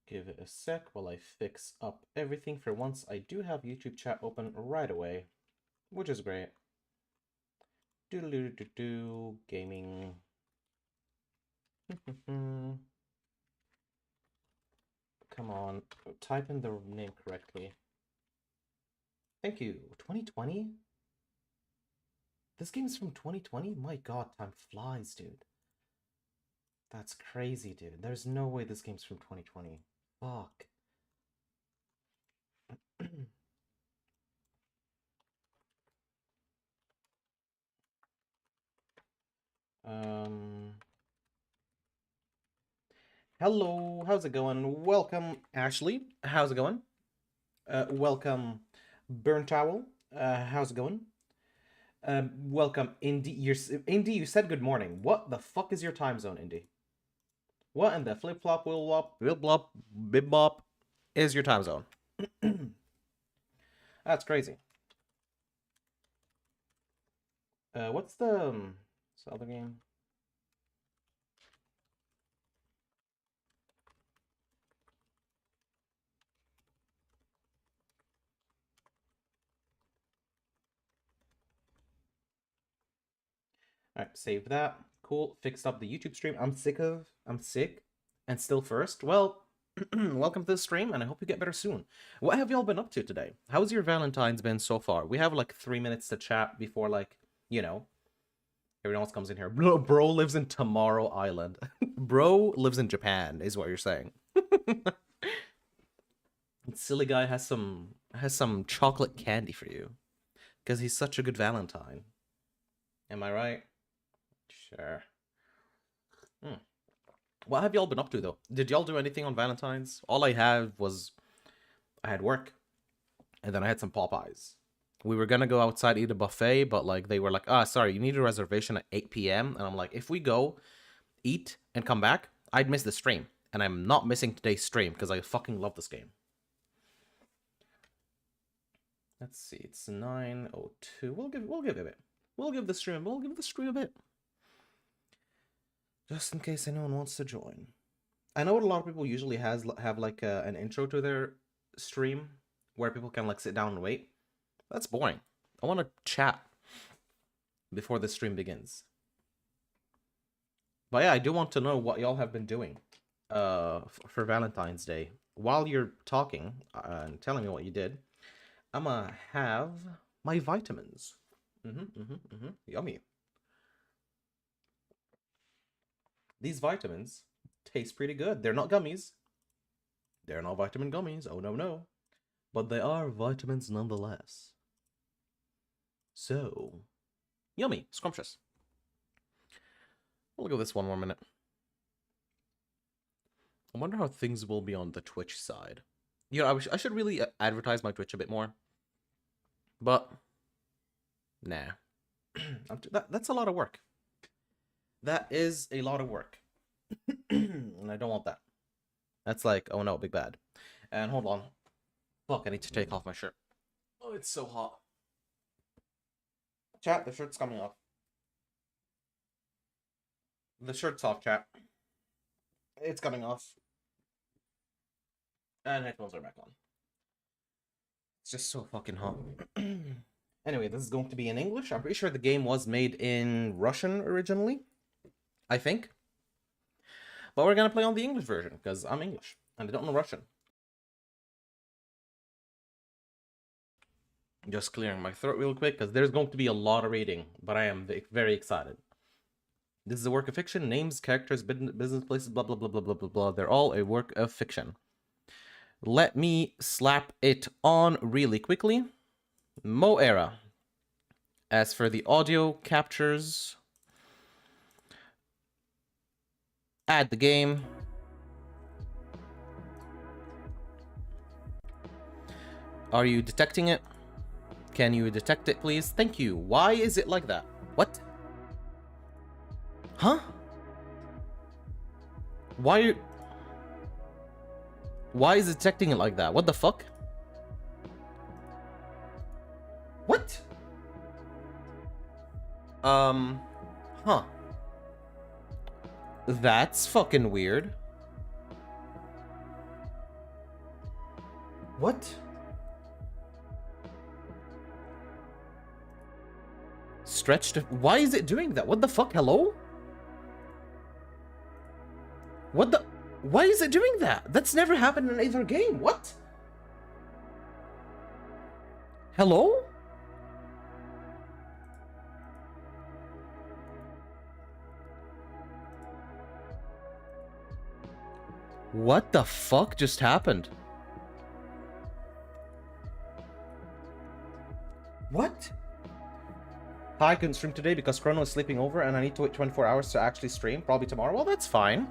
Give it a sec while I fix up everything. For once, I do have YouTube chat open right away, which is great. Doodle-doo-doo-doo, gaming. Come on, type in the name correctly. Thank you. 2020? This game's from 2020? My god, time flies, dude. That's crazy, dude. There's no way this game's from 2020. Fuck. Hello, how's it going? Welcome, Ashley. How's it going? Welcome, Burnt Owl. How's it going? Welcome, Indy. Indy, you said good morning. What the fuck is your time zone, Indy? What in the flip flop, will wop, bib blop, bib bop is your time zone? That's crazy. What's the other game? All right, save that. Cool. Fixed up the YouTube stream. I'm sick and still first. Well, welcome to the stream, and I hope you get better soon. What have y'all been up to today? How's your Valentine's been so far? We have like 3 minutes to chat before, like, you know, everyone else comes in here. Bro lives in Tomorrow Island. Bro lives in Japan, is what you're saying. Silly guy has some chocolate candy for you, because he's such a good Valentine. Am I right? Sure. What have y'all been up to, though? Did y'all do anything on Valentine's? All I had was, I had work, and then I had some Popeyes. We were gonna go outside, eat a buffet, but, like, they were like, sorry, you need a reservation at 8 p.m. And I'm like, if we go, eat, and come back, I'd miss the stream. And I'm not missing today's stream, because I fucking love this game. Let's see, it's 9:02. We'll give it a bit. We'll give the stream a bit. Just in case anyone wants to join. I know what a lot of people usually have like an intro to their stream where people can like sit down and wait. That's boring. I want to chat before the stream begins. But yeah, I do want to know what y'all have been doing for Valentine's Day. While you're talking and telling me what you did, I'm gonna have my vitamins. Yummy. These vitamins taste pretty good. They're not gummies. They're not vitamin gummies. Oh, no. But they are vitamins nonetheless. So, yummy. Scrumptious. We'll give this one more minute. I wonder how things will be on the Twitch side. You know, I should really advertise my Twitch a bit more. But, nah. That's a lot of work. That is a lot of work. And I don't want that. That's like, oh no, big bad. And hold on. Fuck, I need to take off my shirt. Oh, it's so hot. Chat, the shirt's coming off. The shirt's off, chat. It's coming off. And headphones are back on. It's just so fucking hot. Anyway, this is going to be in English. I'm pretty sure the game was made in Russian originally. I think. But we're gonna play on the English version, because I'm English, and I don't know Russian. Just clearing my throat real quick, because there's going to be a lot of reading, but I am very excited. This is a work of fiction. Names, characters, business places, blah, blah, blah, blah, blah, blah, blah. They're all a work of fiction. Let me slap it on really quickly. Moe Era. As for the audio captures, add the game. Are you detecting it? Can you detect it, please? Thank you. Why is it like that? What? Huh? Why is it detecting it like that? What the fuck? What? Huh. That's fucking weird. What? Stretched. Why is it doing that? What the fuck? Hello? What the? Why is it doing that? That's never happened in either game. What? Hello? What the fuck just happened? What? I couldn't stream today because Chrono is sleeping over and I need to wait 24 hours to actually stream. Probably tomorrow. Well, that's fine.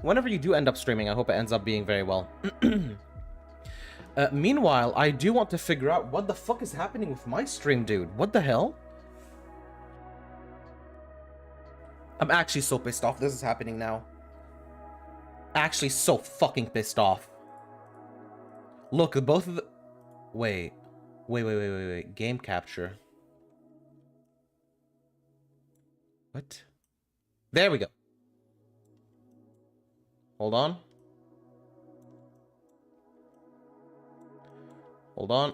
Whenever you do end up streaming, I hope it ends up being very well. Meanwhile, I do want to figure out what the fuck is happening with my stream, dude. What the hell? I'm actually so pissed off this is happening now. Actually so fucking pissed off. Look, both of the... Wait. Game capture. What? There we go. Hold on. Hold on.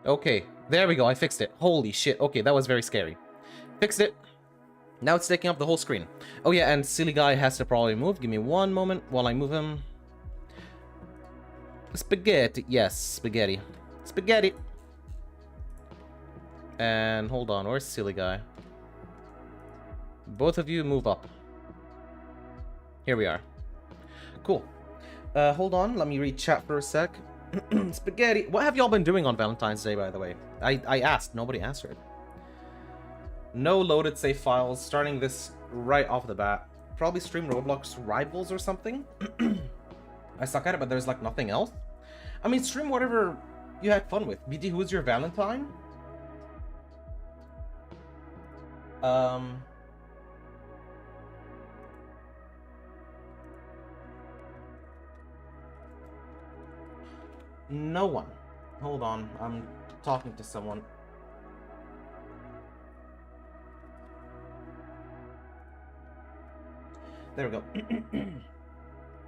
Okay, there we go. I fixed it. Holy shit. Okay, that was very scary. Fixed it. Now it's taking up the whole screen. Oh yeah, and silly guy has to probably move. Give me one moment while I move him. Spaghetti. Yes, spaghetti. Spaghetti. And hold on, where's silly guy? Both of you move up. Here we are. Cool. Hold on, let me read chat for a sec. Spaghetti. What have y'all been doing on Valentine's Day, by the way? I asked, nobody answered. No loaded save files, starting this right off the bat. Probably stream Roblox Rivals or something. I suck at it, but there's like nothing else. I mean, stream whatever you had fun with. BD, who's your Valentine? No one. Hold on, I'm talking to someone. There we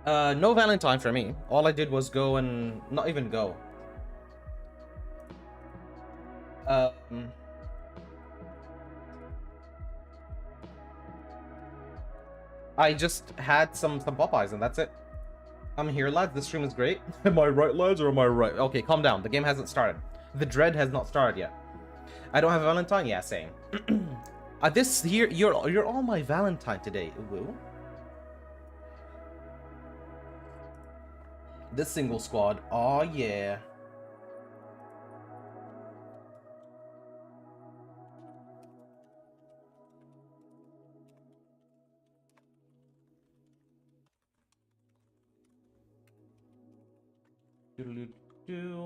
go. No Valentine for me. All I did was go and... not even go. I just had some Popeyes and that's it. I'm here, lads. This stream is great. Am I right, lads, or am I right? Okay, calm down. The game hasn't started. The dread has not started yet. I don't have a Valentine? Yeah, same. This here, you're all my Valentine today, Woo. This single squad. Oh yeah.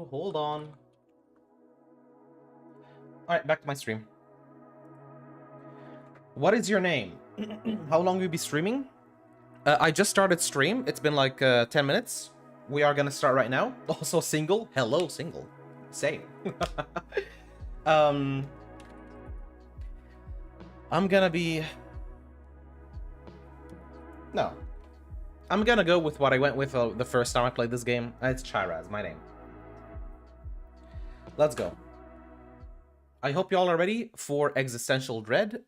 Hold on. Alright, back to my stream. What is your name? How long will you be streaming? I just started stream. It's been like 10 minutes. We are gonna start right now. Also single. Hello, single. Same. I'm gonna be... No. I'm gonna go with what I went with the first time I played this game. It's Chiraz, my name. Let's go. I hope y'all are ready for Existential Dread,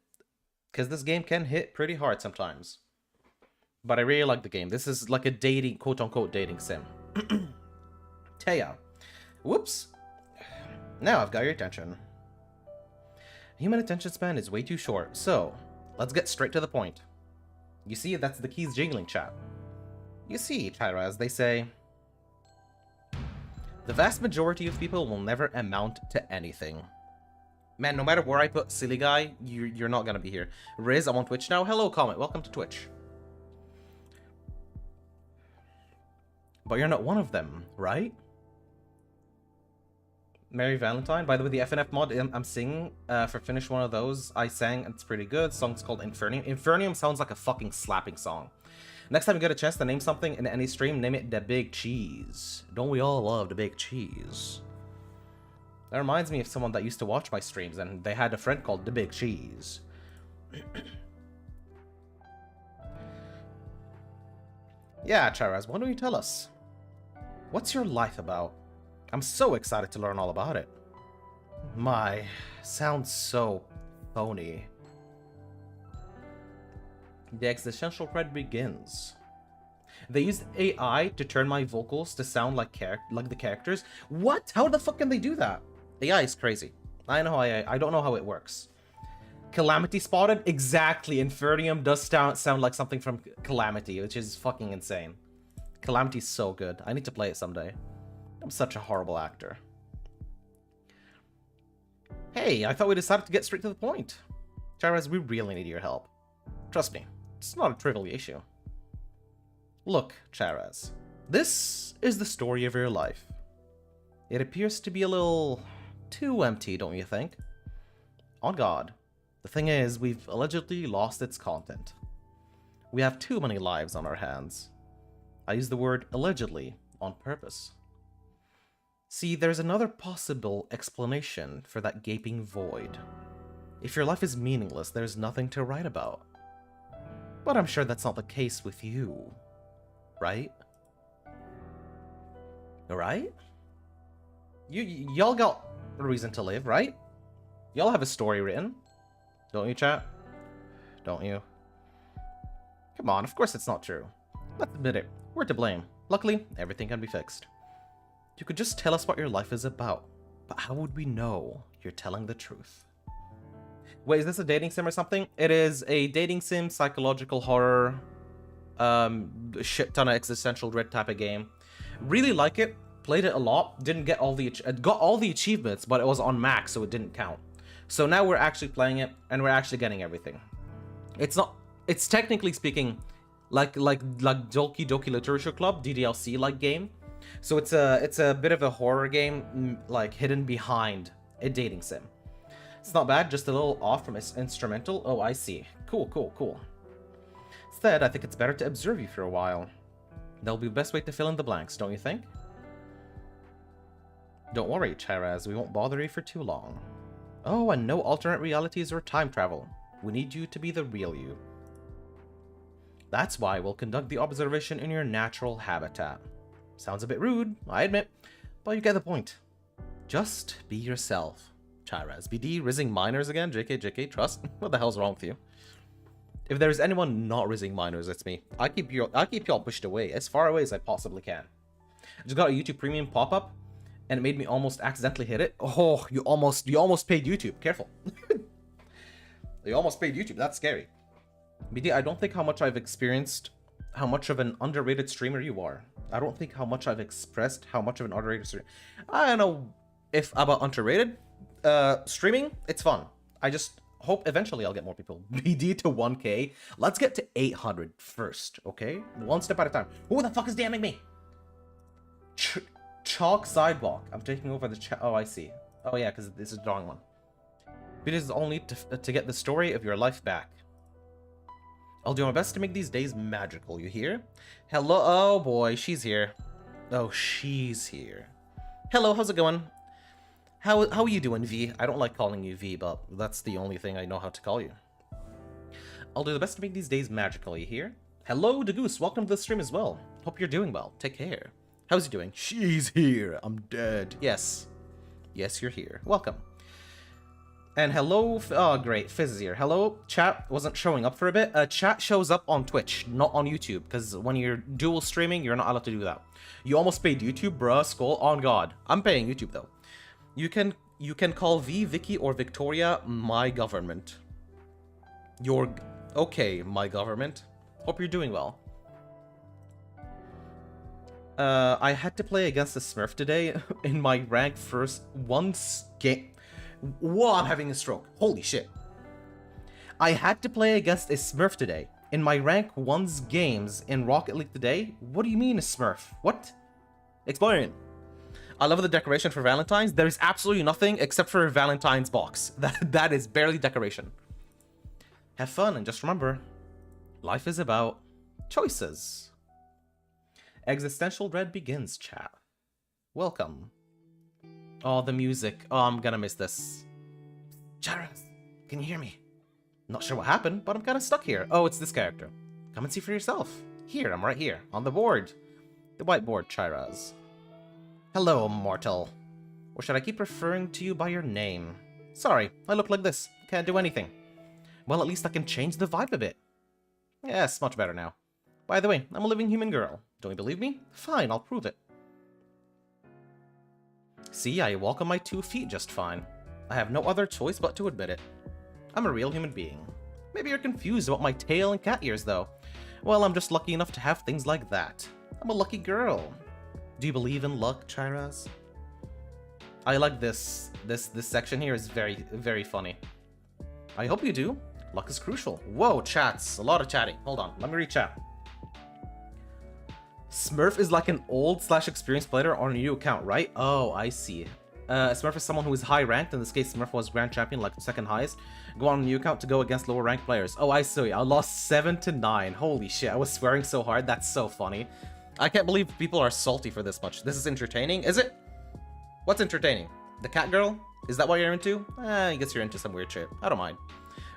because this game can hit pretty hard sometimes. But I really like the game. This is like a dating, quote-unquote dating sim. Taya. Whoops. Now I've got your attention. Human attention span is way too short, so let's get straight to the point. You see, that's the keys jingling, chat. You see, Chiraz, they say, the vast majority of people will never amount to anything. Man, no matter where I put silly guy, you're not gonna be here. Riz, I'm on Twitch now. Hello, Comet. Welcome to Twitch. But you're not one of them, right? Merry Valentine. By the way, the FNF mod I'm singing for Finish One of Those, I sang, it's pretty good. Song's called Infernium. Infernium sounds like a fucking slapping song. Next time you get a chance to name something in any stream, name it the Big Cheese. Don't we all love the Big Cheese? That reminds me of someone that used to watch my streams, and they had a friend called The Big Cheese. Yeah, Charaz, why don't you tell us? What's your life about? I'm so excited to learn all about it. My, sounds so phony. The existential thread begins. They used AI to turn my vocals to sound like the characters. What? How the fuck can they do that? AI is crazy. I don't know how it works. Calamity spotted? Exactly. Inferium does sound like something from Calamity, which is fucking insane. Calamity's so good. I need to play it someday. I'm such a horrible actor. Hey, I thought we decided to get straight to the point. Charaz, we really need your help. Trust me, it's not a trivial issue. Look, Charaz, this is the story of your life. It appears to be a little too empty, don't you think? On God. The thing is, we've allegedly lost its content. We have too many lives on our hands. I use the word allegedly on purpose. See, there's another possible explanation for that gaping void. If your life is meaningless, there's nothing to write about. But I'm sure that's not the case with you. Right? Right? Y'all got a reason to live, right? Y'all have a story written. Don't you, chat? Don't you? Come on, of course it's not true. Let's admit it. We're to blame. Luckily, everything can be fixed. You could just tell us what your life is about. But how would we know you're telling the truth? Wait, is this a dating sim or something? It is a dating sim, psychological horror, shit ton of existential dread type of game. Really like it. Played it a lot. Didn't get all the... got all the achievements, but it was on max, so it didn't count. So now we're actually playing it, and we're actually getting everything. It's not... It's technically speaking like Doki Doki Literature Club, DDLC like game. So it's a bit of a horror game, like hidden behind a dating sim. It's not bad, just a little off from its instrumental. Oh, I see. Cool, cool, cool. Instead, I think it's better to observe you for a while. That'll be the best way to fill in the blanks, don't you think? Don't worry, Charaz, we won't bother you for too long. Oh, and no alternate realities or time travel. We need you to be the real you. That's why we'll conduct the observation in your natural habitat. Sounds a bit rude, I admit, but you get the point. Just be yourself. Charaz, BD, rizzing minors again? JK, trust? What the hell's wrong with you? If there's anyone not rizzing minors, it's me. I keep y'all pushed away, as far away as I possibly can. I just got a YouTube Premium pop-up, and it made me almost accidentally hit it. Oh, you almost paid YouTube. Careful. You almost paid YouTube. That's scary. BD, I don't think how much I've experienced how much of an underrated streamer you are. I don't think how much I've expressed how much of an underrated streamer. I don't know if about underrated. Streaming, it's fun. I just hope eventually I'll get more people. BD to 1K. Let's get to 800 first, okay? One step at a time. Who the fuck is damning me? Chalk sidewalk. I'm taking over the chat. Oh, I see. Oh, yeah, because this is the wrong one. But it is only to get the story of your life back. I'll do my best to make these days magical, you hear? Hello? Oh, boy, she's here. Oh, she's here. Hello, how's it going? How are you doing, V? I don't like calling you V, but that's the only thing I know how to call you. I'll do the best to make these days magical, you hear? Hello, the Goose. Welcome to the stream as well. Hope you're doing well. Take care. How's he doing? She's here. I'm dead. Yes. Yes, you're here. Welcome. And hello, oh great, Fizz is here. Hello, chat wasn't showing up for a bit. Chat shows up on Twitch, not on YouTube, because when you're dual streaming, you're not allowed to do that. You almost paid YouTube, bruh, skull, on God. I'm paying YouTube though. You can call V, Vicky, or Victoria my government. Okay, my government. Hope you're doing well. I had to play against a Smurf today in my rank first once game. Whoa, I'm having a stroke. Holy shit. I had to play against a Smurf today in my rank 1's games in Rocket League today. What do you mean a Smurf? What? Explain. I love the decoration for Valentine's. There is absolutely nothing except for a Valentine's box. That is barely decoration. Have fun and just remember, life is about choices. Existential dread begins, chat. Welcome Oh, the music. Oh, I'm gonna miss this. Charas, can you hear me? Not sure what happened, but I'm kind of stuck here. Oh, it's this character. Come and see for yourself. Here, I'm right here, on the board. The whiteboard, Chiraz. Hello, mortal. Or should I keep referring to you by your name? Sorry, I look like this. Can't do anything. Well, at least I can change the vibe a bit. Yes, much better now. By the way, I'm a living human girl. Don't you believe me? Fine, I'll prove it. See, I walk on my 2 feet just fine. I have no other choice but to admit it. I'm a real human being. Maybe you're confused about my tail and cat ears, though. Well, I'm just lucky enough to have things like that. I'm a lucky girl. Do you believe in luck, Chiraz? I like this. This section here is very, very funny. I hope you do. Luck is crucial. Whoa, chats. A lot of chatting. Hold on. Let me read chat. Smurf is like an old/experienced player on a new account, right? Oh, I see. Smurf is someone who is high ranked. In this case, Smurf was grand champion, like second highest. Go on a new account to go against lower ranked players. Oh, I see. I lost 7-9. Holy shit, I was swearing so hard. That's so funny. I can't believe people are salty for this much. This is entertaining, is it? What's entertaining? The cat girl? Is that what you're into? I guess you're into some weird shit. I don't mind.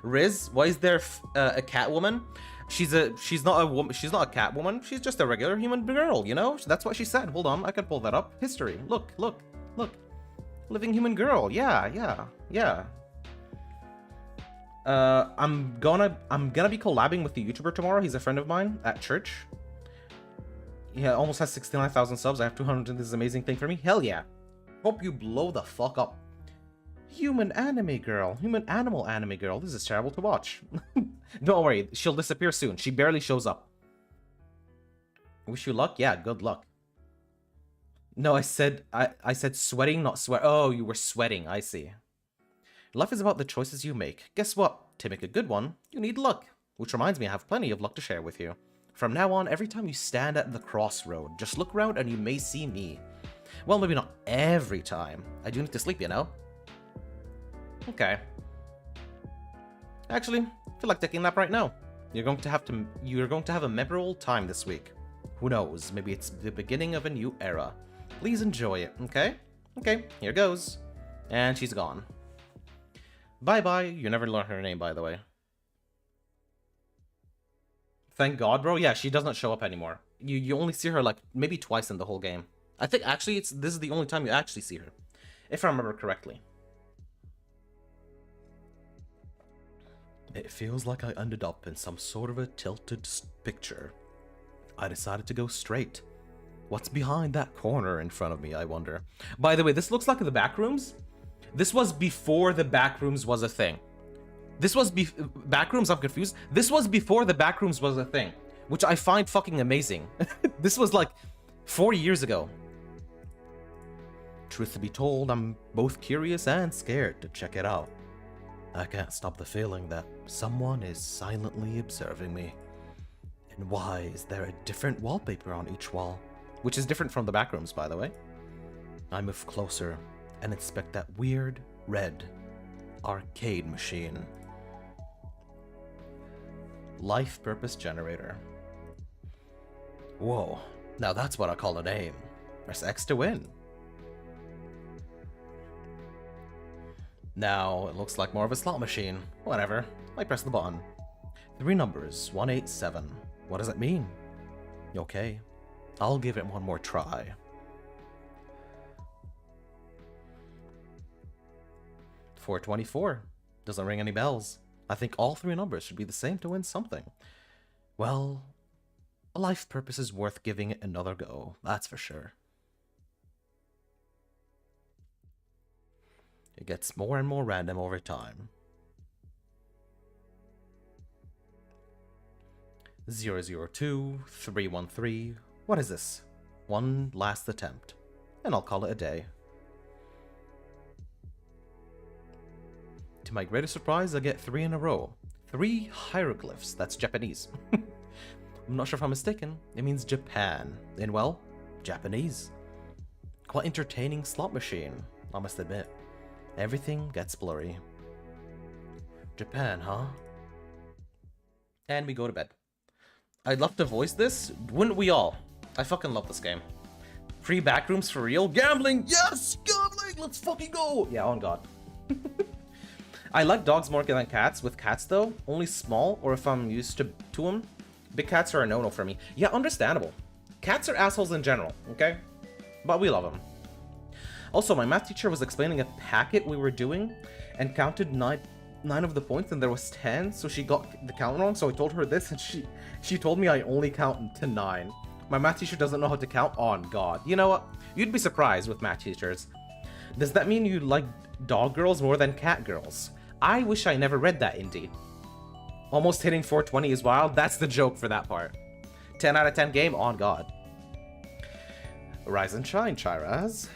Riz, why is there a cat woman? She's not a woman. She's not a cat woman. She's just a regular human girl, you know? That's what she said. Hold on, I can pull that up. History. Look. Living human girl. Yeah. I'm gonna be collabing with the YouTuber tomorrow. He's a friend of mine at church. Yeah, almost has 69,000 subs. I have 200. This is an amazing thing for me. Hell yeah. Hope you blow the fuck up. Human anime girl. Human animal anime girl. This is terrible to watch. Don't worry. She'll disappear soon. She barely shows up. Wish you luck? Yeah, good luck. No, I said sweating, not sweat. Oh, you were sweating. I see. Life is about the choices you make. Guess what? To make a good one, you need luck. Which reminds me, I have plenty of luck to share with you. From now on, every time you stand at the crossroad, just look around and you may see me. Well, maybe not every time. I do need to sleep, you know? Okay. Actually, I feel like taking a nap right now. You're going to have a memorable time this week. Who knows? Maybe it's the beginning of a new era. Please enjoy it, okay? Okay, here goes. And she's gone. Bye-bye. You never learn her name, by the way. Thank God, bro. Yeah, she doesn't show up anymore. You only see her like maybe twice in the whole game. I think actually this is the only time you actually see her, if I remember correctly. It feels like I ended up in some sort of a tilted picture. I decided to go straight. What's behind that corner in front of me, I wonder? By the way, this looks like the back rooms. This was before the back rooms was a thing. This was back rooms, I'm confused. This was before the back rooms was a thing, which I find fucking amazing. This was like 4 years ago. Truth to be told, I'm both curious and scared to check it out. I can't stop the feeling that someone is silently observing me. And why is there a different wallpaper on each wall? Which is different from the back rooms, by the way. I move closer and inspect that weird red arcade machine. Life purpose generator. Whoa, now that's what I call a name. Press X to win. Now it looks like more of a slot machine. Whatever, I press the button. 3 numbers, 187. What does it mean? Okay, I'll give it one more try. $4.24. Doesn't ring any bells. I think all 3 numbers should be the same to win something. Well, a life purpose is worth giving it another go, that's for sure. It gets more and more random over time. 002, 313. What is this? One last attempt. And I'll call it a day. To my greatest surprise, I get 3 in a row. 3 hieroglyphs. That's Japanese. I'm not sure if I'm mistaken. It means Japan. And well, Japanese. Quite entertaining slot machine, I must admit. Everything gets blurry. Japan, huh? And we go to bed. I'd love to voice this. Wouldn't we all? I fucking love this game. Free backrooms for real? Gambling! Yes! Gambling! let's fucking go! Yeah, on God. I like dogs more than cats. With cats, though, only small, or if I'm used to them. Big cats are a no-no for me. Yeah, understandable. Cats are assholes in general, okay? But we love them. Also, my math teacher was explaining a packet we were doing and counted nine of the points and there was 10, so she got the count wrong, so I told her this and she told me I only count to 9. My math teacher doesn't know how to count? On God. You know what? You'd be surprised with math teachers. Does that mean you like dog girls more than cat girls? I wish I never read that, indeed. Almost hitting 420 is wild. That's the joke for that part. 10 out of 10 game? On God. Rise and shine, Chiraz.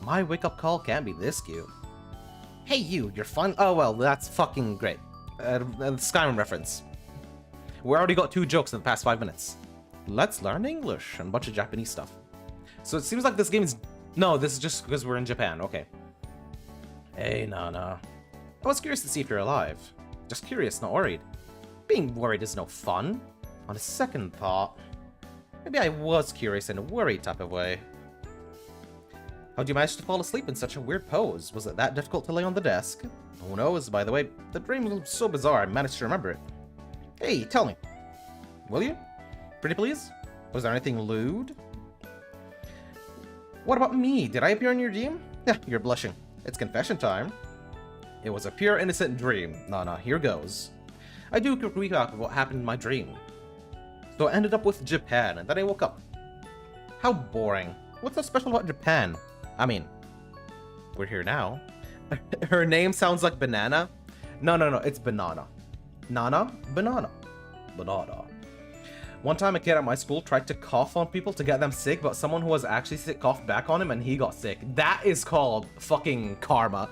My wake-up call can't be this cute. Hey you, you're fun? Oh well, that's fucking great. Skyrim reference. We already got 2 jokes in the past 5 minutes. Let's learn English and a bunch of Japanese stuff. So it seems like this game is... No, this is just because we're in Japan, okay. Hey, Nana. I was curious to see if you're alive. Just curious, not worried. Being worried is no fun. On a second thought, maybe I was curious in a worried type of way. How'd you manage to fall asleep in such a weird pose? Was it that difficult to lay on the desk? Who knows, by the way. The dream was so bizarre I managed to remember it. Hey, tell me. Will you? Pretty please? Was there anything lewd? What about me? Did I appear in your dream? Yeah, you're blushing. It's confession time. It was a pure innocent dream. Nana, here goes. I do a quick recap of what happened in my dream. So I ended up with Japan, and then I woke up. How boring. What's so special about Japan? I mean, we're here now. Her name sounds like banana. No, it's banana. Nana, banana. Banana. One time a kid at my school tried to cough on people to get them sick, but someone who was actually sick coughed back on him and he got sick. That is called fucking karma.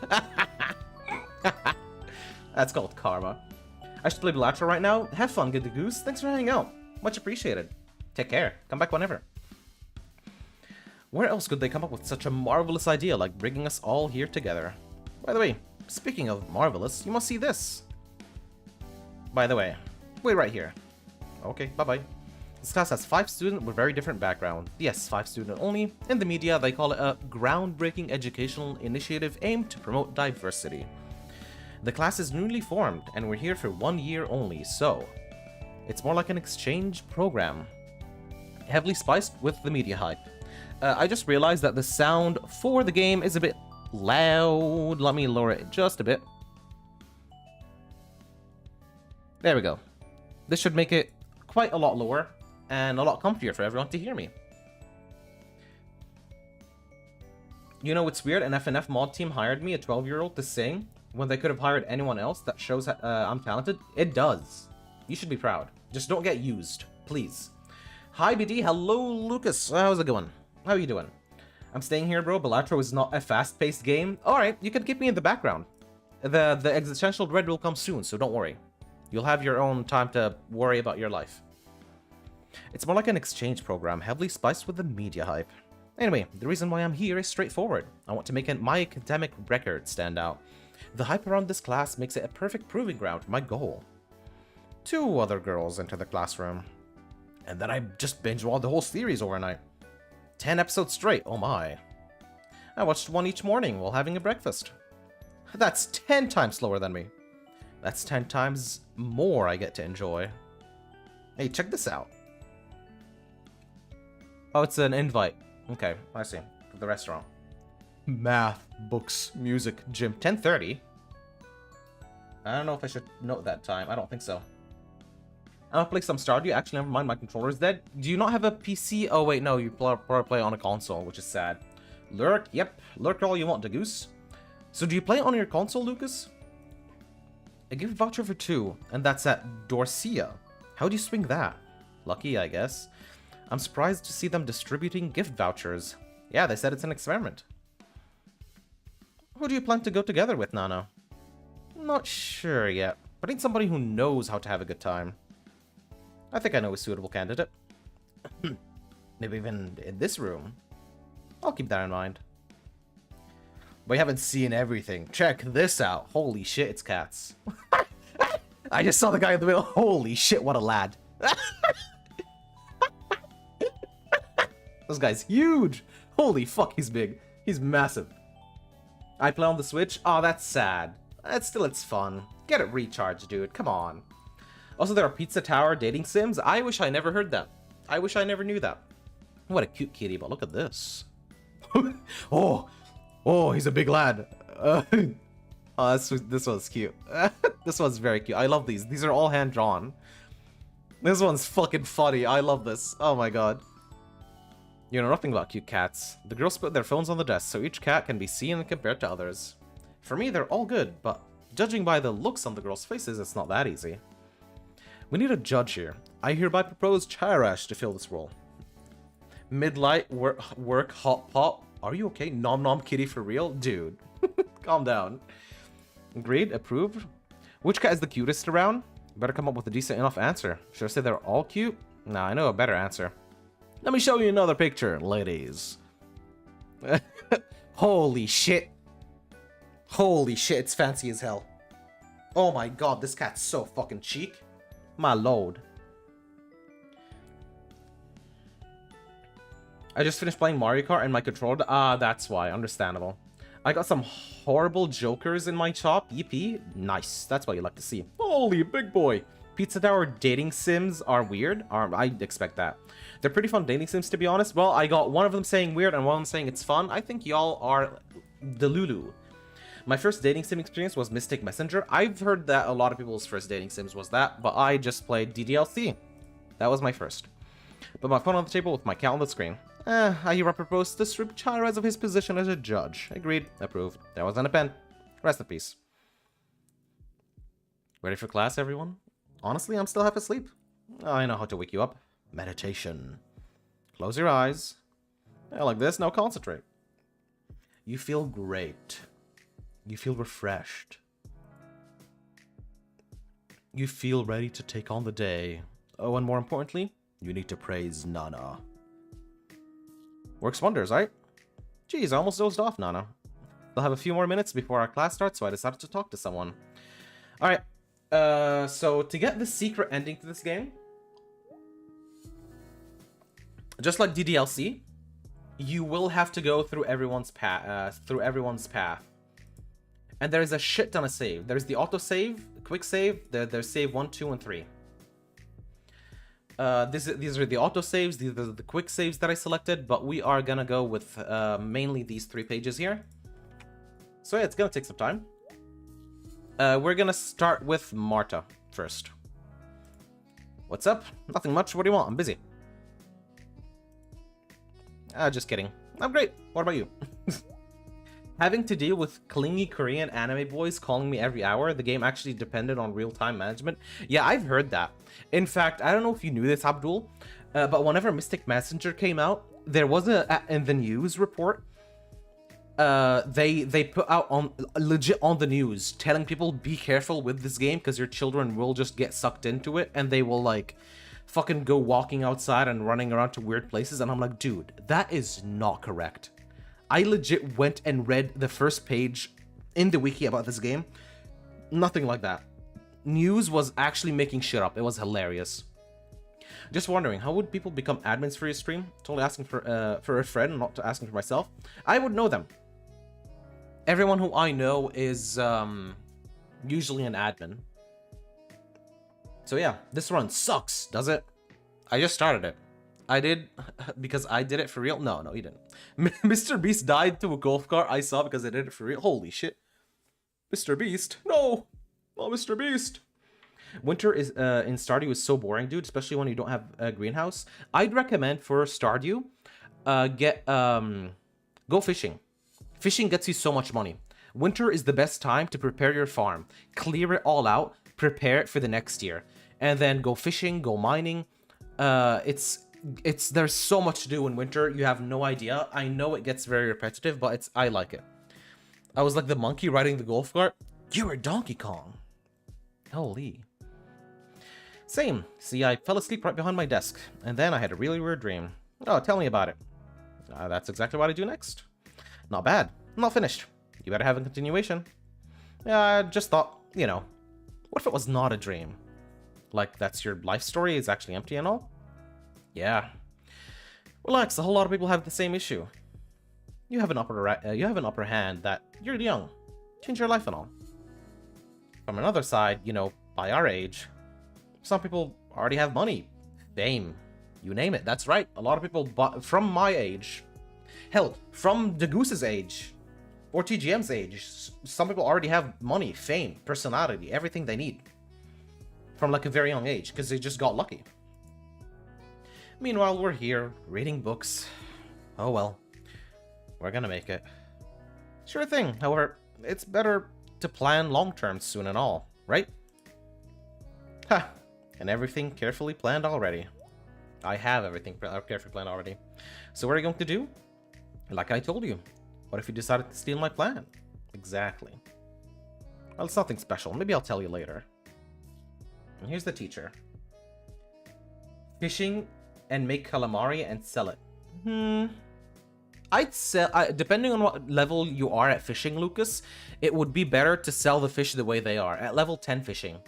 That's called karma. I should play Bellatrix right now. Have fun, Good the Goose. Thanks for hanging out. Much appreciated. Take care. Come back whenever. Where else could they come up with such a marvelous idea like bringing us all here together? By the way, speaking of marvelous, you must see this. By the way, wait right here. Okay, bye-bye. This class has 5 students with very different backgrounds. Yes, 5 students only. In the media, they call it a groundbreaking educational initiative aimed to promote diversity. The class is newly formed, and we're here for 1 year only, so it's more like an exchange program. Heavily spiced with the media hype. I just realized that the sound for the game is a bit loud. Let me lower it just a bit. There we go. This should make it quite a lot lower and a lot comfier for everyone to hear me. You know, it's weird, an FNF mod team hired me, a 12-year-old, to sing when they could have hired anyone else. That shows I'm talented. It does. You should be proud. Just don't get used, please. Hi, BD. Hello, Lucas. How's it going? How are you doing? I'm staying here, bro. Bellatrix is not a fast-paced game. Alright, you can keep me in the background. The existential dread will come soon, so don't worry. You'll have your own time to worry about your life. It's more like an exchange program, heavily spiced with the media hype. Anyway, the reason why I'm here is straightforward. I want to make my academic record stand out. The hype around this class makes it a perfect proving ground for my goal. 2 other girls enter the classroom. And then I just binge-watched the whole series overnight. 10 episodes straight, oh my. I watched one each morning while having a breakfast. That's 10 times slower than me. That's 10 times more I get to enjoy. Hey, check this out. Oh, it's an invite. Okay, I see. For the restaurant. Math, books, music, gym. 10:30? I don't know if I should note that time. I don't think so. I'll play some Stardew. Actually, never mind. My controller's dead. Do you not have a PC? Oh, wait, no. You probably play on a console, which is sad. Lurk? Yep. Lurk all you want, Dagoose. So do you play on your console, Lucas? A gift voucher for 2, and that's at Dorcia. How do you swing that? Lucky, I guess. I'm surprised to see them distributing gift vouchers. Yeah, they said it's an experiment. Who do you plan to go together with, Nana? Not sure yet, but I need somebody who knows how to have a good time. I think I know a suitable candidate. Maybe even in this room. I'll keep that in mind. But you haven't seen everything. Check this out. Holy shit, it's cats. I just saw the guy in the middle. Holy shit, what a lad. This guy's huge. Holy fuck, he's big. He's massive. I play on the Switch. Oh, that's sad. It's fun. Get it recharged, dude. Come on. Also, there are Pizza Tower dating sims. I wish I never heard that. I wish I never knew that. What a cute kitty, but look at this. Oh, he's a big lad. Oh, this one's cute. This one's very cute. I love these. These are all hand-drawn. This one's fucking funny. I love this. Oh my god. You know nothing about cute cats. The girls put their phones on the desk, so each cat can be seen and compared to others. For me, they're all good, but judging by the looks on the girls' faces, it's not that easy. We need a judge here. I hereby propose Chirash to fill this role. Midlight work hot pot. Are you okay? Nom nom kitty for real? Dude. Calm down. Agreed. Approved. Which cat is the cutest around? Better come up with a decent enough answer. Should I say they're all cute? Nah, I know a better answer. Let me show you another picture, ladies. Holy shit. Holy shit, it's fancy as hell. Oh my god, this cat's so fucking chic. My lord. I just finished playing Mario Kart and my controller. Ah, that's why. Understandable. I got some horrible jokers in my shop. Yippee. Nice. That's what you like to see. Holy big boy. Pizza Tower dating sims are weird. I'd expect that. They're pretty fun dating sims, to be honest. Well, I got one of them saying weird and one of them saying it's fun. I think y'all are the Lulu. My first dating sim experience was Mystic Messenger. I've heard that a lot of people's first dating sims was that, but I just played DDLC. That was my first. Put my phone on the table with my cat on the screen. I hereby propose to strip Chiraz of his position as a judge. Agreed. Approved. That was on a pen. Rest in peace. Ready for class, everyone? Honestly, I'm still half asleep. I know how to wake you up. Meditation. Close your eyes. Yeah, like this. Now concentrate. You feel great. You feel refreshed. You feel ready to take on the day. Oh, and more importantly, you need to praise Nana. Works wonders, right? Geez, I almost dozed off, Nana. I'll have a few more minutes before our class starts, so I decided to talk to someone. Alright, so to get the secret ending to this game, just like DDLC, you will have to go through everyone's path. And there is a shit ton of save. There's the autosave, quick save, there's save 1, 2, and 3. These are the autosaves, these are the quick saves that I selected, but we are gonna go with mainly these 3 pages here. So yeah, it's gonna take some time. We're gonna start with Marta first. What's up? Nothing much. What do you want? I'm busy. Just kidding. I'm great. What about you? Having to deal with clingy Korean anime boys calling me every hour, the game actually depended on real-time management. Yeah, I've heard that. In fact, I don't know if you knew this, Abdul, but whenever Mystic Messenger came out, there was in the news report, they put out on legit on the news telling people be careful with this game because your children will just get sucked into it and they will like fucking go walking outside and running around to weird places. And I'm like, dude, that is not correct. I legit went and read the first page in the wiki about this game. Nothing like that. News was actually making shit up. It was hilarious. Just wondering, how would people become admins for your stream? Totally asking for a friend, not asking for myself. I would know them. Everyone who I know is usually an admin. So yeah, this run sucks, does it? I just started it. I did, because I did it for real. No, he didn't. Mr. Beast died to a golf cart I saw because I did it for real. Holy shit. Mr. Beast. No. Oh, Mr. Beast. Winter is in Stardew is so boring, dude, especially when you don't have a greenhouse. I'd recommend for Stardew, go fishing. Fishing gets you so much money. Winter is the best time to prepare your farm. Clear it all out, prepare it for the next year. And then go fishing, go mining. There's so much to do in winter, you have no idea. I know it gets very repetitive, but I like it. I was like the monkey riding the golf cart. You were Donkey Kong. Holy. Same. See, I fell asleep right behind my desk, and then I had a really weird dream. Oh, tell me about it. That's exactly what I do next. Not bad. I'm not finished. You better have a continuation. Yeah, I just thought, you know, what if it was not a dream? Like, that's your life story is actually empty and all? Yeah. Relax, a whole lot of people have the same issue. you have an upper hand that you're young, change your life and all. From another side, you know, by our age, some people already have money, fame, you name it. That's right. A lot of people from my age, hell, from the Goose's age, or TGM's age, some people already have money, fame, personality, everything they need. From like a very young age, because they just got lucky. Meanwhile, we're here, reading books. Oh well. We're gonna make it. Sure thing, however, it's better to plan long-term soon and all, right? Ha! And everything carefully planned already. I have everything carefully planned already. So what are you going to do? Like I told you. What if you decided to steal my plan? Exactly. Well, it's nothing special. Maybe I'll tell you later. And here's the teacher. Fishing and make calamari and sell it. I'd sell, depending on what level you are at fishing, Lucas, it would be better to sell the fish the way they are. At level 10 fishing.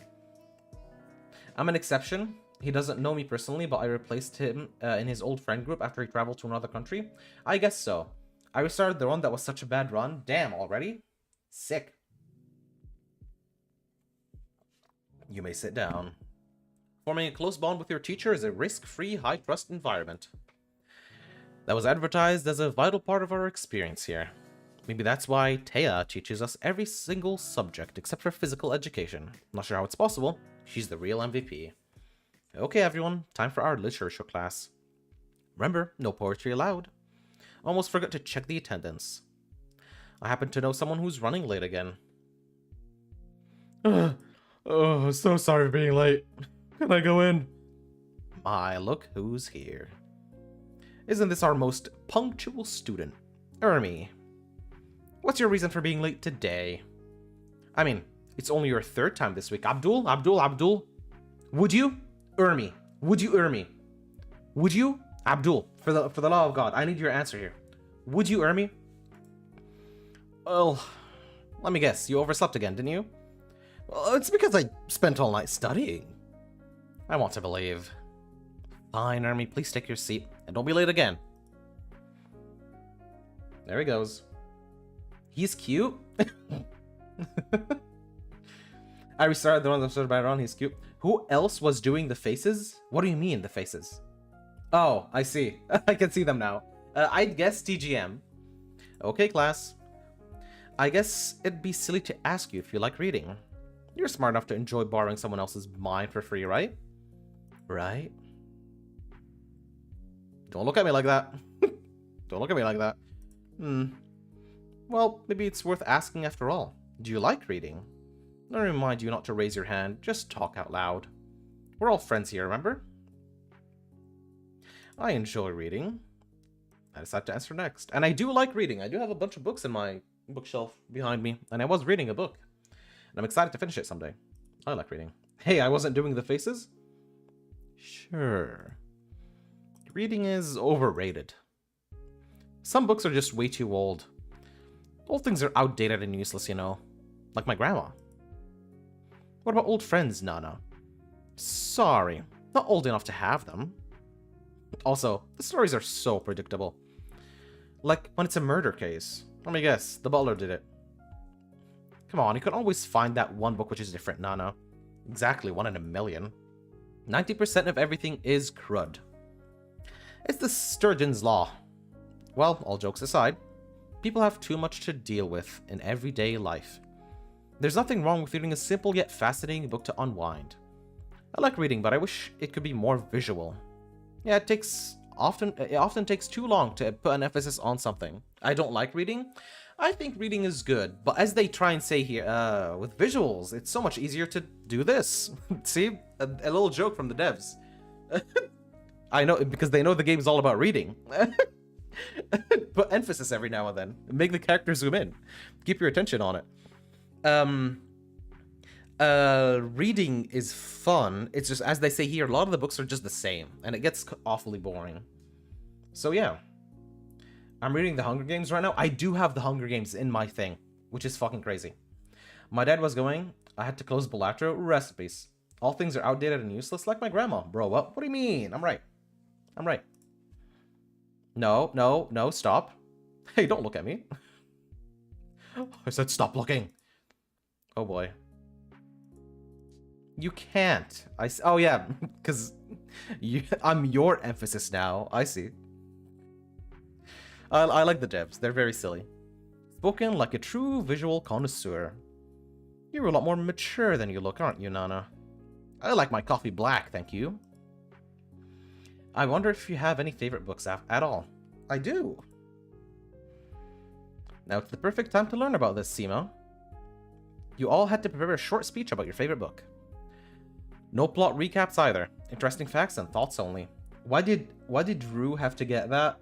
I'm an exception. He doesn't know me personally, but I replaced him in his old friend group after he traveled to another country. I guess so. I restarted the run that was such a bad run. Damn, already? Sick. You may sit down. Forming a close bond with your teacher is a risk-free, high-trust environment. That was advertised as a vital part of our experience here. Maybe that's why Taya teaches us every single subject except for physical education. Not sure how it's possible. She's the real MVP. Okay, everyone, time for our literature class. Remember, no poetry allowed. Almost forgot to check the attendance. I happen to know someone who's running late again. Oh, so sorry for being late. Can I go in? My, look who's here. Isn't this our most punctual student? Ermi. What's your reason for being late today? I mean, it's only your third time this week. Abdul? Would you? Ermi. Would you, Ermi? Would you? Abdul, for the love of God, I need your answer here. Would you, Ermi? Well, let me guess. You overslept again, didn't you? Well, it's because I spent all night studying. I want to believe. Fine, Ermi, please take your seat. And don't be late again. There he goes. He's cute. I restarted the one that started by Ron. He's cute. Who else was doing the faces? What do you mean, the faces? Oh, I see. I can see them now. I'd guess TGM. Okay, class. I guess it'd be silly to ask you if you like reading. You're smart enough to enjoy borrowing someone else's mind for free, right? Right? Don't look at me like that. Don't look at me like that. Well, maybe it's worth asking after all. Do you like reading? I remind you not to raise your hand, just talk out loud. We're all friends here, remember? I enjoy reading. I decided to answer next. And I do like reading. I do have a bunch of books in my bookshelf behind me, and I was reading a book. And I'm excited to finish it someday. I like reading. Hey, I wasn't doing the faces? Sure. Reading is overrated. Some books are just way too old. Old things are outdated and useless, you know. Like my grandma. What about old friends, Nana? Sorry, not old enough to have them. Also, the stories are so predictable. Like when it's a murder case. Let me guess, the butler did it. Come on, you can always find that one book which is different, Nana. Exactly, 1 in a million. 90% of everything is crud. It's the Sturgeon's Law. Well, all jokes aside, people have too much to deal with in everyday life. There's nothing wrong with reading a simple yet fascinating book to unwind. I like reading, but I wish it could be more visual. Yeah, it often takes too long to put an emphasis on something. I don't like reading. I think reading is good, but as they try and say here, with visuals, it's so much easier to do this. See? A little joke from the devs. I know, because they know the game's all about reading. Put emphasis every now and then. Make the character zoom in. Keep your attention on it. Reading is fun. It's just, as they say here, a lot of the books are just the same, and it gets awfully boring. So yeah. I'm reading The Hunger Games right now. I do have The Hunger Games in my thing, which is fucking crazy. My dad was going, I had to close Bellatrix recipes. All things are outdated and useless, like my grandma. Bro, what do you mean? I'm right. I'm right. No, stop. Hey, don't look at me. I said stop looking. Oh boy. You can't. Oh yeah, because I'm your emphasis now. I see. I like the devs. They're very silly. Spoken like a true visual connoisseur. You're a lot more mature than you look, aren't you, Nana? I like my coffee black, thank you. I wonder if you have any favorite books at all. I do. Now it's the perfect time to learn about this, Seema. You all had to prepare a short speech about your favorite book. No plot recaps either. Interesting facts and thoughts only. Why did Rue have to get that?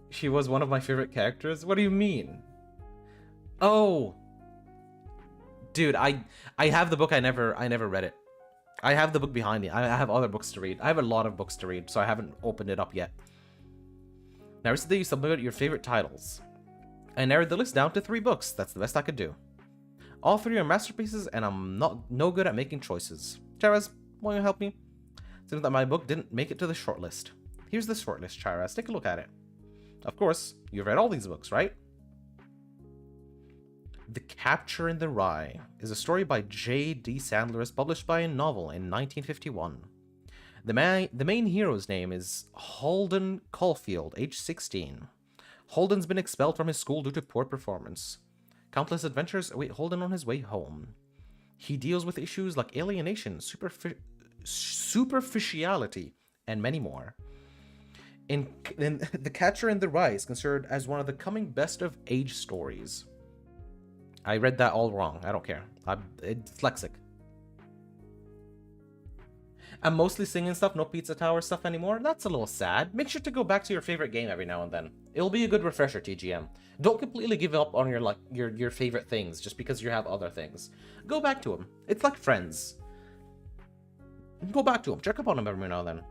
She was one of my favorite characters? What do you mean? Oh. Dude, I have the book, I never read it. I have the book behind me. I have other books to read. I have a lot of books to read, so I haven't opened it up yet. Now, recently you submitted your favorite titles. I narrowed the list down to 3 books. That's the best I could do. All 3 are masterpieces, and I'm no good at making choices. Charaz, won't you help me? Seems that my book didn't make it to the shortlist. Here's the shortlist, Charaz. Take a look at it. Of course, you've read all these books, right? The Capture in the Rye is a story by J.D. Sandler, published by a novel in 1951. The main hero's name is Holden Caulfield, age 16. Holden's been expelled from his school due to poor performance. Countless adventures await Holden on his way home. He deals with issues like alienation, superficiality, and many more. In The Catcher in the Rye is considered as one of the coming best of age stories. I read that all wrong. I don't care. I'm dyslexic. I'm mostly singing stuff, no Pizza Tower stuff anymore. That's a little sad. Make sure to go back to your favorite game every now and then. It'll be a good refresher, TGM. Don't completely give up on your favorite things just because you have other things. Go back to them. It's like Friends. Go back to them. Check up on them every now and then.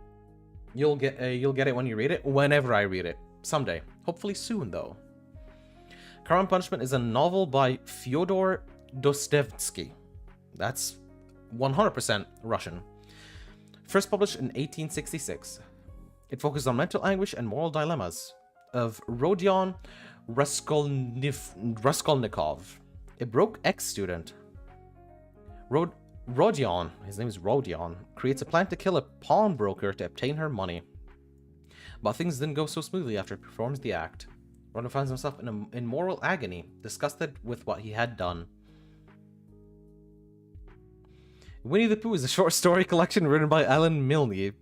You'll get it when you read it. Whenever I read it, someday. Hopefully soon, though. Crime and Punishment is a novel by Fyodor Dostoevsky. That's 100% Russian. First published in 1866. It focuses on mental anguish and moral dilemmas of Rodion Raskolnikov, a broke ex-student. Rodion, his name is Rodion, creates a plan to kill a pawnbroker to obtain her money. But things didn't go so smoothly after he performs the act. Rodion finds himself in moral agony, disgusted with what he had done. Winnie the Pooh is a short story collection written by Alan Milne,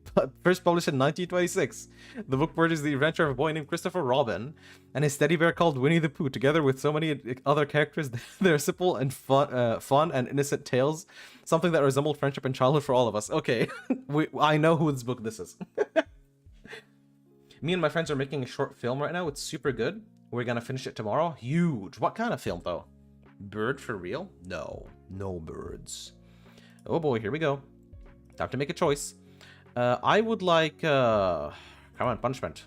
first published in 1926. The book portrays the adventure of a boy named Christopher Robin and his teddy bear called Winnie the Pooh, together with so many other characters. They're simple and fun and innocent tales, something that resembled friendship and childhood for all of us. Okay, I know who this book this is. Me and my friends are making a short film right now. It's super good. We're gonna finish it tomorrow. Huge. What kind of film, though? Bird for real? No. No birds. Oh boy, here we go. Time to make a choice. I would like, Crime and Punishment.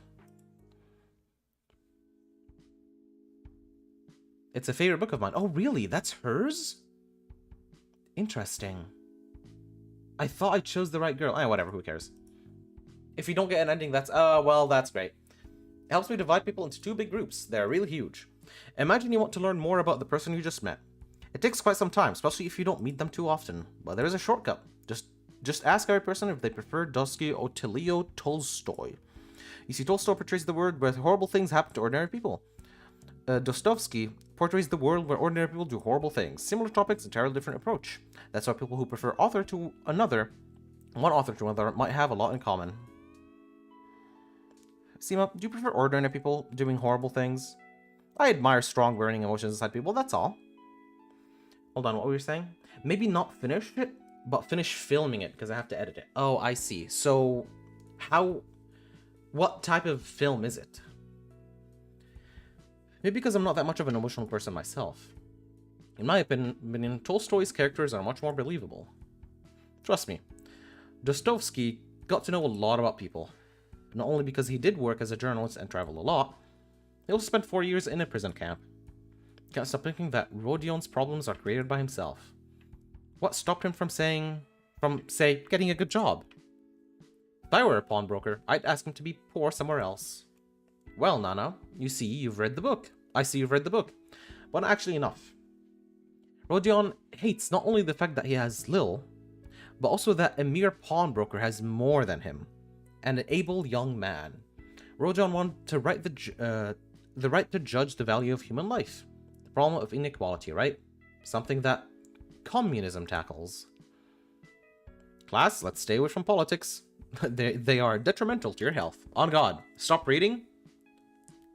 It's a favorite book of mine. Oh, really? That's hers? Interesting. I thought I chose the right girl. Whatever, who cares? If you don't get an ending, that's, well, that's great. It helps me divide people into 2 big groups. They're really huge. Imagine you want to learn more about the person you just met. It takes quite some time, especially if you don't meet them too often. But there is a shortcut. Just ask every person if they prefer Dostoevsky or Leo Tolstoy. You see, Tolstoy portrays the world where horrible things happen to ordinary people. Dostoevsky portrays the world where ordinary people do horrible things. Similar topics, entirely different approach. That's why people who prefer one author to another might have a lot in common. Seema, do you prefer ordinary people doing horrible things? I admire strong burning emotions inside people, that's all. Hold on, what were you saying? Maybe not finish it, but finish filming it, because I have to edit it. Oh, I see. So, what type of film is it? Maybe because I'm not that much of an emotional person myself. In my opinion, Tolstoy's characters are much more believable. Trust me, Dostoevsky got to know a lot about people. Not only because he did work as a journalist and travel a lot, he also spent 4 years in a prison camp. Can't stop thinking that Rodion's problems are created by himself. What stopped him from, say, getting a good job? If I were a pawnbroker, I'd ask him to be poor somewhere else. Well, Nana, you see, you've read the book. I see you've read the book. But not actually enough. Rodion hates not only the fact that he has Lil, but also that a mere pawnbroker has more than him, and an able young man. Rodion wanted to write the right to judge the value of human life. The problem of inequality, right? Something that communism tackles. Class, let's stay away from politics. They are detrimental to your health. On God, stop reading.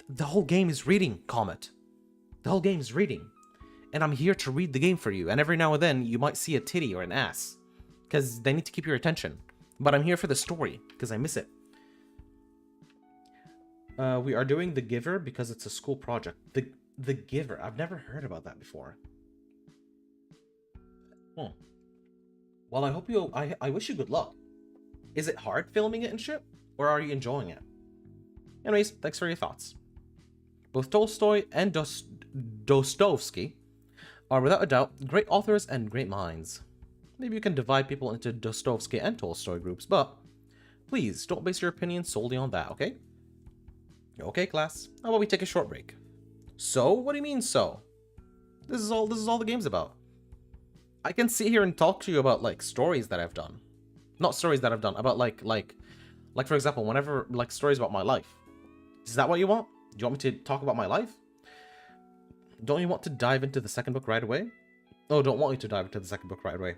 The whole game is reading, Comet. The whole game is reading. And I'm here to read the game for you. And every now and then, you might see a titty or an ass. Because they need to keep your attention. But I'm here for the story, because I miss it. We are doing The Giver because it's a school project. The Giver. I've never heard about that before. Well, I hope you... I wish you good luck. Is it hard filming it and shit? Or are you enjoying it? Anyways, thanks for your thoughts. Both Tolstoy and Dostoevsky are without a doubt great authors and great minds. Maybe you can divide people into Dostoevsky and Tolstoy groups, but please don't base your opinion solely on that, okay? Okay, class. How about we take a short break? So? What do you mean, so? This is all the game's about. I can sit here and talk to you about, like, stories that I've done. Not stories that I've done, about, like, for example, whenever, like, stories about my life. Is that what you want? Do you want me to talk about my life? Don't you want to dive into the second book right away? Oh, don't want you to dive into the second book right away.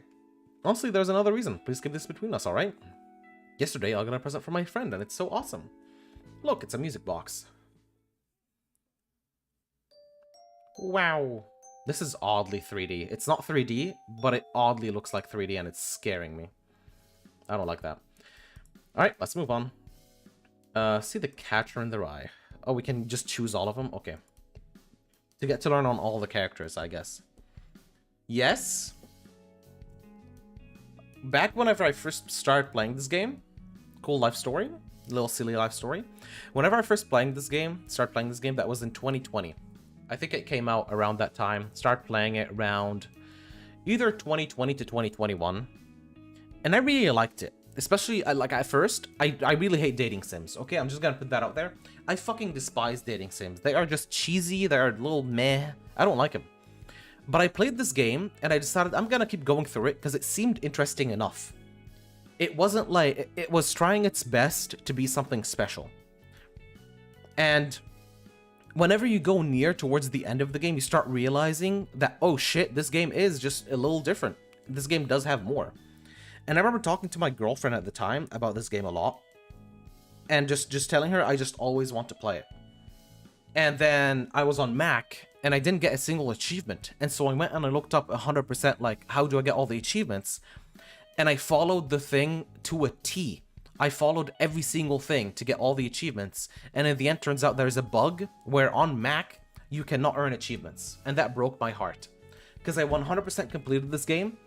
Honestly, there's another reason. Please keep this between us, alright? Yesterday, I got a present from my friend, and it's so awesome. Look, it's a music box. Wow. This is oddly 3D. It's not 3D, but it oddly looks like 3D, and it's scaring me. I don't like that. Alright, let's move on. See the Catcher in the Rye. Oh, we can just choose all of them? Okay. To get to learn on all the characters, I guess. Yes. Back whenever I first started playing this game, cool life story, little silly life story. Whenever I first started playing this game, that was in 2020. I think it came out around that time. Started playing it around either 2020 to 2021. And I really liked it. Especially, like, at first, I really hate dating sims, okay? I'm just gonna put that out there. I fucking despise dating sims. They are just cheesy, they're a little meh. I don't like them. But I played this game, and I decided I'm gonna keep going through it, because it seemed interesting enough. It wasn't like... It was trying its best to be something special. And whenever you go near towards the end of the game, you start realizing that, oh shit, this game is just a little different. This game does have more. And I remember talking to my girlfriend at the time about this game a lot. And just telling her I just always want to play it. And then I was on Mac, and I didn't get a single achievement. And so I went and I looked up 100%, like, how do I get all the achievements? And I followed the thing to a T. I followed every single thing to get all the achievements. And in the end, turns out there's a bug where on Mac, you cannot earn achievements. And that broke my heart. Because I 100% completed this game.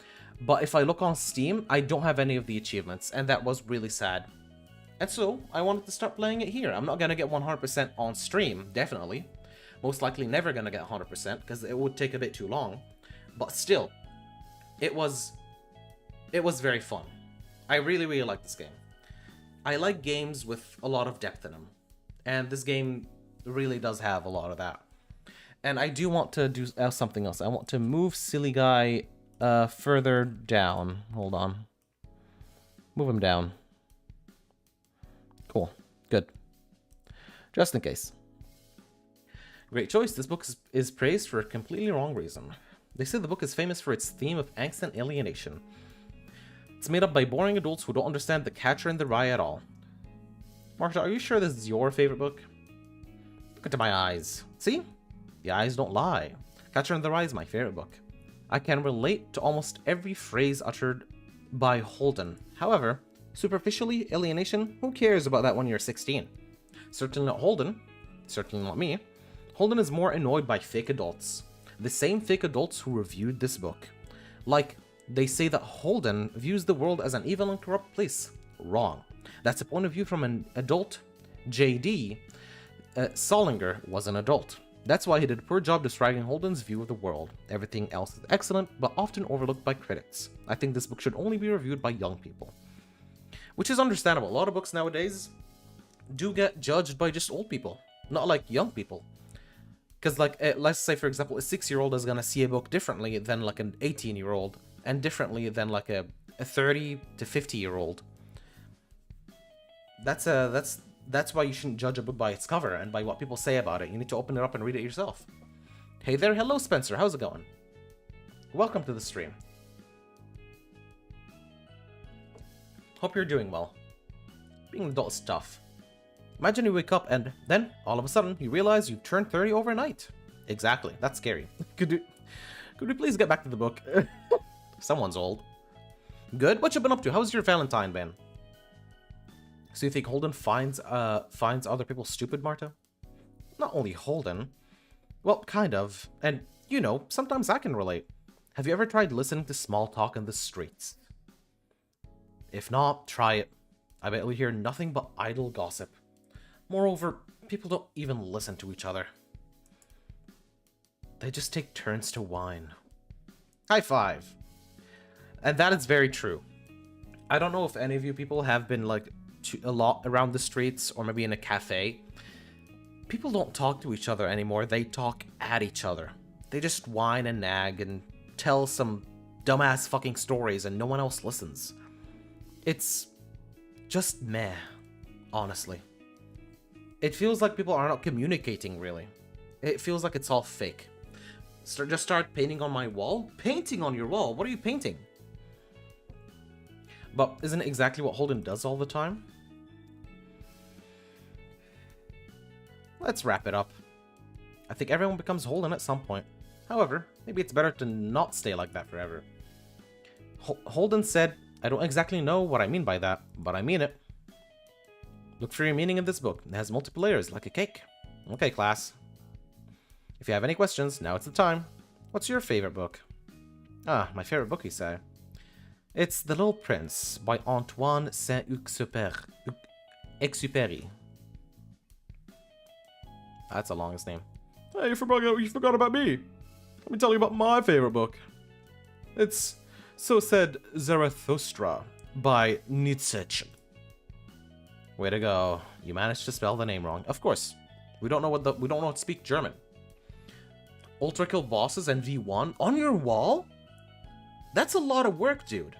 But if I look on Steam, I don't have any of the achievements, and that was really sad. And so, I wanted to start playing it here. I'm not gonna get 100% on stream, definitely. Most likely never gonna get 100%, because it would take a bit too long. But still, it was very fun. I really, really like this game. I like games with a lot of depth in them. And this game really does have a lot of that. And I do want to do something else. I want to move Silly Guy... further down. Hold on. Move him down. Cool. Good. Just in case. Great choice. This book is praised for a completely wrong reason. They say the book is famous for its theme of angst and alienation. It's made up by boring adults who don't understand the Catcher in the Rye at all. Marsha, are you sure this is your favorite book? Look into my eyes. See? The eyes don't lie. Catcher in the Rye is my favorite book. I can relate to almost every phrase uttered by Holden. However, superficially, alienation, who cares about that when you're 16? Certainly not Holden. Certainly not me. Holden is more annoyed by fake adults. The same fake adults who reviewed this book. Like, they say that Holden views the world as an evil and corrupt place. Wrong. That's a point of view from an adult. J.D. Solinger was an adult. That's why he did a poor job describing Holden's view of the world. Everything else is excellent, but often overlooked by critics. I think this book should only be reviewed by young people. Which is understandable. A lot of books nowadays do get judged by just old people, not like young people. Because, like, let's say, for example, a 6-year-old is going to see a book differently than, like, an 18-year-old, and differently than, like, a 30 to 50-year-old. That's why you shouldn't judge a book by its cover and by what people say about it. You need to open it up and read it yourself. Hey there, hello Spencer, how's it going? Welcome to the stream. Hope you're doing well. Being an adult is tough. Imagine you wake up and then, all of a sudden, you realize you've turned 30 overnight. Exactly, that's scary. Could we please get back to the book? Someone's old. Good, what you been up to? How's your Valentine been? So you think Holden finds other people stupid, Marta? Not only Holden. Well, kind of. And, you know, sometimes I can relate. Have you ever tried listening to small talk in the streets? If not, try it. I bet you'll hear nothing but idle gossip. Moreover, people don't even listen to each other. They just take turns to whine. High five. And that is very true. I don't know if any of you people have been, like, a lot around the streets or maybe in a cafe. People don't talk to each other anymore. They talk at each other. They just whine and nag and tell some dumbass fucking stories and no one else listens. It's just meh, honestly. It feels like people are not communicating, really. It feels like it's all fake. Just start painting on my wall? Painting on your wall? What are you painting? But isn't it exactly what Holden does all the time? Let's wrap it up. I think everyone becomes Holden at some point. However, maybe it's better to not stay like that forever. Holden said, I don't exactly know what I mean by that, but I mean it. Look for your meaning in this book. It has multiple layers, like a cake. Okay, class. If you have any questions, now it's the time. What's your favorite book? Ah, my favorite book, you say. It's The Little Prince by Antoine Saint-Exupéry. That's the longest name. Hey, you forgot about me. Let me tell you about my favorite book. It's So Said Zarathustra by Nietzsche. Way to go. You managed to spell the name wrong. Of course. We don't know how to speak German. Ultra kill bosses and V1 on your wall? That's a lot of work, dude.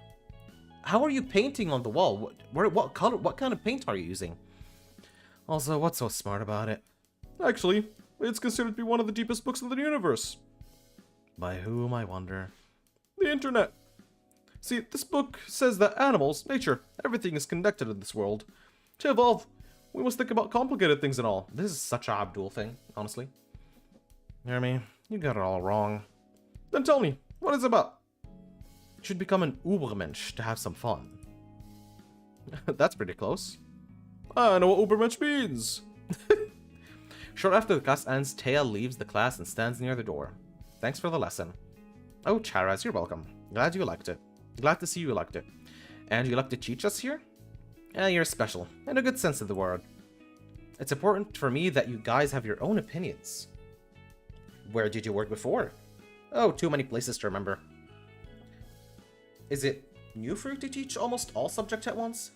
How are you painting on the wall? What color? What kind of paint are you using? Also, what's so smart about it? Actually, it's considered to be one of the deepest books in the universe. By whom, I wonder? The internet. See, this book says that animals, nature, everything is connected in this world. To evolve, we must think about complicated things and all. This is such a Abdul thing, honestly. Hear me? You got it all wrong. Then tell me, what is it about? You should become an Ubermensch to have some fun. That's pretty close. I know what Ubermensch means. Short after the class ends, Taya leaves the class and stands near the door. Thanks for the lesson. Oh, Charaz, you're welcome. Glad you liked it. Glad to see you liked it. And you like to teach us here? You're special, in a good sense of the word. It's important for me that you guys have your own opinions. Where did you work before? Oh, too many places to remember. Is it new for you to teach almost all subjects at once?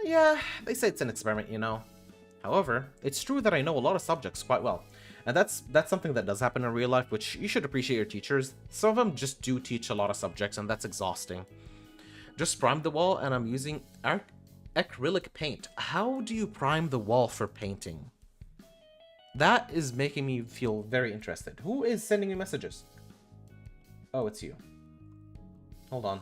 Yeah, they say it's an experiment, you know. However, it's true that I know a lot of subjects quite well. And that's something that does happen in real life, which you should appreciate your teachers. Some of them just do teach a lot of subjects, and that's exhausting. Just primed the wall, and I'm using acrylic paint. How do you prime the wall for painting? That is making me feel very interested. Who is sending me messages? Oh, it's you. Hold on.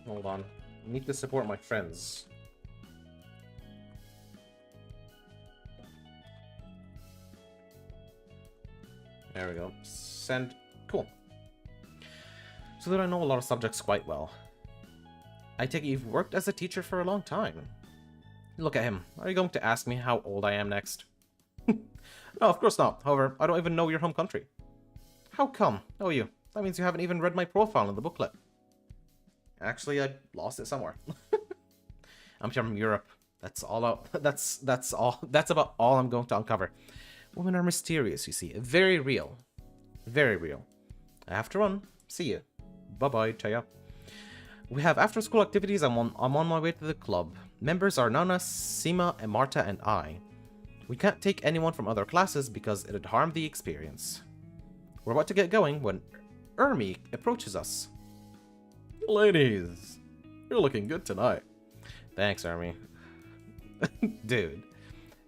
Hold on. I need to support my friends. There we go. Send. Cool. So that I know a lot of subjects quite well. I take it you've worked as a teacher for a long time. Look at him. Are you going to ask me how old I am next? No, of course not. However, I don't even know your home country. How come? Oh, you. That means you haven't even read my profile in the booklet. Actually, I lost it somewhere. I'm from Europe. That's all. That's about all I'm going to uncover. Women are mysterious, you see. Very real. Very real. I have to run. See you. Bye-bye, Taya. We have after-school activities. I'm on my way to the club. Members are Nana, Seema, and Marta, and I. We can't take anyone from other classes because it'd harm the experience. We're about to get going when Ermi approaches us. Ladies, you're looking good tonight. Thanks, Ermi. Dude,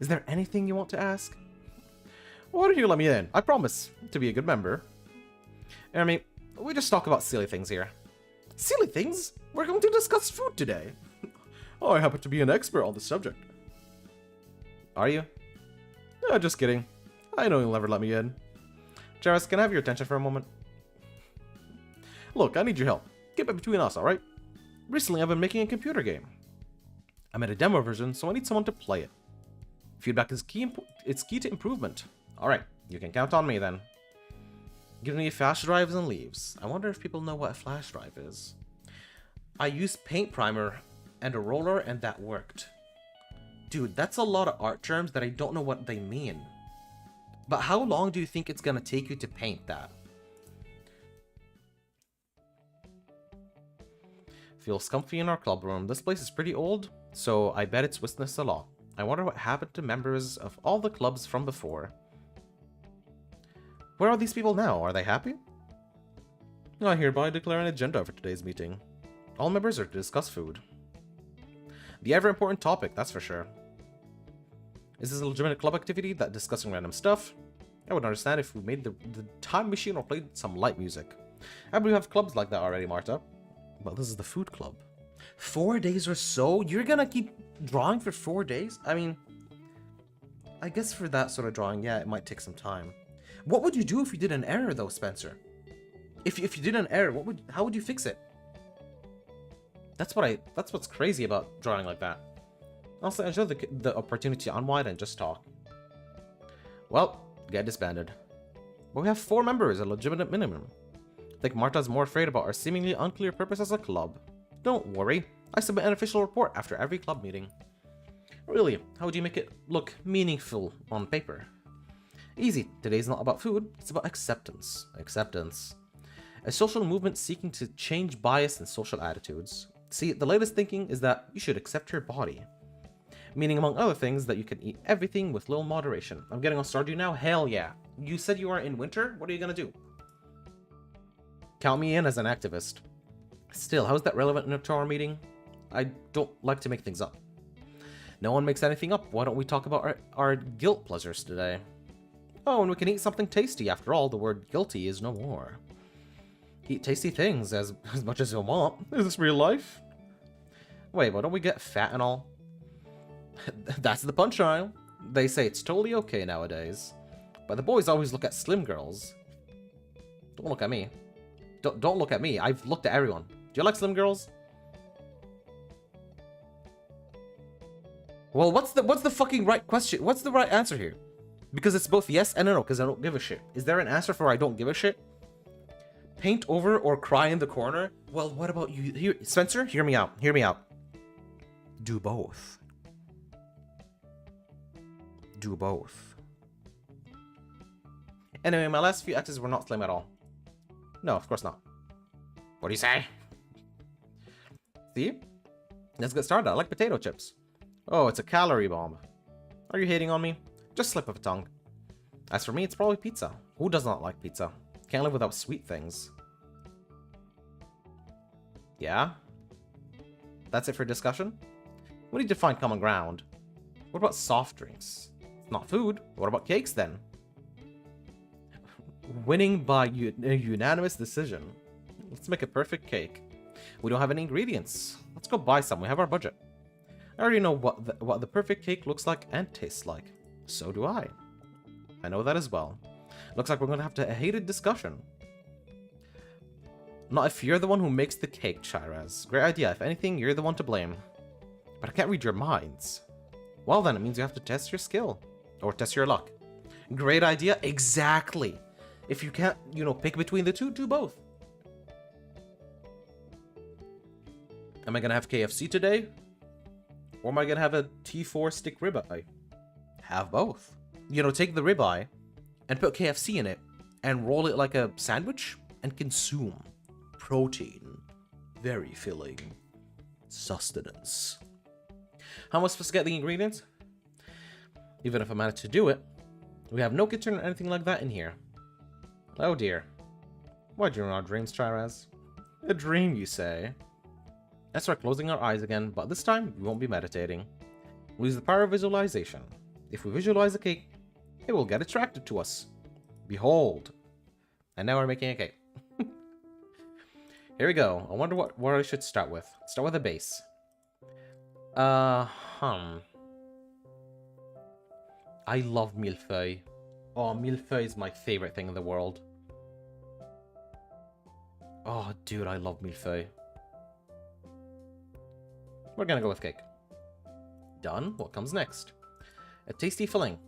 is there anything you want to ask? Why don't you let me in? I promise to be a good member. Ermi, we just talk about silly things here. Silly things? We're going to discuss food today. Oh, I happen to be an expert on the subject. Are you? Just kidding. I know you'll never let me in. Jairus, can I have your attention for a moment? Look, I need your help. Keep it between us, alright? Recently, I've been making a computer game. I made a demo version, so I need someone to play it. Feedback is key. It's key to improvement. Alright, you can count on me then. Give me flash drives and leaves. I wonder if people know what a flash drive is. I used paint primer and a roller and that worked. Dude, that's a lot of art terms that I don't know what they mean. But how long do you think it's gonna take you to paint that? Feels comfy in our club room. This place is pretty old, so I bet it's witnessed a lot. I wonder what happened to members of all the clubs from before. Where are these people now? Are they happy? I hereby declare an agenda for today's meeting. All members are to discuss food. The ever-important topic, that's for sure. Is this a legitimate club activity that discussing random stuff? I would understand if we made the time machine or played some light music. I believe we have clubs like that already, Marta. But this is the food club. 4 days or so? You're gonna keep drawing for 4 days? I mean, I guess for that sort of drawing, yeah, it might take some time. What would you do if you did an error, though, Spencer? If you did an error, how would you fix it? That's what's crazy about drawing like that. Also, enjoy the opportunity to unwind and just talk. Well, get disbanded. But we have 4 members, a legitimate minimum. I think Marta's more afraid about our seemingly unclear purpose as a club. Don't worry, I submit an official report after every club meeting. Really, how would you make it look meaningful on paper? Easy, today's not about food, it's about acceptance. Acceptance. A social movement seeking to change bias and social attitudes. See, the latest thinking is that you should accept your body. Meaning, among other things, that you can eat everything with little moderation. I'm getting on Stardew now? Hell yeah. You said you are in winter? What are you gonna do? Count me in as an activist. Still, how is that relevant to our meeting? I don't like to make things up. No one makes anything up. Why don't we talk about our guilt pleasures today? Oh, and we can eat something tasty. After all, the word guilty is no more. Eat tasty things as much as you want. Is this real life? Wait, but don't we get fat and all? That's the punchline. They say it's totally okay nowadays. But the boys always look at slim girls. Don't look at me. Don't look at me. I've looked at everyone. Do you like slim girls? Well, what's the fucking right question? What's the right answer here? Because it's both yes and no, because I don't give a shit. Is there an answer for I don't give a shit? Paint over or cry in the corner? Well, what about you? Here, Spencer, hear me out. Hear me out. Do both. Do both. Anyway, my last few actors were not slim at all. No, of course not. What do you say? See? Let's get started. I like potato chips. Oh, it's a calorie bomb. Are you hating on me? Just slip of a tongue. As for me, it's probably pizza. Who does not like pizza? Can't live without sweet things. Yeah? That's it for discussion? We need to find common ground. What about soft drinks? It's not food. What about cakes then? Winning by a unanimous decision. Let's make a perfect cake. We don't have any ingredients. Let's go buy some. We have our budget. I already know what the perfect cake looks like and tastes like. So do I. I know that as well. Looks like we're going to have a heated discussion. Not if you're the one who makes the cake, Chiraz. Great idea. If anything, you're the one to blame. But I can't read your minds. Well then, it means you have to test your skill. Or test your luck. Great idea. Exactly. If you can't, pick between the two, do both. Am I going to have KFC today? Or am I going to have a T4 stick ribeye? Have both. You know, take the ribeye and put KFC in it and roll it like a sandwich and consume. Protein. Very filling. Sustenance. How am I supposed to get the ingredients? Even if I manage to do it, we have no kitchen or anything like that in here. Oh dear. Why do you run our dreams, Chiraz? A dream, you say? Let's start closing our eyes again, but this time we won't be meditating. We'll use the power of visualization. If we visualize a cake, it will get attracted to us. Behold. And now we're making a cake. Here we go. I wonder what I should start with. Start with a base. I love millefeuille. Oh, millefeuille is my favorite thing in the world. Oh, dude, I love millefeuille. We're gonna go with cake. Done. What comes next? A tasty filling.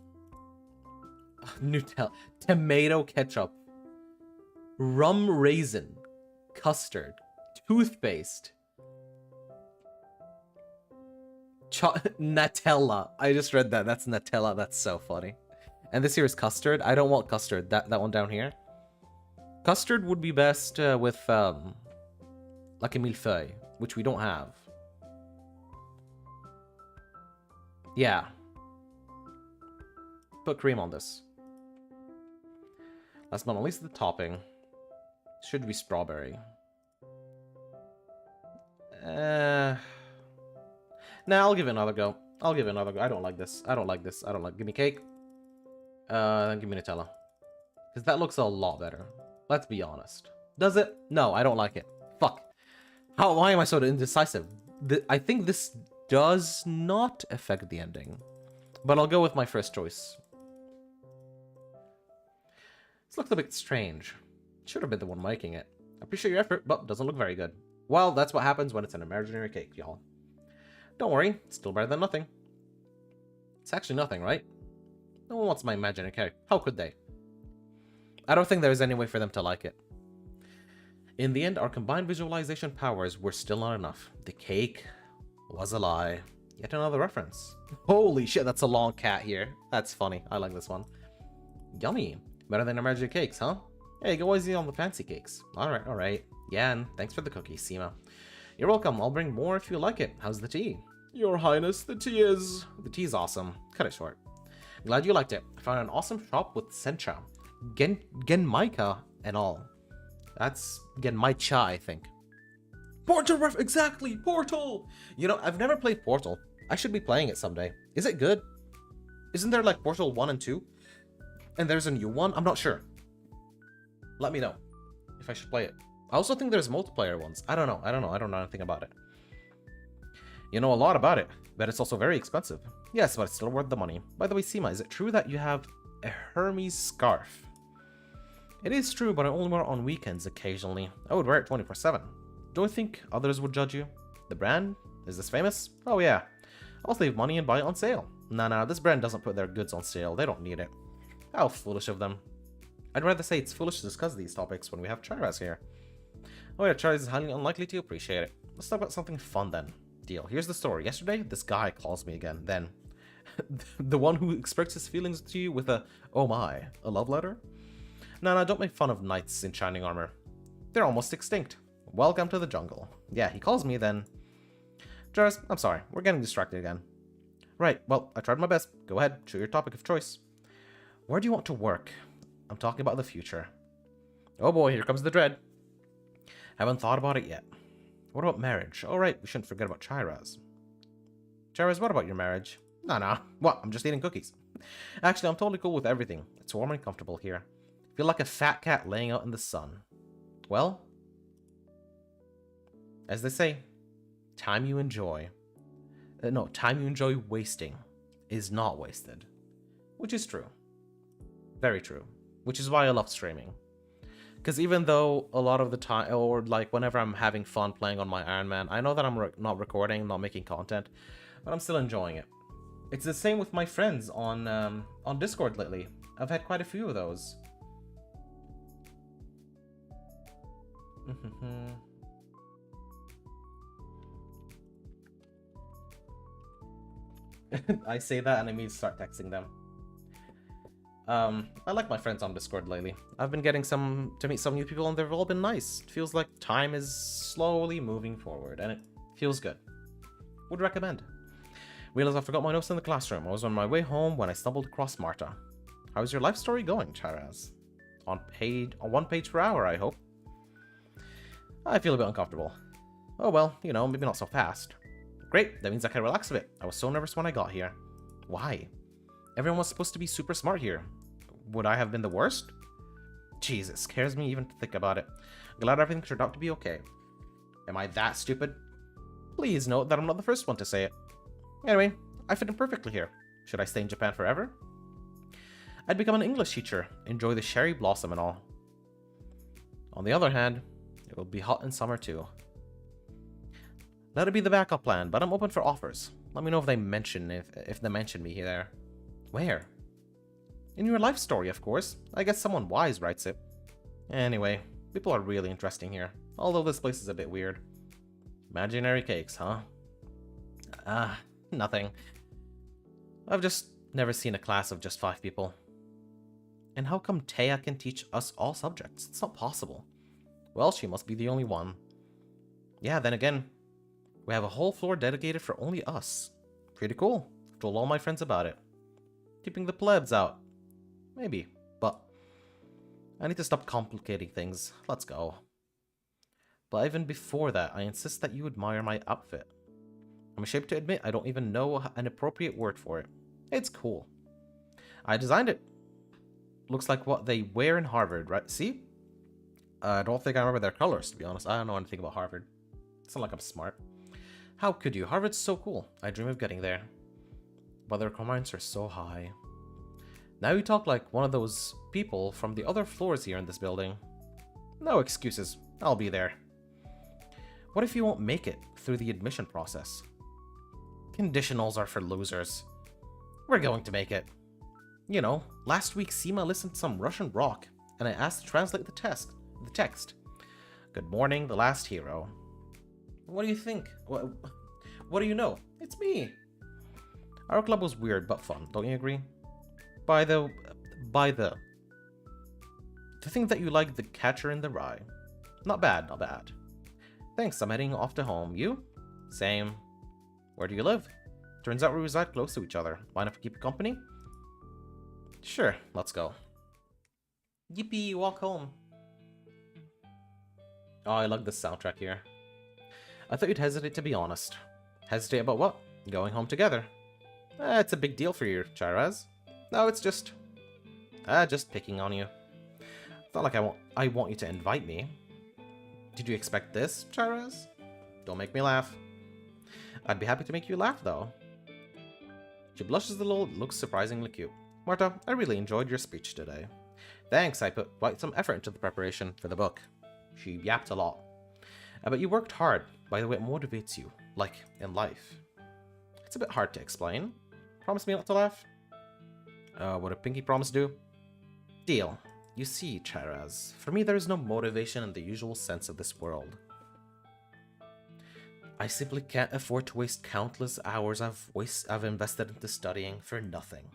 Nutella. Tomato ketchup. Rum raisin. Custard. Toothpaste. Nutella. I just read that. That's Nutella. That's so funny. And this here is custard. I don't want custard. That one down here. Custard would be best with like a millefeuille, which we don't have. Yeah. Put cream on this. Last but not least, the topping. Should be strawberry. Nah, I'll give it another go. I'll give it another go. I don't like this. I don't like this. I don't like... Give me cake. Then give me Nutella. Because that looks a lot better. Let's be honest. Does it? No, I don't like it. Fuck. Why am I so indecisive? I think this does not affect the ending. But I'll go with my first choice. This looks a bit strange. Should have been the one making it. I appreciate your effort, but doesn't look very good. Well, that's what happens when it's an imaginary cake, y'all. Don't worry, it's still better than nothing. It's actually nothing, right? No one wants my imaginary cake. How could they? I don't think there is any way for them to like it. In the end, our combined visualization powers were still not enough. The cake was a lie. Yet another reference. Holy shit, that's a long cat here. That's funny. I like this one. Yummy. Better than imaginary cakes, huh? Hey, go easy on the fancy cakes. Alright, alright. Yeah, and thanks for the cookies, Seema. You're welcome. I'll bring more if you like it. How's the tea? Your Highness, the tea is... The tea's awesome. Cut it short. Glad you liked it. I found an awesome shop with sencha, genmaika, and all. That's genmaicha, I think. Portal ref, exactly! Portal! You know, I've never played Portal. I should be playing it someday. Is it good? Isn't there like Portal 1 and 2? And there's a new one? I'm not sure. Let me know if I should play it. I also think there's multiplayer ones. I don't know. I don't know anything about it. You know a lot about it, but it's also very expensive. Yes, but it's still worth the money. By the way, Seema, is it true that you have a Hermes scarf? It is true, but I only wear it on weekends occasionally. I would wear it 24/7. Don't you think others would judge you? The brand? Is this famous? Oh yeah. I'll save money and buy it on sale. Nah, this brand doesn't put their goods on sale. They don't need it. How foolish of them. I'd rather say it's foolish to discuss these topics when we have Chiraz here. Oh yeah, Chiraz is highly unlikely to appreciate it. Let's talk about something fun then. Deal. Here's the story. Yesterday, this guy calls me again. Then, the one who expresses feelings to you with a, oh my, a love letter? No, don't make fun of knights in shining armor. They're almost extinct. Welcome to the jungle. Yeah, he calls me then. Chiraz, I'm sorry. We're getting distracted again. Right, well, I tried my best. Go ahead, show your topic of choice. Where do you want to work? I'm talking about the future. Oh boy, here comes the dread. Haven't thought about it yet. What about marriage? All right, we shouldn't forget about Chiraz. Chiraz, what about your marriage? No. What? I'm just eating cookies. Actually, I'm totally cool with everything. It's warm and comfortable here. Feel like a fat cat laying out in the sun. Well, as they say, time you enjoy wasting is not wasted. Which is true. Very true. Which is why I love streaming. Because even though a lot of the time, or like whenever I'm having fun playing on my Iron Man, I know that I'm not recording, not making content, but I'm still enjoying it. It's the same with my friends on Discord lately. I've had quite a few of those. I say that and I immediately start texting them. I like my friends on Discord lately. I've been getting to meet some new people, and they've all been nice. It feels like time is slowly moving forward, and it feels good. Would recommend. Realized I forgot my notes in the classroom. I was on my way home when I stumbled across Marta. How's your life story going, Charaz? On 1 page per hour, I hope. I feel a bit uncomfortable. Oh well, you know, maybe not so fast. Great, that means I can relax a bit. I was so nervous when I got here. Why? Everyone was supposed to be super smart here. Would I have been the worst? Jeez, it scares me even to think about it. Glad everything turned out to be okay. Am I that stupid? Please note that I'm not the first one to say it. Anyway, I fit in perfectly here. Should I stay in Japan forever? I'd become an English teacher, enjoy the cherry blossom and all. On the other hand, it will be hot in summer too. Let it be the backup plan, but I'm open for offers. Let me know if they mention me there. Where? In your life story, of course. I guess someone wise writes it. Anyway, people are really interesting here, although this place is a bit weird. Imaginary cakes, huh? Nothing. I've just never seen a class of just 5 people. And how come Taya can teach us all subjects? It's not possible. Well, she must be the only one. Yeah, then again, we have a whole floor dedicated for only us. Pretty cool. I've told all my friends about it. Keeping the plebs out. Maybe, but I need to stop complicating things. Let's go. But even before that, I insist that you admire my outfit. I'm ashamed to admit I don't even know an appropriate word for it. It's cool. I designed it. Looks like what they wear in Harvard, right? See? I don't think I remember their colors, to be honest. I don't know anything about Harvard. It's not like I'm smart. How could you? Harvard's so cool. I dream of getting there. But the requirements are so high. Now you talk like one of those people from the other floors here in this building. No excuses. I'll be there. What if you won't make it through the admission process? Conditionals are for losers. We're going to make it. You know, last week Seema listened to some Russian rock, and I asked to translate the text. Good morning, the last hero. What do you think? What do you know? It's me. Our club was weird but fun, don't you agree? By the to think that you like The Catcher in the Rye. Not bad, not bad. Thanks, I'm heading off to home. You? Same. Where do you live? Turns out we reside close to each other. Mind if I keep you company? Sure, let's go. Yippee, walk home. Oh, I like this soundtrack here. I thought you'd hesitate, to be honest. Hesitate about what? Going home together. It's a big deal for you, Charaz. No, it's just picking on you. It's not like I want you to invite me. Did you expect this, Charaz? Don't make me laugh. I'd be happy to make you laugh, though. She blushes a little, looks surprisingly cute. Marta, I really enjoyed your speech today. Thanks, I put quite some effort into the preparation for the book. She yapped a lot. But you worked hard. By the way, it motivates you, like in life. It's a bit hard to explain. Promise me not to laugh? What did Pinky promise do? Deal. You see, Charaz, for me there is no motivation in the usual sense of this world. I simply can't afford to waste countless hours I've invested into studying for nothing.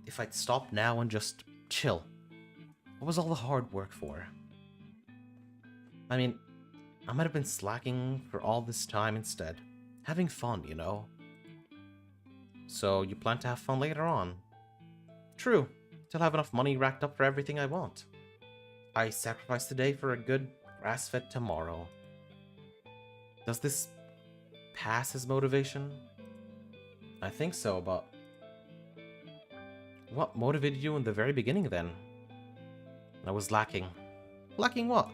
If I'd stop now and just chill, what was all the hard work for? I mean, I might have been slacking for all this time instead. Having fun, you know? So you plan to have fun later on? True, till I have enough money racked up for everything I want. I sacrifice today for a good grass-fed tomorrow. Does this pass as motivation? I think so, but what motivated you in the very beginning then? I was lacking. Lacking what?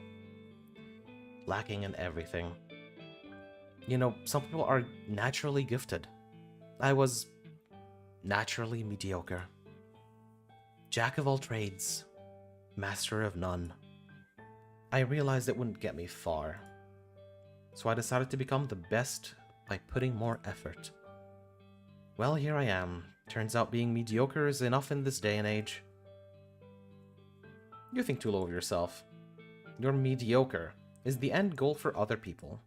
Lacking in everything. You know, some people are naturally gifted. I was naturally mediocre. Jack of all trades, master of none. I realized it wouldn't get me far. So I decided to become the best by putting more effort. Well, here I am. Turns out being mediocre is enough in this day and age. You think too low of yourself. Your mediocre is the end goal for other people.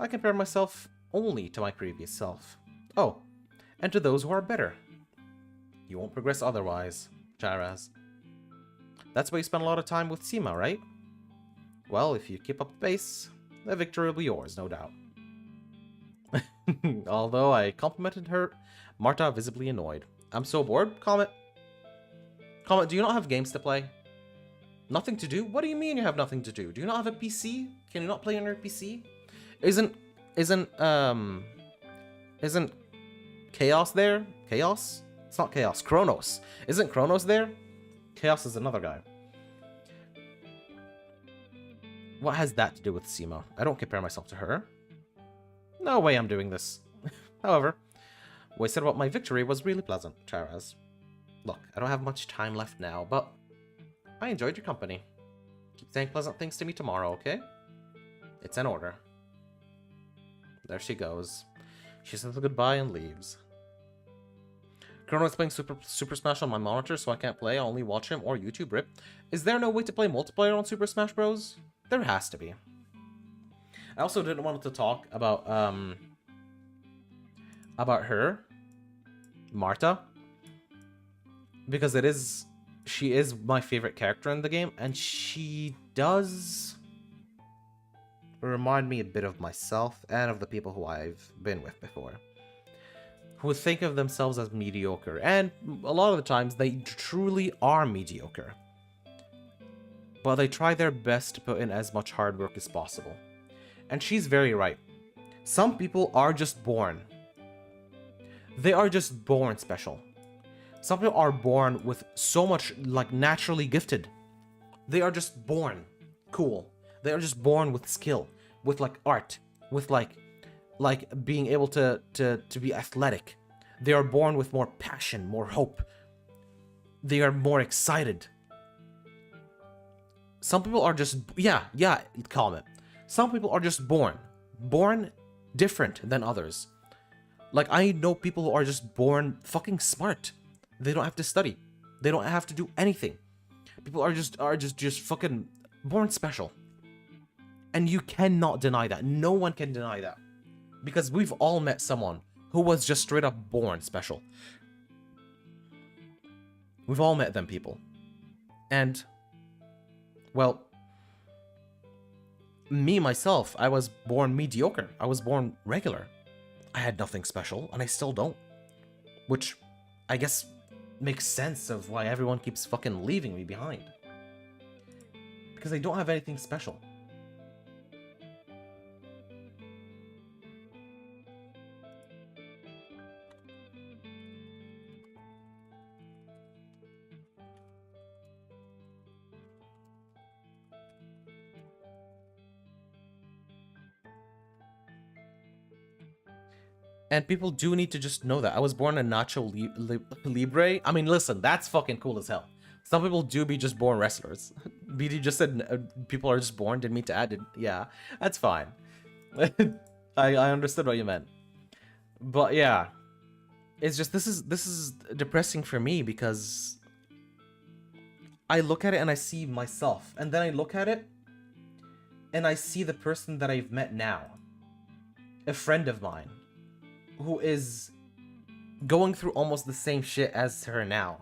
I compare myself only to my previous self. Oh, and to those who are better. You won't progress otherwise. Charaz. That's why you spend a lot of time with Seema, right? Well, if you keep up the pace, the victory will be yours, no doubt. Although I complimented her, Marta visibly annoyed. I'm so bored, Comet. Comet, do you not have games to play? Nothing to do? What do you mean you have nothing to do? Do you not have a PC? Can you not play on your PC? Isn't Chaos there? Chaos? It's not Chaos. Kronos. Isn't Kronos there? Chaos is another guy. What has that to do with Seema? I don't compare myself to her. No way I'm doing this. However, what I said about my victory was really pleasant, Charaz. Look, I don't have much time left now, but I enjoyed your company. Keep saying pleasant things to me tomorrow, okay? It's an order. There she goes. She says goodbye and leaves. Chrono's playing Super Smash on my monitor, so I can't play. I only watch him or YouTube rip. Is there no way to play multiplayer on Super Smash Bros? There has to be. I also didn't want to talk about her, Marta, because she is my favorite character in the game, and she does remind me a bit of myself and of the people who I've been with before, who think of themselves as mediocre, and a lot of the times they truly are mediocre, but they try their best to put in as much hard work as possible. And she's very right. Some people are just born. They are just born special. Some people are born with so much, like, naturally gifted. They are just born cool. They are just born with skill, with, like, art, with, like being able to be athletic. They are born with more passion, more hope. They are more excited. Some people are just, yeah, comment. Some people are just born different than others. Like, I know people who are just born fucking smart. They don't have to study. They don't have to do anything. People are just fucking born special. And you cannot deny that. No one can deny that. Because we've all met someone who was just straight up born special. We've all met them people. And, well, me, myself, I was born mediocre. I was born regular. I had nothing special, and I still don't. Which, I guess, makes sense of why everyone keeps fucking leaving me behind. Because I don't have anything special. And people do need to just know that. I was born a Nacho Libre. I mean, listen, that's fucking cool as hell. Some people do be just born wrestlers. BD just said people are just born. Didn't mean to add it. Yeah, that's fine. I understood what you meant. But yeah, it's just this is depressing for me because I look at it and I see myself, and then I look at it and I see the person that I've met now, a friend of mine, who is going through almost the same shit as her now.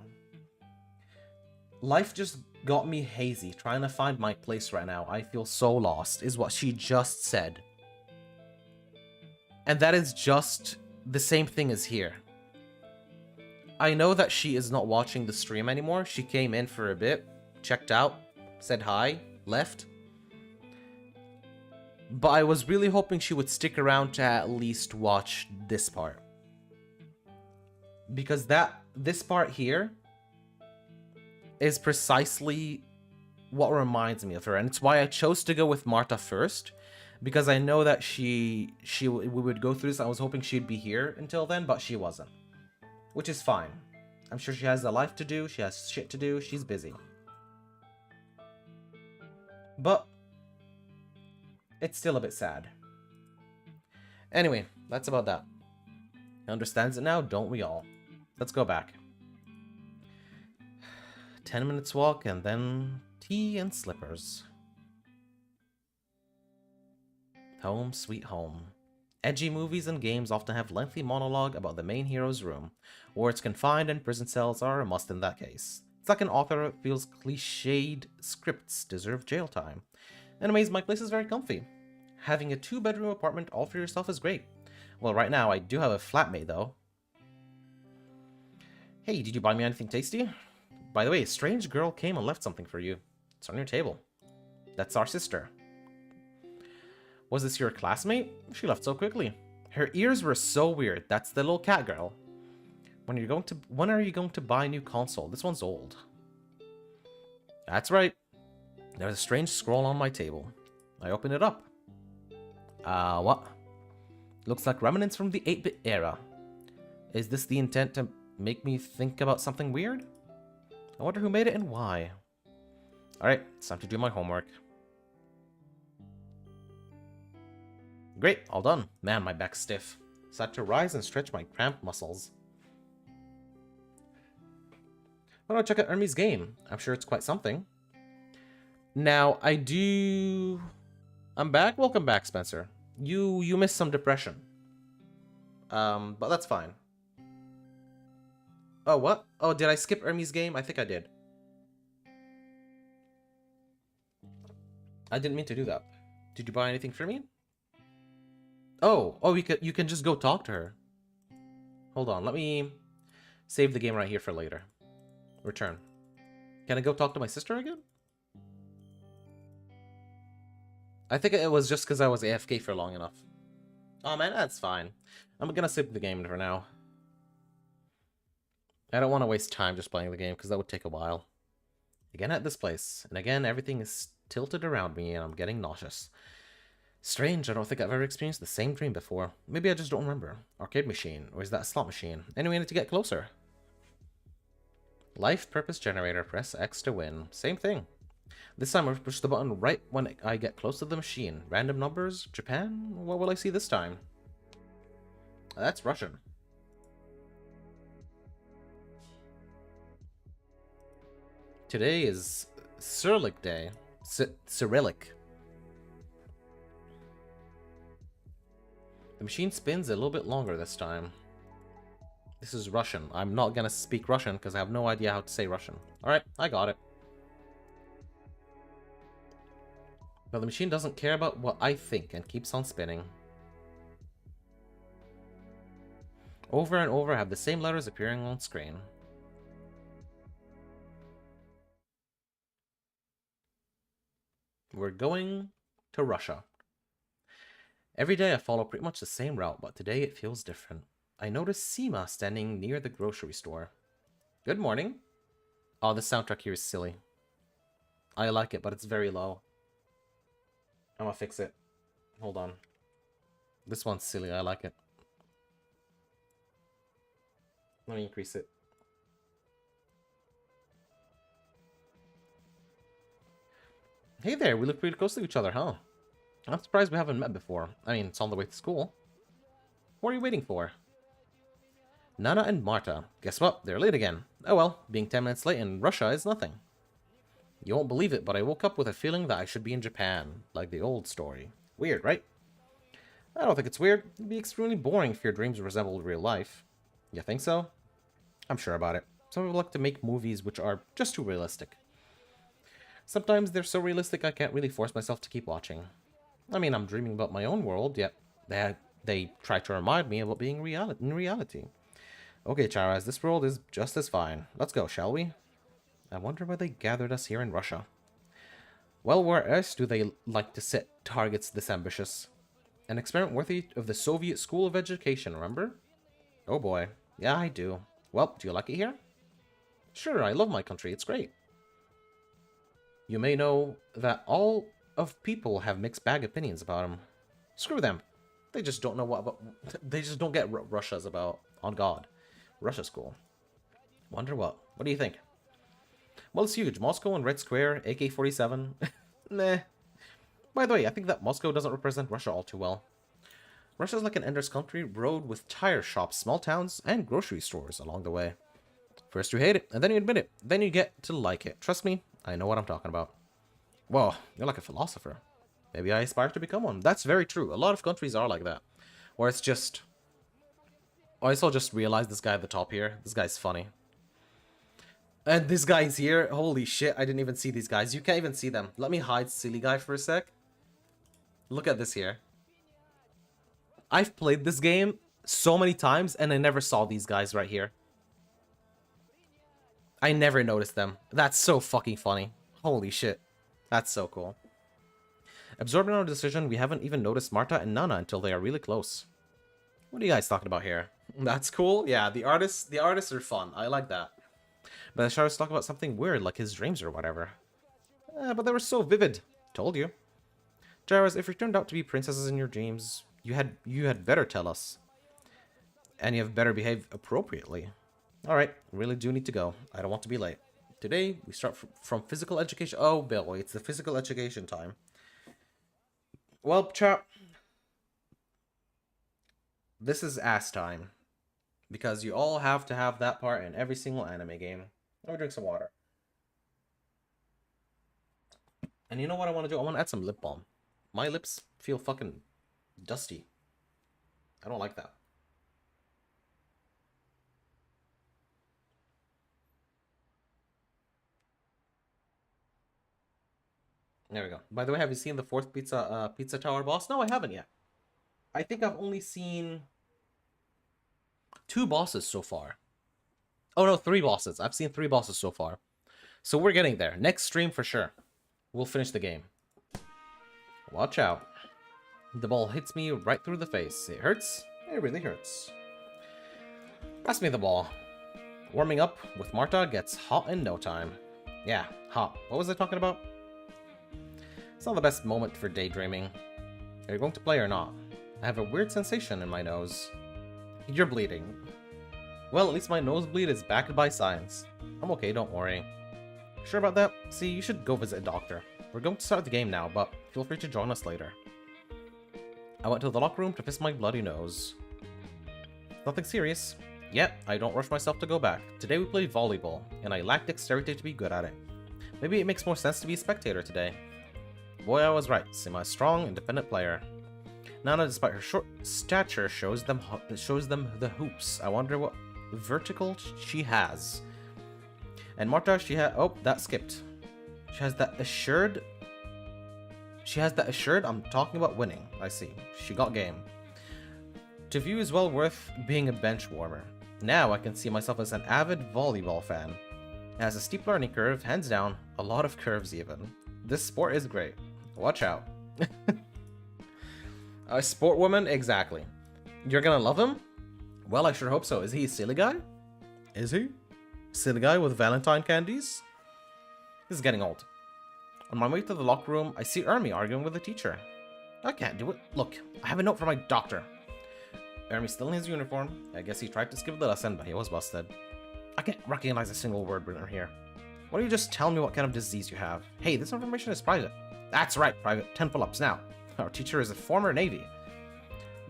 Life just got me hazy, trying to find my place right now. I feel so lost, is what she just said. And that is just the same thing as here. I know that she is not watching the stream anymore. She came in for a bit, checked out, said hi, left. But I was really hoping she would stick around to at least watch this part. Because this part here is precisely what reminds me of her. And it's why I chose to go with Marta first. Because I know that we would go through this. I was hoping she'd be here until then, but she wasn't. Which is fine. I'm sure she has a life to do. She has shit to do. She's busy. But it's still a bit sad. Anyway, that's about that. Understands it now, don't we all? Let's go back. 10 minutes walk and then tea and slippers. Home sweet home. Edgy movies and games often have lengthy monologue about the main hero's room. Words confined in prison cells are a must in that case. It's like an author feels cliched scripts deserve jail time. Anyways, my place is very comfy. Having a 2-bedroom apartment all for yourself is great. Well, right now I do have a flatmate though. Hey, did you buy me anything tasty? By the way, a strange girl came and left something for you. It's on your table. That's our sister. Was this your classmate? She left so quickly. Her ears were so weird. That's the little cat girl. When are you going to buy a new console? This one's old. That's right. There's a strange scroll on my table. I open it up. What? Looks like remnants from the 8-bit era. Is this the intent to make me think about something weird? I wonder who made it and why. Alright, it's time to do my homework. Great, all done. Man, my back's stiff. It's time to rise and stretch my cramped muscles. Why don't I check out Ermi's game? I'm sure it's quite something. Now, I'm back? Welcome back, Spencer. You missed some depression. But that's fine. Oh, what? Oh, did I skip Ermi's game? I think I did. I didn't mean to do that. Did you buy anything for me? Oh, you can just go talk to her. Hold on, let me save the game right here for later. Return. Can I go talk to my sister again? I think it was just because I was AFK for long enough. Oh man, that's fine. I'm gonna save the game for now. I don't want to waste time just playing the game because that would take a while. Again at this place, and again everything is tilted around me and I'm getting nauseous. Strange, I don't think I've ever experienced the same dream before. Maybe I just don't remember. Arcade machine, or is that a slot machine? Anyway, I need to get closer. Life purpose generator, press X to win. Same thing. This time I'll push the button right when I get close to the machine. Random numbers? Japan? What will I see this time? That's Russian. Today is Cyrillic Day. Cyrillic. The machine spins a little bit longer this time. This is Russian. I'm not gonna speak Russian because I have no idea how to say Russian. Alright, I got it. But the machine doesn't care about what I think and keeps on spinning. Over and over have the same letters appearing on screen. We're going to Russia. Every day I follow pretty much the same route, but today it feels different. I notice Sima standing near the grocery store. Good morning. Oh, the soundtrack here is silly. I like it, but it's very low. I'm gonna fix it. Hold on. This one's silly, I like it. Let me increase it. Hey there, we look pretty close to each other, huh? I'm surprised we haven't met before. I mean, it's on the way to school. What are you waiting for? Nana and Marta. Guess what? They're late again. Oh well, being 10 minutes late in Russia is nothing. You won't believe it, but I woke up with a feeling that I should be in Japan, like the old story. Weird, right? I don't think it's weird. It'd be extremely boring if your dreams resembled real life. You think so? I'm sure about it. Some people like to make movies which are just too realistic. Sometimes they're so realistic I can't really force myself to keep watching. I mean, I'm dreaming about my own world, yet they try to remind me of what being in reality. Okay, Charaz, this world is just as fine. Let's go, shall we? I wonder why they gathered us here in Russia. Well, where else do they like to set targets this ambitious? An experiment worthy of the Soviet School of Education, remember? Oh boy. Yeah, I do. Well, do you like it here? Sure, I love my country. It's great. You may know that all of people have mixed bag opinions about them. Screw them. They just don't know they just don't get what Russia's about. On God. Russia's cool. Wonder what? What do you think? Well, it's huge. Moscow and Red Square, AK-47. Nah. By the way, I think that Moscow doesn't represent Russia all too well. Russia's like an ender's country, road with tire shops, small towns, and grocery stores along the way. First you hate it, and then you admit it. Then you get to like it. Trust me, I know what I'm talking about. Whoa, you're like a philosopher. Maybe I aspire to become one. That's very true. A lot of countries are like that. Or it's just... Oh, I also just realized this guy at the top here. This guy's funny. And this guy's here. Holy shit, I didn't even see these guys. You can't even see them. Let me hide silly guy for a sec. Look at this here. I've played this game so many times and I never saw these guys right here. I never noticed them. That's so fucking funny. Holy shit. That's so cool. Absorbing our decision, we haven't even noticed Marta and Nana until they are really close. What are you guys talking about here? That's cool. Yeah, the artists are fun. I like that. But the shadows talk about something weird, like his dreams or whatever. But they were so vivid. Told you. Jairus, if you turned out to be princesses in your dreams, you had better tell us. And you have better behave appropriately. Alright, really do need to go. I don't want to be late. Today, we start from physical education. Oh, boy, it's the physical education time. Well, chat. This is ass time. Because you all have to have that part in every single anime game. Let me drink some water. And you know what I want to do? I want to add some lip balm. My lips feel fucking dusty. I don't like that. There we go. By the way, have you seen the fourth Pizza Tower boss? No, I haven't yet. I think I've only seen 2 bosses so far. Oh no, 3 bosses. I've seen 3 bosses so far. So we're getting there. Next stream for sure. We'll finish the game. Watch out. The ball hits me right through the face. It hurts. It really hurts. Pass me the ball. Warming up with Marta gets hot in no time. Yeah, hot. What was I talking about? It's not the best moment for daydreaming. Are you going to play or not? I have a weird sensation in my nose. You're bleeding. Well, at least my nosebleed is backed by science. I'm okay, don't worry. Sure about that? See, you should go visit a doctor. We're going to start the game now, but feel free to join us later. I went to the locker room to fix my bloody nose. Nothing serious. Yet, I don't rush myself to go back. Today we played volleyball, and I lack dexterity to be good at it. Maybe it makes more sense to be a spectator today. Boy, I was right. Seem a strong, independent player. Nana, despite her short stature, shows them the hoops. I wonder what vertical she has. And Marta, she had... Oh, that skipped. She has that assured... I'm talking about winning. I see. She got game. To view is well worth being a bench warmer. Now I can see myself as an avid volleyball fan. It has a steep learning curve, hands down. A lot of curves even. This sport is great. Watch out. A sport woman? Exactly. You're gonna love him? Well, I sure hope so. Is he a silly guy? Is he? Silly guy with Valentine candies? This is getting old. On my way to the locker room, I see Ermi arguing with the teacher. I can't do it. Look, I have a note from my doctor. Ermi's still in his uniform. I guess he tried to skip the lesson, but he was busted. I can't recognize a single word written here. Why don't you just tell me what kind of disease you have? Hey, this information is private. That's right, private. 10 pull-ups now. Our teacher is a former Navy.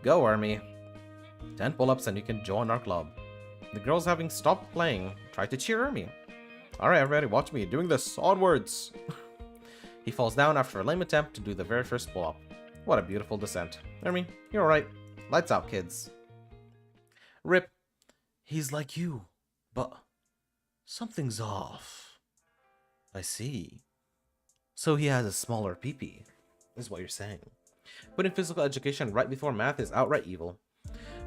Go, Ermi. 10 pull-ups and you can join our club. The girls having stopped playing tried to cheer Ermi. Alright, everybody, watch me doing this. Onwards! He falls down after a lame attempt to do the very first pull-up. What a beautiful descent. Ermi, you're alright. Lights out, kids. Rip. He's like you, but something's off. I see. So he has a smaller peepee, is what you're saying. Putting physical education right before math is outright evil.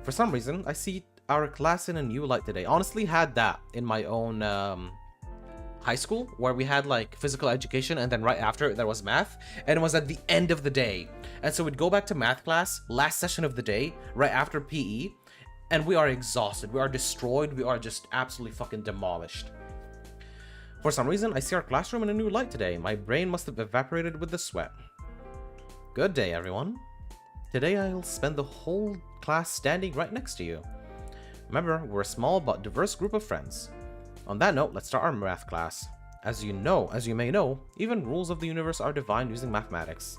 For some reason, I see our class in a new light today. Honestly, had that in my own high school, where we had like physical education and then right after there was math, and it was at the end of the day. And so we'd go back to math class, last session of the day, right after PE, and we are exhausted, we are destroyed, we are just absolutely fucking demolished. For some reason, I see our classroom in a new light today. My brain must have evaporated with the sweat. Good day, everyone. Today I'll spend the whole class standing right next to you. Remember, we're a small but diverse group of friends. On that note, let's start our math class. As you may know, even rules of the universe are defined using mathematics.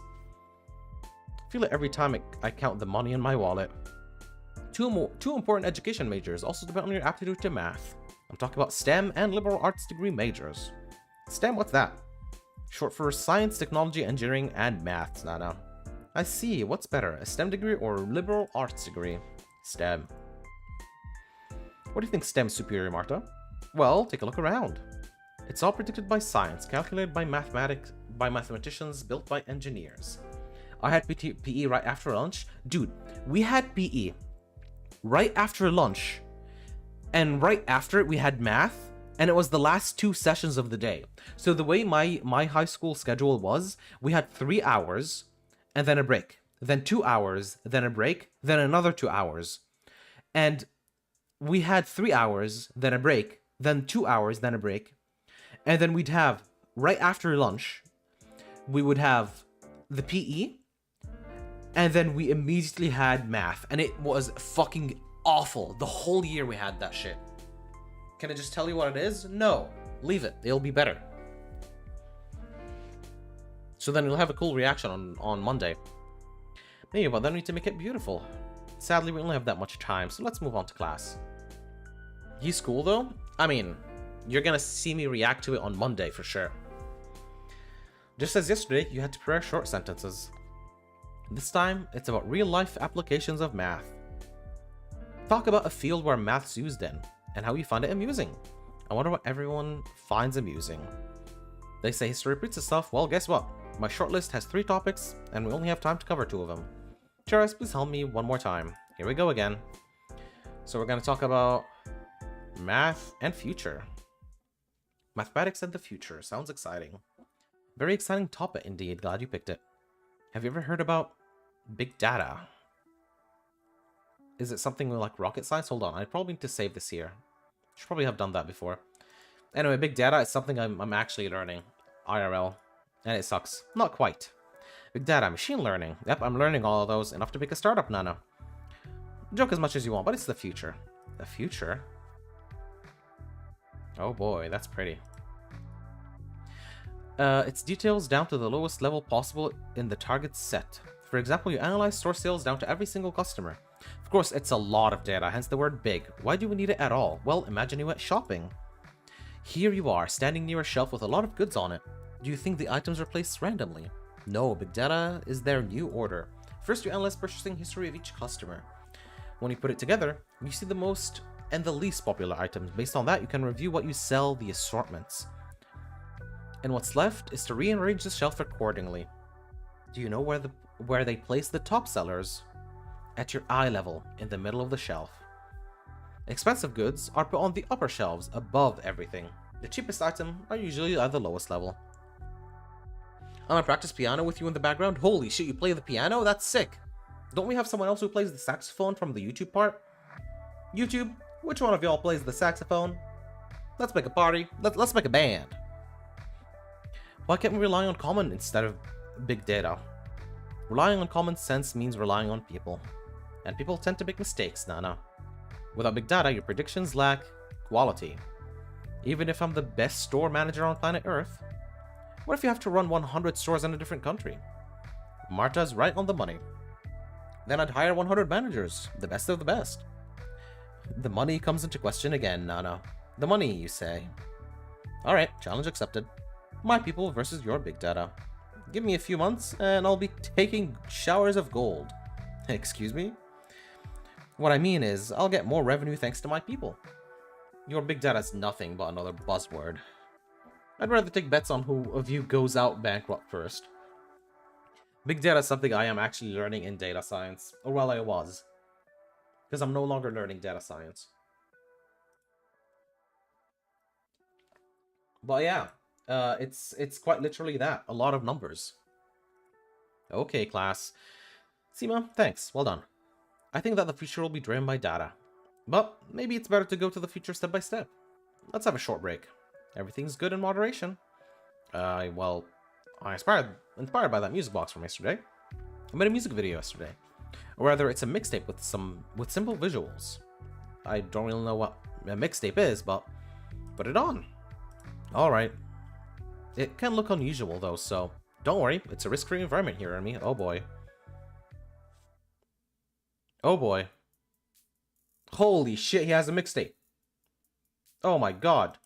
I feel it every time I count the money in my wallet. Two important education majors also depend on your aptitude to math. I'm talking about STEM and liberal arts degree majors. STEM, what's that? Short for science, technology, engineering, and maths, Nana. I see, what's better, a STEM degree or a liberal arts degree? STEM. What do you think STEM's superior, Marta? Well, take a look around. It's all predicted by science, calculated by mathematicians, built by engineers. I had PE right after lunch. Dude, we had PE right after lunch, and right after it we had math, and it was the last 2 sessions of the day. So the way my high school schedule was, we had 3 hours and then a break, then 2 hours, then a break, then another 2 hours. And we had 3 hours, then a break, then 2 hours, then a break. And then we'd have, right after lunch, we would have the PE, and then we immediately had math. And it was fucking awful. The whole year we had that shit. Can I just tell you what it is? No. Leave it. It'll be better. So then you'll have a cool reaction on Monday. Maybe, but then we need to make it beautiful. Sadly, we only have that much time, so let's move on to class. He's cool, though. I mean, you're gonna see me react to it on Monday for sure. Just as yesterday, you had to prepare short sentences. This time, it's about real-life applications of math. Talk about a field where math's used in, and how you find it amusing. I wonder what everyone finds amusing. They say history repeats itself. Well, guess what? My shortlist has 3 topics, and we only have time to cover 2 of them. Cheers, please help me one more time. Here we go again. So we're going to talk about math and future. Mathematics and the future. Sounds exciting. Very exciting topic indeed. Glad you picked it. Have you ever heard about big data? Is it something like rocket science? Hold on, I probably need to save this here. Should probably have done that before. Anyway, big data is something I'm actually learning. IRL. And it sucks. Not quite. Big data, machine learning. Yep, I'm learning all of those. Enough to make a startup, Nana. Joke as much as you want, but it's the future. The future? Oh boy, that's pretty. It's details down to the lowest level possible in the target set. For example, you analyze store sales down to every single customer. Of course, it's a lot of data, hence the word big. Why do we need it at all? Well, imagine you went shopping. Here you are, standing near a shelf with a lot of goods on it. Do you think the items are placed randomly? No, big data is their new order. First, you analyze purchasing history of each customer. When you put it together, you see the most and the least popular items. Based on that, you can review what you sell, the assortments. And what's left is to rearrange the shelf accordingly. Do you know where they place the top sellers? At your eye level, in the middle of the shelf. Expensive goods are put on the upper shelves, above everything. The cheapest items are usually at the lowest level. I'm gonna practice piano with you in the background. Holy shit, you play the piano? That's sick. Don't we have someone else who plays the saxophone from the YouTube part? YouTube, which one of y'all plays the saxophone? Let's make a party. Let's make a band. Why can't we rely on common instead of big data? Relying on common sense means relying on people. And people tend to make mistakes, Nana. Without big data, your predictions lack quality. Even if I'm the best store manager on planet Earth, what if you have to run 100 stores in a different country? Marta's right on the money. Then I'd hire 100 managers, the best of the best. The money comes into question again, Nana. The money, you say. Alright, challenge accepted. My people versus your big data. Give me a few months, and I'll be taking showers of gold. Excuse me? What I mean is, I'll get more revenue thanks to my people. Your big data's nothing but another buzzword. I'd rather take bets on who of you goes out bankrupt first. Big data is something I am actually learning in data science. Or well, I was. Because I'm no longer learning data science. But yeah, it's quite literally that. A lot of numbers. Okay, class. Seema, thanks. Well done. I think that the future will be driven by data. But maybe it's better to go to the future step by step. Let's have a short break. Everything's good in moderation. Well, I inspired by that music box from yesterday. I made a music video yesterday. Or rather, it's a mixtape with simple visuals. I don't really know what a mixtape is, but put it on. Alright. It can look unusual though, so don't worry, it's a risk-free environment here, Ermi. Oh boy. Oh boy. Holy shit, he has a mixtape. Oh my god.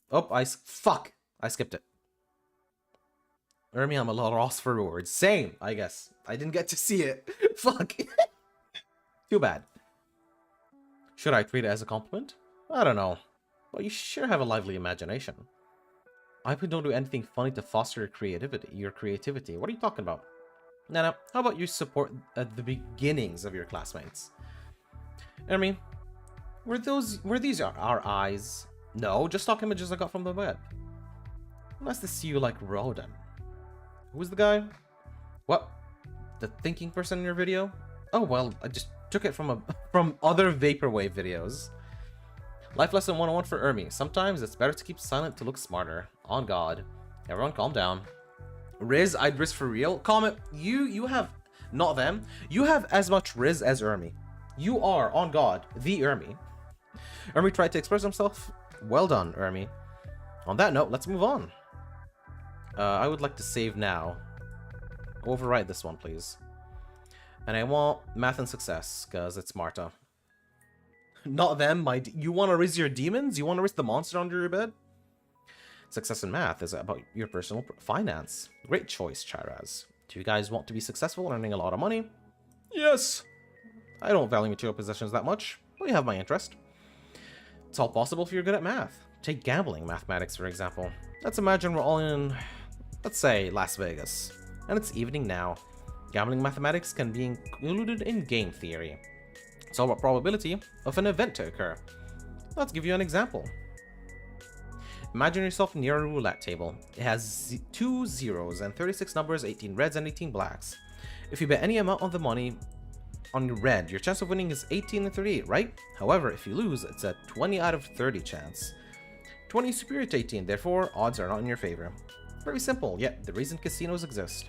Oh, fuck. I skipped it. Ermi, I'm a little lost for words. Same, I guess. I didn't get to see it. Fuck. Too bad. Should I treat it as a compliment? I don't know. But you sure have a lively imagination. I don't do anything funny to foster your creativity. What are you talking about? Nana, how about you support at the beginnings of your classmates? I mean, were these our eyes? No, just stock images I got from the web. Nice to see you like Rodan. Who's the guy? What? The thinking person in your video? Oh well, I just took it from other vaporwave videos. Life lesson 101 for Ermi. Sometimes it's better to keep silent to look smarter. On God. Everyone calm down. Riz, I'd Riz for real. Comment, you have, not them, you have as much Riz as Ermi. You are, on God, the Ermi. Ermi tried to express himself. Well done, Ermi. On that note, let's move on. I would like to save now. Overwrite this one, please. And I want math and success, because it's Marta. Not them, you want to risk your demons? You want to risk the monster under your bed? Success in math is about your personal finance. Great choice, Chiraz. Do you guys want to be successful, earning a lot of money? Yes! I don't value material possessions that much, but you have my interest. It's all possible if you're good at math. Take gambling mathematics, for example. Let's imagine we're all in, let's say, Las Vegas. And it's evening now. Gambling mathematics can be included in game theory. It's all about probability of an event to occur. Let's give you an example. Imagine yourself near a roulette table. It has 2 zeros and 36 numbers, 18 reds and 18 blacks. If you bet any amount of the money on red, your chance of winning is 18 and 38, right? However, if you lose, it's a 20 out of 30 chance. 20 is superior to 18, therefore odds are not in your favor. Very simple, yet the reason casinos exist.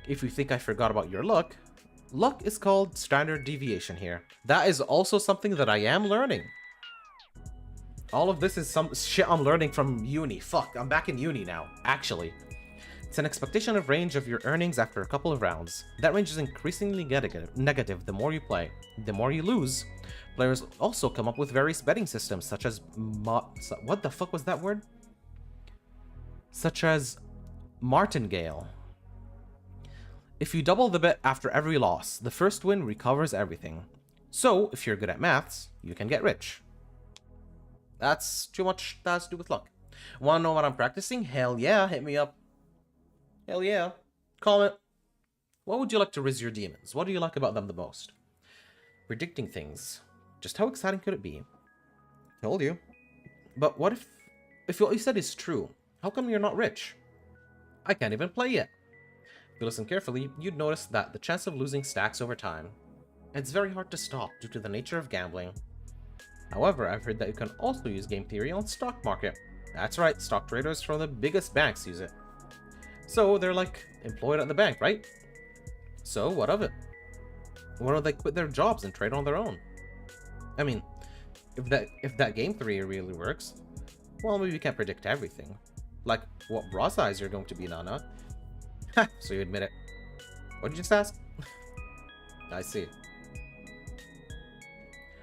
If you think I forgot about your luck, luck is called standard deviation here. That is also something that I am learning. All of this is some shit I'm learning from uni. Fuck, I'm back in uni now, actually. It's an expectation of range of your earnings after a couple of rounds. That range is increasingly negative the more you play. The more you lose. Players also come up with various betting systems, such as what the fuck was that word? Such as martingale. If you double the bet after every loss, the first win recovers everything. So, if you're good at maths, you can get rich. That's too much that has to do with luck. Wanna know what I'm practicing? Hell yeah, hit me up. Hell yeah. Comment. What would you like to riz your demons? What do you like about them the most? Predicting things. Just how exciting could it be? Told you. But what if what you said is true? How come you're not rich? I can't even play yet. If you listen carefully, you'd notice that the chance of losing stacks over time. It's very hard to stop due to the nature of gambling. However, I've heard that you can also use game theory on stock market. That's right, stock traders from the biggest banks use it. So they're like employed at the bank, right? So what of it? Why don't they quit their jobs and trade on their own? I mean, if that game theory really works, well, maybe we can't predict everything. Like what bra size you're going to be, Nana. Ha, so you admit it. What did you just ask? I see.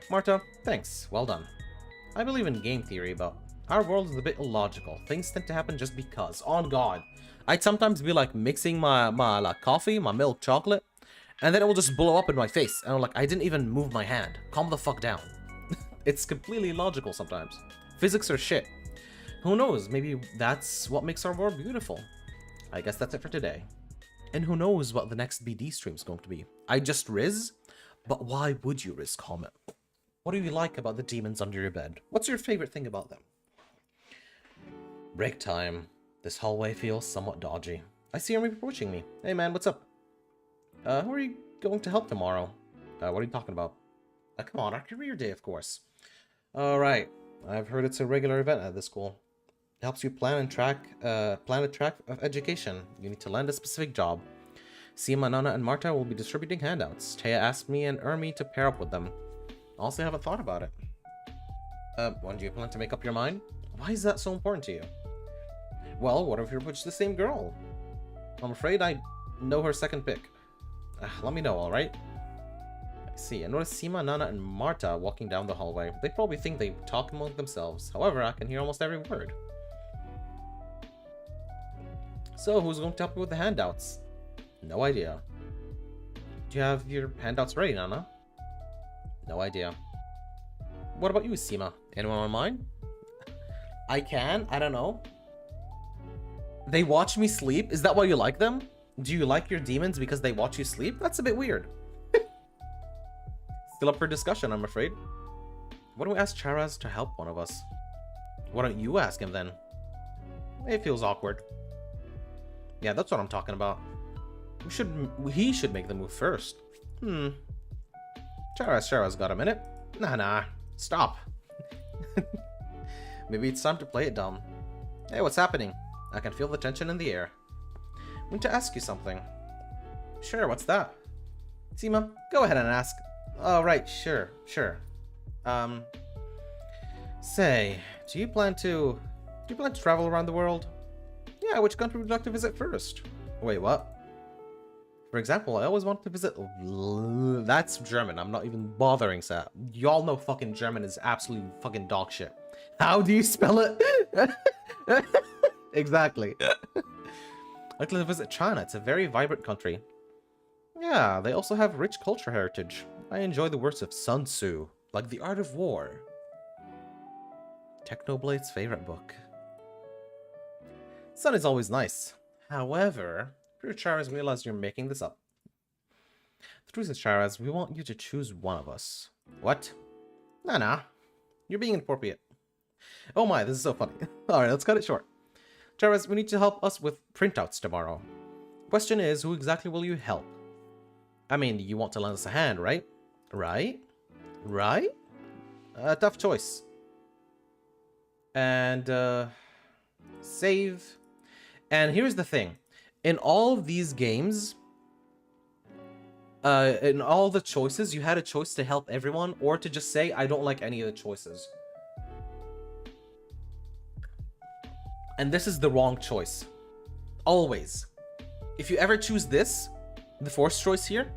Marta, thanks. Well done. I believe in game theory, but our world is a bit illogical. Things tend to happen just because. On God. I'd sometimes be like mixing my like coffee, my milk chocolate, and then it will just blow up in my face. And I'm like, I didn't even move my hand. Calm the fuck down. It's completely illogical sometimes. Physics are shit. Who knows? Maybe that's what makes our world beautiful. I guess that's it for today. And who knows what the next BD stream is going to be. I just riz? But why would you riz? Comment. What do you like about the demons under your bed? What's your favorite thing about them? Break time. This hallway feels somewhat dodgy. I see you're approaching me. Hey man, what's up? Who are you going to help tomorrow? What are you talking about? Come on, our career day, of course. Alright. I've heard it's a regular event at this school. It helps you plan a track of education. You need to land a specific job. Seema, Nana, and Marta will be distributing handouts. Taya asked me and Ermi to pair up with them. Also, haven't thought about it. When do you plan to make up your mind? Why is that so important to you? Well, what if you're with the same girl? I'm afraid I know her second pick. Let me know, alright? I see. I noticed Seema, Nana, and Marta walking down the hallway. They probably think they talk among themselves. However, I can hear almost every word. So, who's going to help you with the handouts? No idea. Do you have your handouts ready, Nana? No idea. What about you, Seema? Anyone on mine? I don't know. They watch me sleep? Is that why you like them? Do you like your demons because they watch you sleep? That's a bit weird. Still up for discussion, I'm afraid. Why don't we ask Charaz to help one of us? Why don't you ask him then? It feels awkward. Yeah, that's what I'm talking about. He should make the move first. Charaz got a minute. Nah, stop. Maybe it's time to play it dumb. Hey, what's happening? I can feel the tension in the air. I want to ask you something. Sure, what's that? Seema, go ahead and ask. Oh, right, sure. Say, do you plan to travel around the world? Yeah, which country would you like to visit first? Wait, what? For example, I always want to visit... That's German. I'm not even bothering, sir. Y'all know fucking German is absolutely fucking dog shit. How do you spell it? Exactly. I'd like to visit China. It's a very vibrant country. Yeah, they also have rich culture heritage. I enjoy the works of Sun Tzu, like The Art of War. Technoblade's favorite book. Sun is always nice. However, Charaz realized you're making this up. The truth is, Charaz, we want you to choose one of us. What? Nah. You're being inappropriate. Oh my, this is so funny. Alright, let's cut it short. Charaz, we need to help us with printouts tomorrow. Question is, who exactly will you help? I mean, you want to lend us a hand, right? Right? Tough choice. And, save. And here's the thing. In all of these games, in all the choices, you had a choice to help everyone or to just say, I don't like any of the choices. And this is the wrong choice. Always. If you ever choose this, the forced choice here,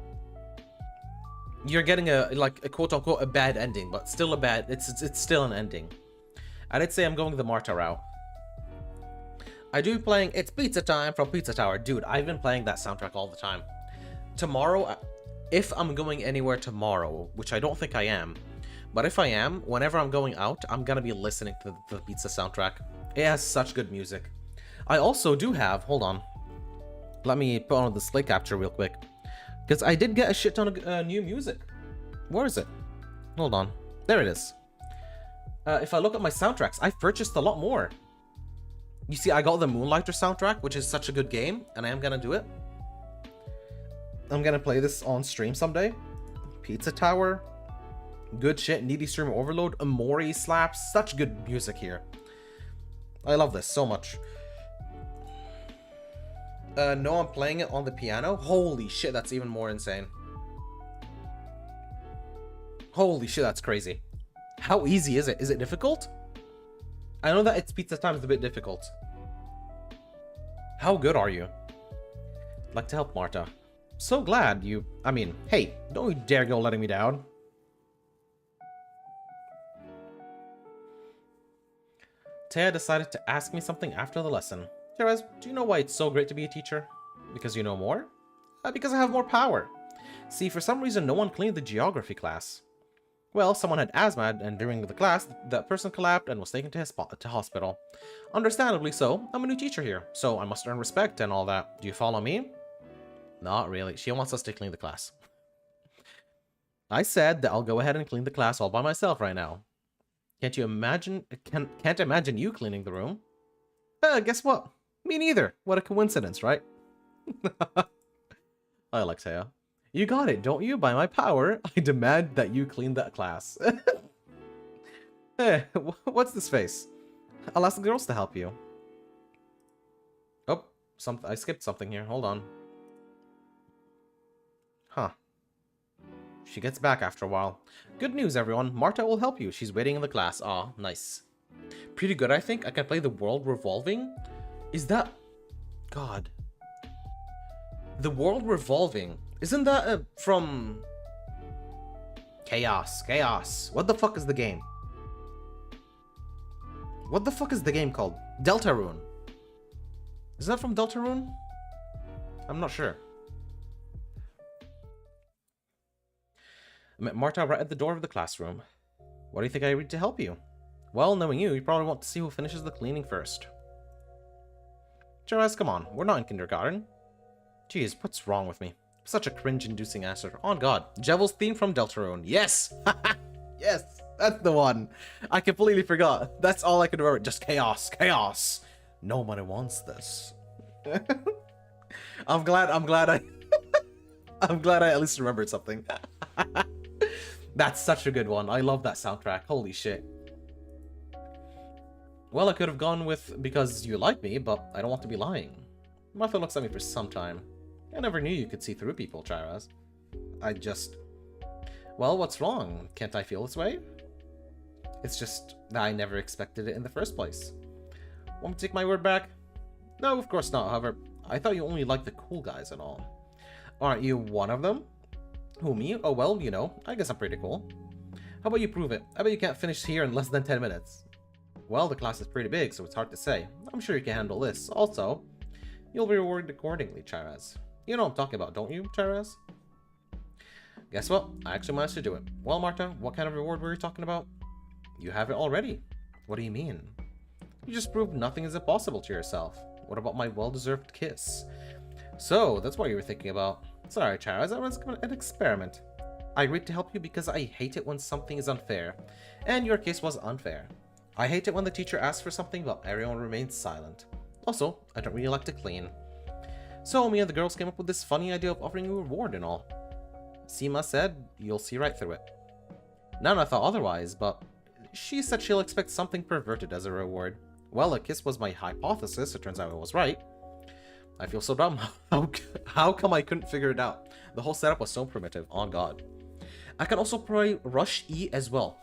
you're getting a quote-unquote a bad ending, but still a bad, it's still an ending. I'd say I'm going the Marta route. I do playing It's Pizza Time from Pizza Tower. Dude, I've been playing that soundtrack all the time. Tomorrow, if I'm going anywhere tomorrow, which I don't think I am, but if I am, whenever I'm going out, I'm gonna be listening to the pizza soundtrack. It has such good music. I also do have, hold on, let me put on the display capture real quick, because I did get a shit ton of new music. Where is it? Hold on, there it is. If I look at my soundtracks, I've purchased a lot more. You see, I got the Moonlighter soundtrack, which is such a good game, and I am gonna do it. I'm gonna play this on stream someday. Pizza Tower, good shit. Needy Streamer Overload, Amori slaps, such good music here. I love this so much. No, I'm playing it on the piano. Holy shit, that's even more insane. Holy shit, that's crazy. How easy is it? Is it difficult? I know that It's Pizza Time is a bit difficult. How good are you? I'd like to help Marta. So glad you... I mean, hey, don't you dare go letting me down. Taya decided to ask me something after the lesson. Charaz, do you know why it's so great to be a teacher? Because you know more? Because I have more power. See, for some reason, no one cleaned the geography class. Well, someone had asthma, and during the class, that person collapsed and was taken to hospital. Understandably so, I'm a new teacher here, so I must earn respect and all that. Do you follow me? Not really. She wants us to clean the class. I said that I'll go ahead and clean the class all by myself right now. Can't you imagine? Can't imagine you cleaning the room. Guess what? Me neither. What a coincidence, right? I like Taya. You got it, don't you? By my power, I demand that you clean that class. Hey, what's this face? I'll ask the girls to help you. Oh, I skipped something here. Hold on. Huh. She gets back after a while. Good news, everyone. Marta will help you. She's waiting in the class. Aw, nice. Pretty good, I think. I can play the world revolving. Is that... God. The world revolving. Isn't that from... Chaos. What the fuck is the game? What the fuck is the game called? Deltarune. Is that from Deltarune? I'm not sure. I met Marta right at the door of the classroom. What do you think I read to help you? Well, knowing you, you probably want to see who finishes the cleaning first. Jerez, come on, we're not in kindergarten. Jeez, what's wrong with me? Such a cringe-inducing answer. On God. Jevel's theme from Deltarune. Yes! Yes! That's the one! I completely forgot. That's all I could remember. Just chaos. Chaos! Nobody wants this. I'm glad I... I'm glad I at least remembered something. That's such a good one. I love that soundtrack. Holy shit. Well, I could have gone with because you like me, but I don't want to be lying. Martha looks at me for some time. I never knew you could see through people, Chiraz. Well, what's wrong? Can't I feel this way? It's just that I never expected it in the first place. Want me to take my word back? No, of course not. However, I thought you only liked the cool guys and all. Aren't you one of them? Who, me? Oh, well, you know, I guess I'm pretty cool. How about you prove it? I bet you can't finish here in less than 10 minutes. Well, the class is pretty big, so it's hard to say. I'm sure you can handle this. Also, you'll be rewarded accordingly, Chiraz. You know what I'm talking about, don't you, Chiraz? Guess what? I actually managed to do it. Well, Marta, what kind of reward were you talking about? You have it already. What do you mean? You just proved nothing is impossible to yourself. What about my well-deserved kiss? So, that's what you were thinking about. Sorry, Chiraz, that was an experiment. I agreed to help you because I hate it when something is unfair. And your case was unfair. I hate it when the teacher asks for something but everyone remains silent. Also, I don't really like to clean. So me and the girls came up with this funny idea of offering you a reward and all. Seema said, you'll see right through it. Nana thought otherwise, but she said she'll expect something perverted as a reward. Well, a kiss was my hypothesis, it turns out I was right. I feel so dumb. How come I couldn't figure it out? The whole setup was so primitive, on God. I can also play Rush E as well.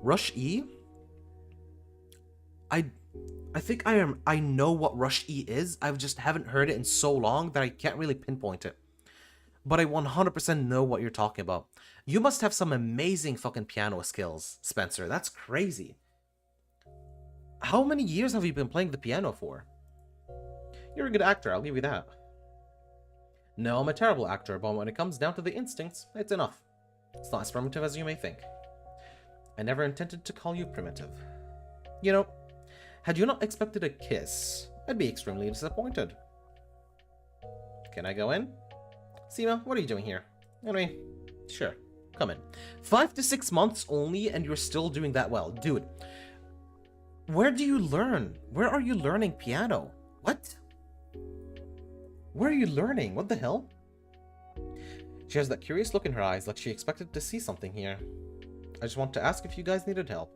Rush E? I think I know what Rush E is, I just haven't heard it in so long that I can't really pinpoint it. But I 100% know what you're talking about. You must have some amazing fucking piano skills, Spencer. That's crazy. How many years have you been playing the piano for? You're a good actor, I'll give you that. No, I'm a terrible actor, but when it comes down to the instincts, it's enough. It's not as primitive as you may think. I never intended to call you primitive. You know, had you not expected a kiss, I'd be extremely disappointed. Can I go in? Seema, what are you doing here? Anyway, sure, come in. 5 to 6 months only and you're still doing that well. Dude, where do you learn? Where are you learning piano? What? Where are you learning? What the hell? She has that curious look in her eyes like she expected to see something here. I just want to ask if you guys needed help.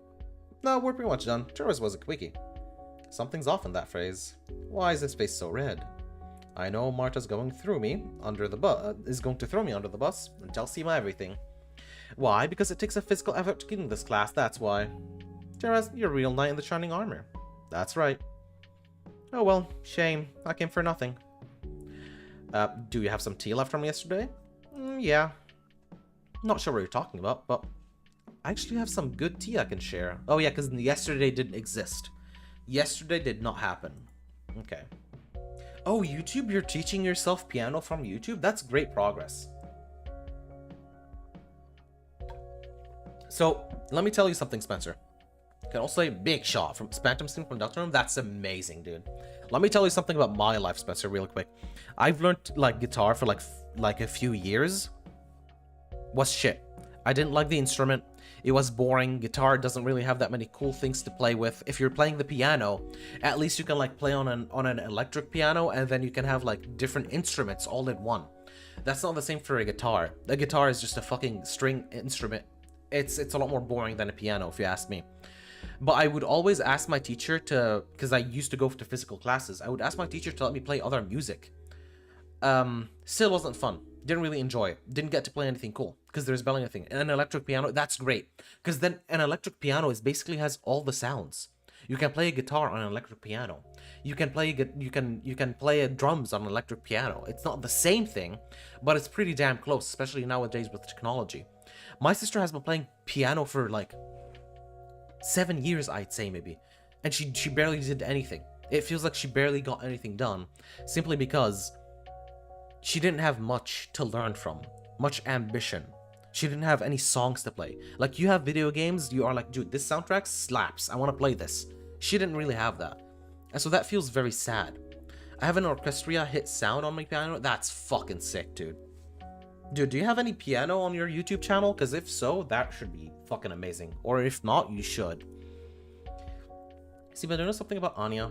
No, we're pretty much done. Turis was a quickie. Something's off in that phrase. Why is his face so red? I know Marta's going through me under the is going to throw me under the bus and tell Seema everything. Why? Because it takes a physical effort to get in this class, that's why. Teraz, you're a real knight in the shining armor. That's right. Oh well, shame. I came for nothing. Do you have some tea left from yesterday? Yeah. Not sure what you're talking about, but I actually have some good tea I can share. Oh yeah, because yesterday didn't exist. Yesterday did not happen. Okay. Oh, YouTube? You're teaching yourself piano from YouTube? That's great progress. So, let me tell you something, Spencer. You can also say big shot from Phantom Steam from Deltarune. That's amazing, dude. Let me tell you something about my life, Spencer, real quick. I've learned, like, guitar for, like a few years. Was shit. I didn't like the instrument. It was boring. Guitar doesn't really have that many cool things to play with. If you're playing the piano, at least you can like play on an electric piano, and then you can have like different instruments all in one. That's not the same for a guitar. The guitar is just a fucking string instrument. It's a lot more boring than a piano, if you ask me. But I would always ask my teacher to, because I used to go to physical classes, I would ask my teacher to let me play other music. Still wasn't fun. Didn't really enjoy it. Didn't get to play anything cool because there's barely anything. And an electric piano, that's great, because then an electric piano is basically has all the sounds. You can play a guitar on an electric piano. You can play drums on an electric piano. It's not the same thing, but it's pretty damn close, especially nowadays with technology. My sister has been playing piano for like 7 years, I'd say maybe, and she barely did anything. It feels like she barely got anything done, simply because she didn't have much to learn from, much ambition. She didn't have any songs to play. Like, you have video games, you are like, dude, this soundtrack slaps, I want to play this. She didn't really have that. And so that feels very sad. I have an orchestra hit sound on my piano. That's fucking sick, dude. Dude, do you have any piano on your YouTube channel? Because if so, that should be fucking amazing. Or if not, you should. See, but I know something about Anya.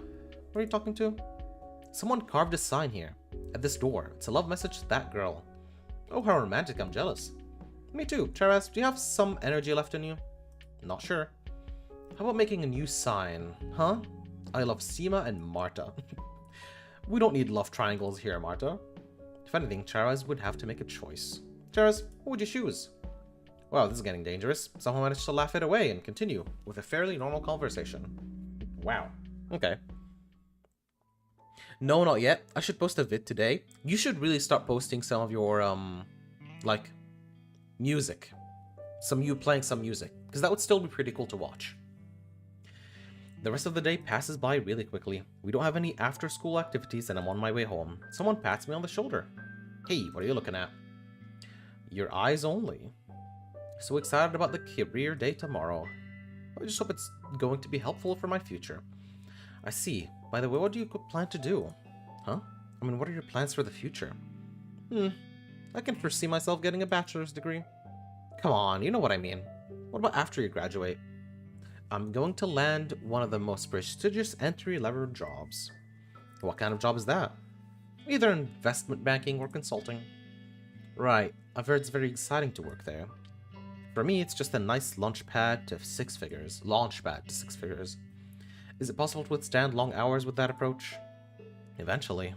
What are you talking to? Someone carved a sign here, at this door. It's a love message to that girl. Oh, how romantic, I'm jealous. Me too. Cheraz, do you have some energy left in you? Not sure. How about making a new sign, huh? I love Seema and Marta. We don't need love triangles here, Marta. If anything, Cheraz would have to make a choice. Cheraz, who would you choose? Wow, this is getting dangerous. Somehow managed to laugh it away and continue with a fairly normal conversation. Wow. Okay. No, not yet. I should post a vid today. You should really start posting some of your, like, music. You playing some music. Because that would still be pretty cool to watch. The rest of the day passes by really quickly. We don't have any after-school activities and I'm on my way home. Someone pats me on the shoulder. Hey, what are you looking at? Your eyes only. So excited about the career day tomorrow. I just hope it's going to be helpful for my future. I see. By the way, what do you plan to do? Huh? I mean, what are your plans for the future? I can foresee myself getting a bachelor's degree. Come on, you know what I mean. What about after you graduate? I'm going to land one of the most prestigious entry-level jobs. What kind of job is that? Either investment banking or consulting. Right, I've heard it's very exciting to work there. For me, it's just a nice launchpad to 6 figures. Launchpad to 6 figures. Is it possible to withstand long hours with that approach? Eventually.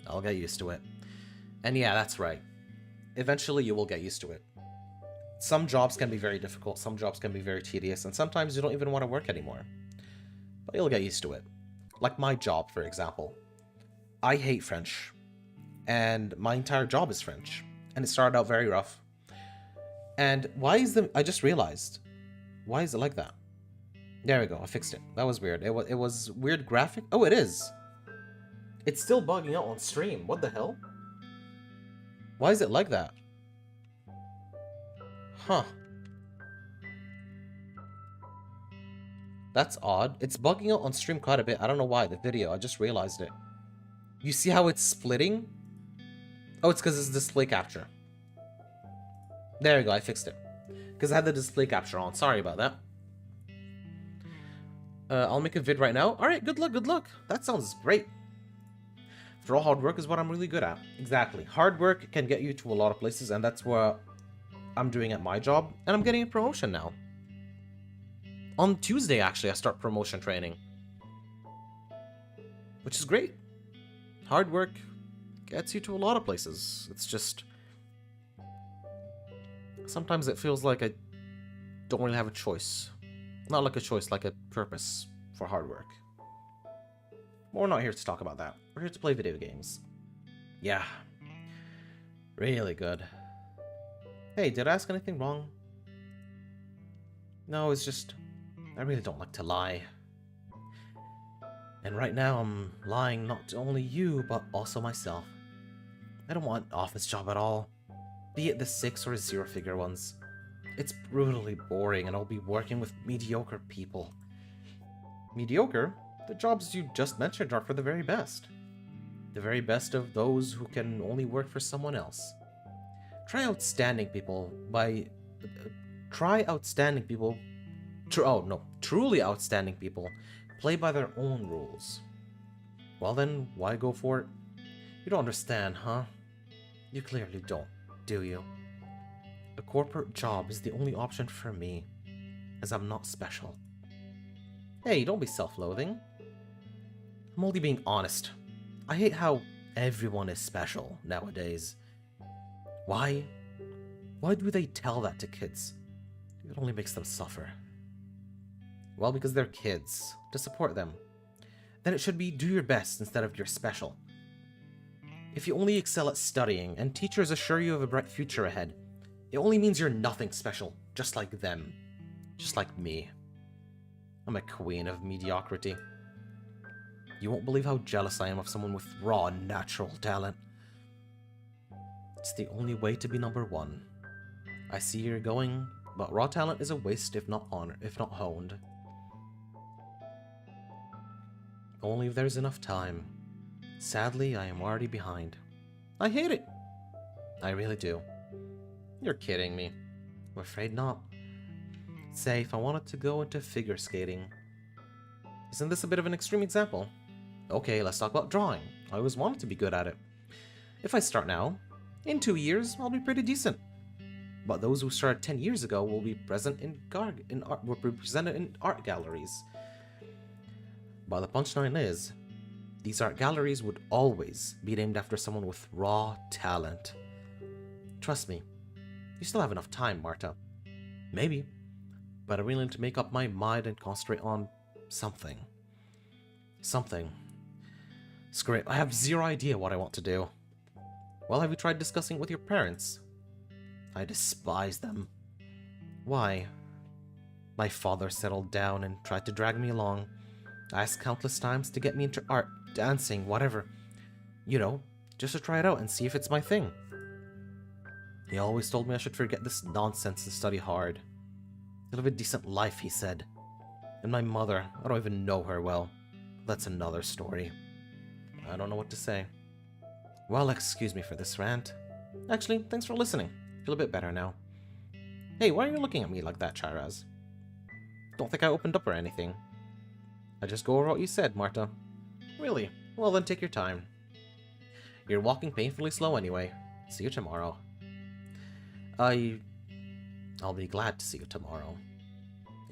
I'll get used to it. And yeah, that's right. Eventually you will get used to it. Some jobs can be very difficult, some jobs can be very tedious, and sometimes you don't even want to work anymore. But you'll get used to it. Like my job, for example. I hate French. And my entire job is French. And it started out very rough. And why is I just realized. Why is it like that? There we go, I fixed it. That was weird. It was weird graphic. Oh, it is. It's still bugging out on stream. What the hell? Why is it like that? Huh. That's odd. It's bugging out on stream quite a bit. I don't know why. The video, I just realized it. You see how it's splitting? Oh, it's because it's display capture. There we go, I fixed it. Because I had the display capture on. Sorry about that. I'll make a vid right now. Alright, good luck, good luck. That sounds great. After all, hard work is what I'm really good at. Exactly. Hard work can get you to a lot of places, and that's what I'm doing at my job. And I'm getting a promotion now. On Tuesday, actually, I start promotion training. Which is great. Hard work gets you to a lot of places. It's just... sometimes it feels like I don't really have a choice. Not like a choice, like a purpose for hard work. But we're not here to talk about that. We're here to play video games. Yeah. Really good. Hey, did I ask anything wrong? No, it's just... I really don't like to lie. And right now I'm lying not to only you, but also myself. I don't want an office job at all. Be it the 6 or 0-figure ones. It's brutally boring and I'll be working with mediocre people. Mediocre? The jobs you just mentioned are for the very best. The very best of those who can only work for someone else. Try outstanding people. Truly outstanding people play by their own rules. Well then, why go for it? You don't understand, huh? You clearly don't, do you? A corporate job is the only option for me, as I'm not special. Hey, don't be self-loathing. I'm only being honest. I hate how everyone is special nowadays. Why? Why do they tell that to kids? It only makes them suffer. Well, because they're kids. To support them. Then it should be do your best instead of you're special. If you only excel at studying, and teachers assure you of a bright future ahead, it only means you're nothing special, just like them. Just like me. I'm a queen of mediocrity. You won't believe how jealous I am of someone with raw, natural talent. It's the only way to be number one. I see you're going, but raw talent is a waste if not honed. Only if there's enough time. Sadly, I am already behind. I hate it. I really do. You're kidding me. I'm afraid not. Say, if I wanted to go into figure skating. Isn't this a bit of an extreme example? Okay, let's talk about drawing. I always wanted to be good at it. If I start now, in 2 years, I'll be pretty decent. But those who started 10 years ago will be presented in art galleries. But the punchline is, these art galleries would always be named after someone with raw talent. Trust me, you still have enough time, Marta. Maybe, but I really need to make up my mind and concentrate on something. Something. Screw it, I have zero idea what I want to do. Well, have you tried discussing it with your parents? I despise them. Why? My father settled down and tried to drag me along. I asked countless times to get me into art, dancing, whatever. You know, just to try it out and see if it's my thing. He always told me I should forget this nonsense and study hard. Live a decent life, he said. And my mother, I don't even know her well. That's another story. I don't know what to say. Well, excuse me for this rant. Actually, thanks for listening. Feel a bit better now. Hey, why are you looking at me like that, Chiraz? Don't think I opened up or anything. I just go over what you said, Marta. Really? Well then take your time. You're walking painfully slow anyway. See you tomorrow. I'll be glad to see you tomorrow.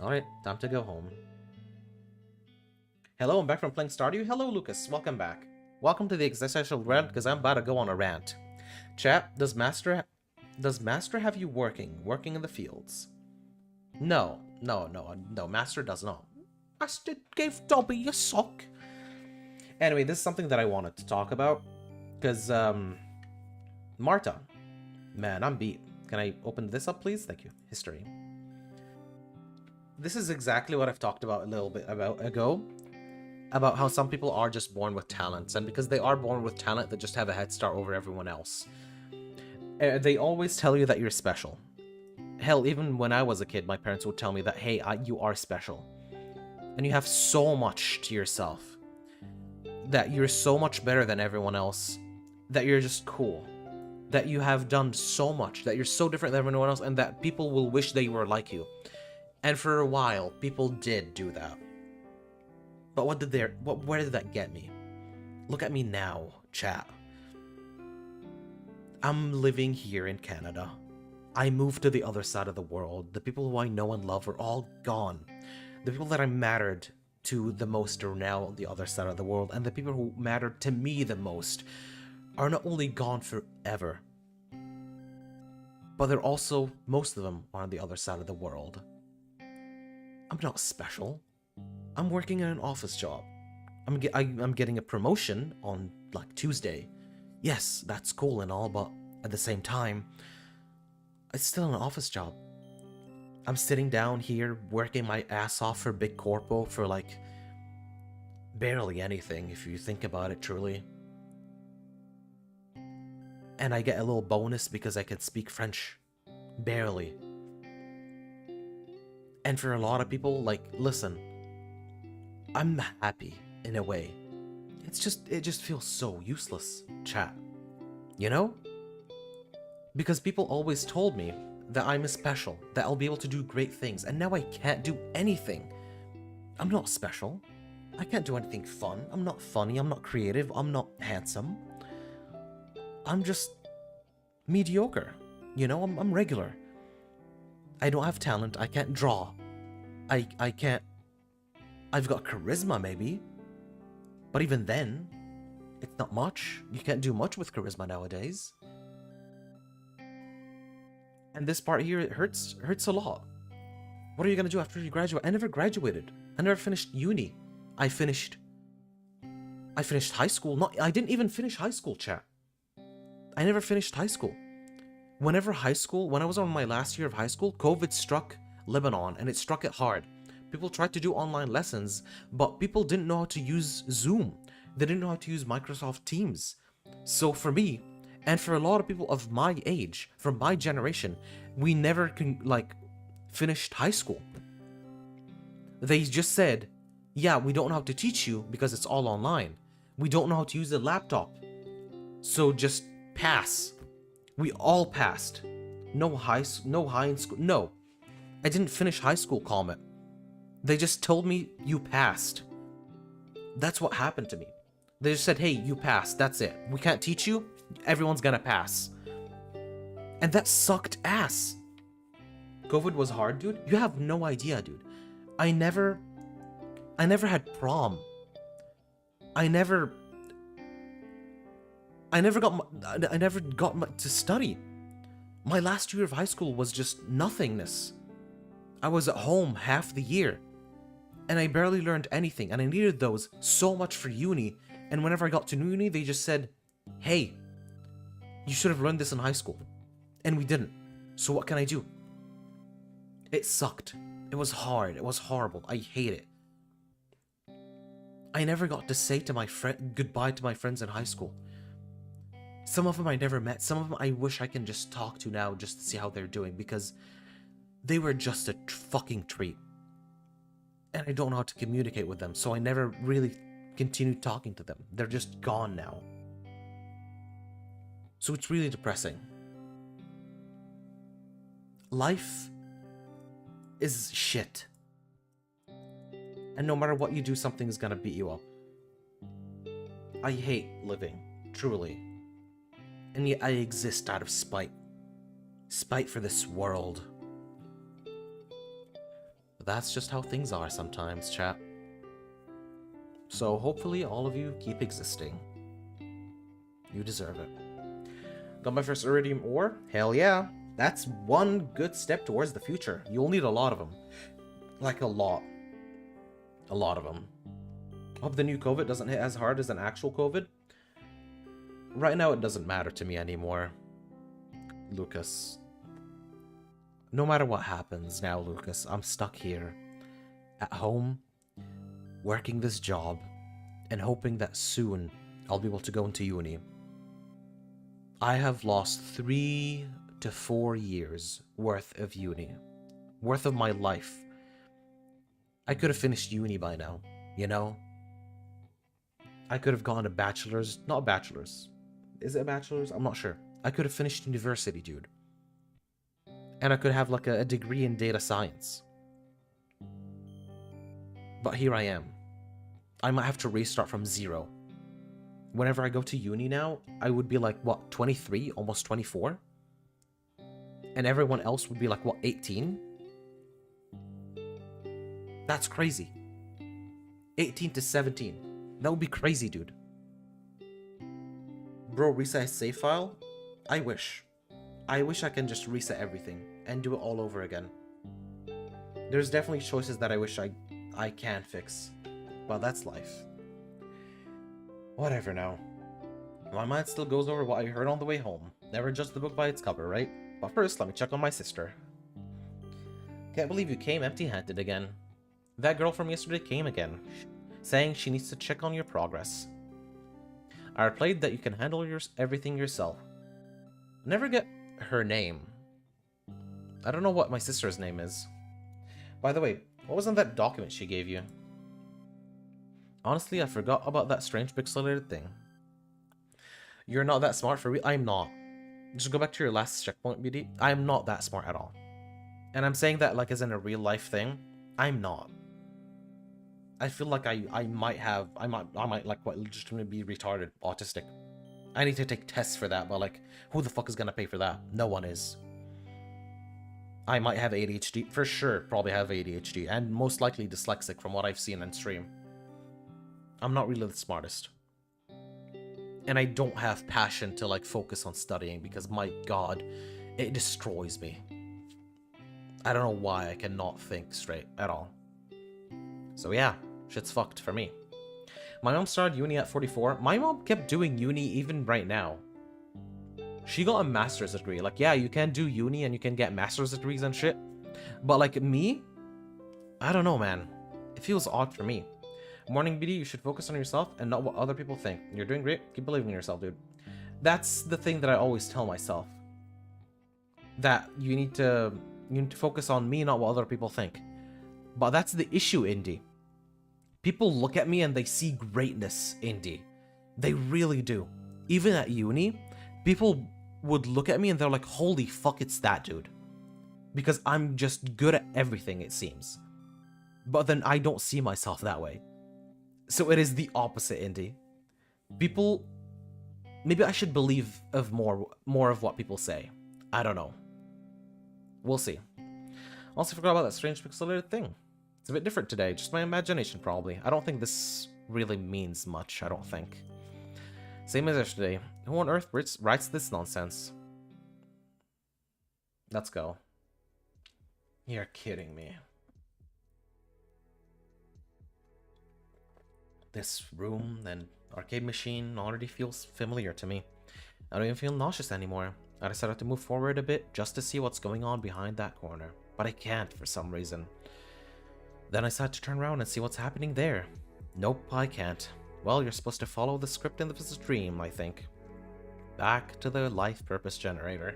Alright, time to go home. Hello, I'm back from playing Stardew. Hello, Lucas. Welcome back. Welcome to the existential rant, because I'm about to go on a rant. Chat, does Master have you working in the fields? No, Master does not. Master gave Dobby a sock. Anyway, this is something that I wanted to talk about, because, Marta. Man, I'm beat. Can I open this up, please? Thank you. History. This is exactly what I've talked about a little bit ago. About how some people are just born with talents, and because they are born with talent, they just have a head start over everyone else. They always tell you that you're special. Hell, even when I was a kid, my parents would tell me that, hey, you are special. And you have so much to yourself. That you're so much better than everyone else. That you're just cool. That you have done so much. That you're so different than everyone else, and that people will wish they were like you. And for a while, people did do that. But where did that get me? Look at me now, chat. I'm living here in Canada. I moved to the other side of the world. The people who I know and love are all gone. The people that I mattered to the most are now on the other side of the world, and the people who mattered to me the most are not only gone forever, but they're also, most of them, are on the other side of the world. I'm not special. I'm working in an office job. I'm getting a promotion on, like, Tuesday. Yes, that's cool and all, but at the same time, it's still an office job. I'm sitting down here, working my ass off for Big Corpo for, like, barely anything, if you think about it truly. And I get a little bonus because I can speak French. Barely. And for a lot of people, like, listen, I'm happy in a way. It just feels so useless, chat. You know? Because people always told me that I'm special, that I'll be able to do great things, and now I can't do anything. I'm not special. I can't do anything fun. I'm not funny, I'm not creative, I'm not handsome. I'm just mediocre. You know, I'm regular. I don't have talent, I can't draw. I can't... I've got charisma, maybe. But even then, it's not much. You can't do much with charisma nowadays. And this part here, it hurts a lot. What are you gonna do after you graduate? I never graduated. I never finished uni. I finished high school. I didn't even finish high school, chat. I never finished high school. When I was on my last year of high school, COVID struck Lebanon, and it struck it hard. People tried to do online lessons, but people didn't know how to use Zoom. They didn't know how to use Microsoft Teams. So for me, and for a lot of people of my age, from my generation, we never finished high school. They just said, yeah, we don't know how to teach you because it's all online. We don't know how to use a laptop. So just pass. We all passed. No high in school. No. I didn't finish high school, Comet. They just told me you passed. That's what happened to me. They just said, hey, you passed. That's it. We can't teach you. Everyone's gonna pass. And that sucked ass. COVID was hard, dude. You have no idea, dude. I never had prom. I never got to study. My last year of high school was just nothingness. I was at home half the year, and I barely learned anything, and I needed those so much for uni, and whenever I got to uni, they just said, hey, you should have learned this in high school. And we didn't. So what can I do? It sucked. It was hard. It was horrible. I hate it. I never got to say to my goodbye to my friends in high school. Some of them I never met. Some of them I wish I can just talk to now just to see how they're doing, because they were just a fucking treat. And I don't know how to communicate with them, so I never really continued talking to them. They're just gone now. So it's really depressing. Life is shit. And no matter what you do, something is gonna beat you up. I hate living, truly. And yet I exist out of spite. Spite for this world. But that's just how things are sometimes, chat. So hopefully all of you keep existing. You deserve it. Got my first iridium ore? Hell yeah. That's one good step towards the future. You'll need a lot of them. Like a lot. A lot of them. Hope the new COVID doesn't hit as hard as an actual COVID. Right now it doesn't matter to me anymore, Lucas. No matter what happens now, Lucas, I'm stuck here. At home, working this job, and hoping that soon I'll be able to go into uni. I have lost 3 to 4 years worth of uni. Worth of my life. I could have finished uni by now, you know? I could have gone to bachelor's, not bachelor's. Is it a bachelor's? I'm not sure. I could have finished university, dude. And I could have like a degree in data science. But here I am. I might have to restart from zero. Whenever I go to uni now, I would be like, what, 23? Almost 24? And everyone else would be like, what, 18? That's crazy. 18 to 17. That would be crazy, dude. Bro, reset save file? I wish. I wish I can just reset everything and do it all over again. There's definitely choices that I wish I can fix. But that's life. Whatever now. My mind still goes over what I heard on the way home. Never judge the book by its cover, right? But first, let me check on my sister. Can't believe you came empty-handed again. That girl from yesterday came again, saying she needs to check on your progress. I replied that you can handle everything yourself. Never get her name. I don't know what my sister's name is. By the way, what was in that document she gave you? Honestly, I forgot about that strange pixelated thing. You're not that smart for real? I'm not. Just go back to your last checkpoint, BD. I'm not that smart at all. And I'm saying that like as in a real life thing. I'm not. I feel like I might like what legitimately be retarded, autistic. I need to take tests for that, but like, who the fuck is gonna pay for that? No one is. I might have ADHD, for sure, probably have ADHD, and most likely dyslexic from what I've seen on stream. I'm not really the smartest. And I don't have passion to like focus on studying because my god, it destroys me. I don't know why I cannot think straight at all. So yeah, shit's fucked for me. My mom started uni at 44. My mom kept doing uni even right now. She got a master's degree. Like, yeah, you can do uni and you can get master's degrees and shit. But like me, I don't know, man. It feels odd for me. Morning BD, you should focus on yourself and not what other people think. You're doing great. Keep believing in yourself, dude. That's the thing that I always tell myself. That you need to focus on me, not what other people think. But that's the issue, Indy. People look at me and they see greatness, Indy. They really do. Even at uni, people would look at me and they're like, holy fuck, it's that dude. Because I'm just good at everything, it seems. But then I don't see myself that way. So it is the opposite, Indy. People... Maybe I should believe of more of what people say. I don't know. We'll see. Also forgot about that strange pixelated thing. It's a bit different today, just my imagination probably. I don't think this really means much, I don't think. Same as yesterday. Who on earth writes this nonsense? Let's go. You're kidding me. This room and arcade machine already feels familiar to me. I don't even feel nauseous anymore. I decided to move forward a bit just to see what's going on behind that corner, but I can't for some reason. Then I decided to turn around and see what's happening there. Nope, I can't. Well, you're supposed to follow the script in this dream, I think. Back to the life purpose generator.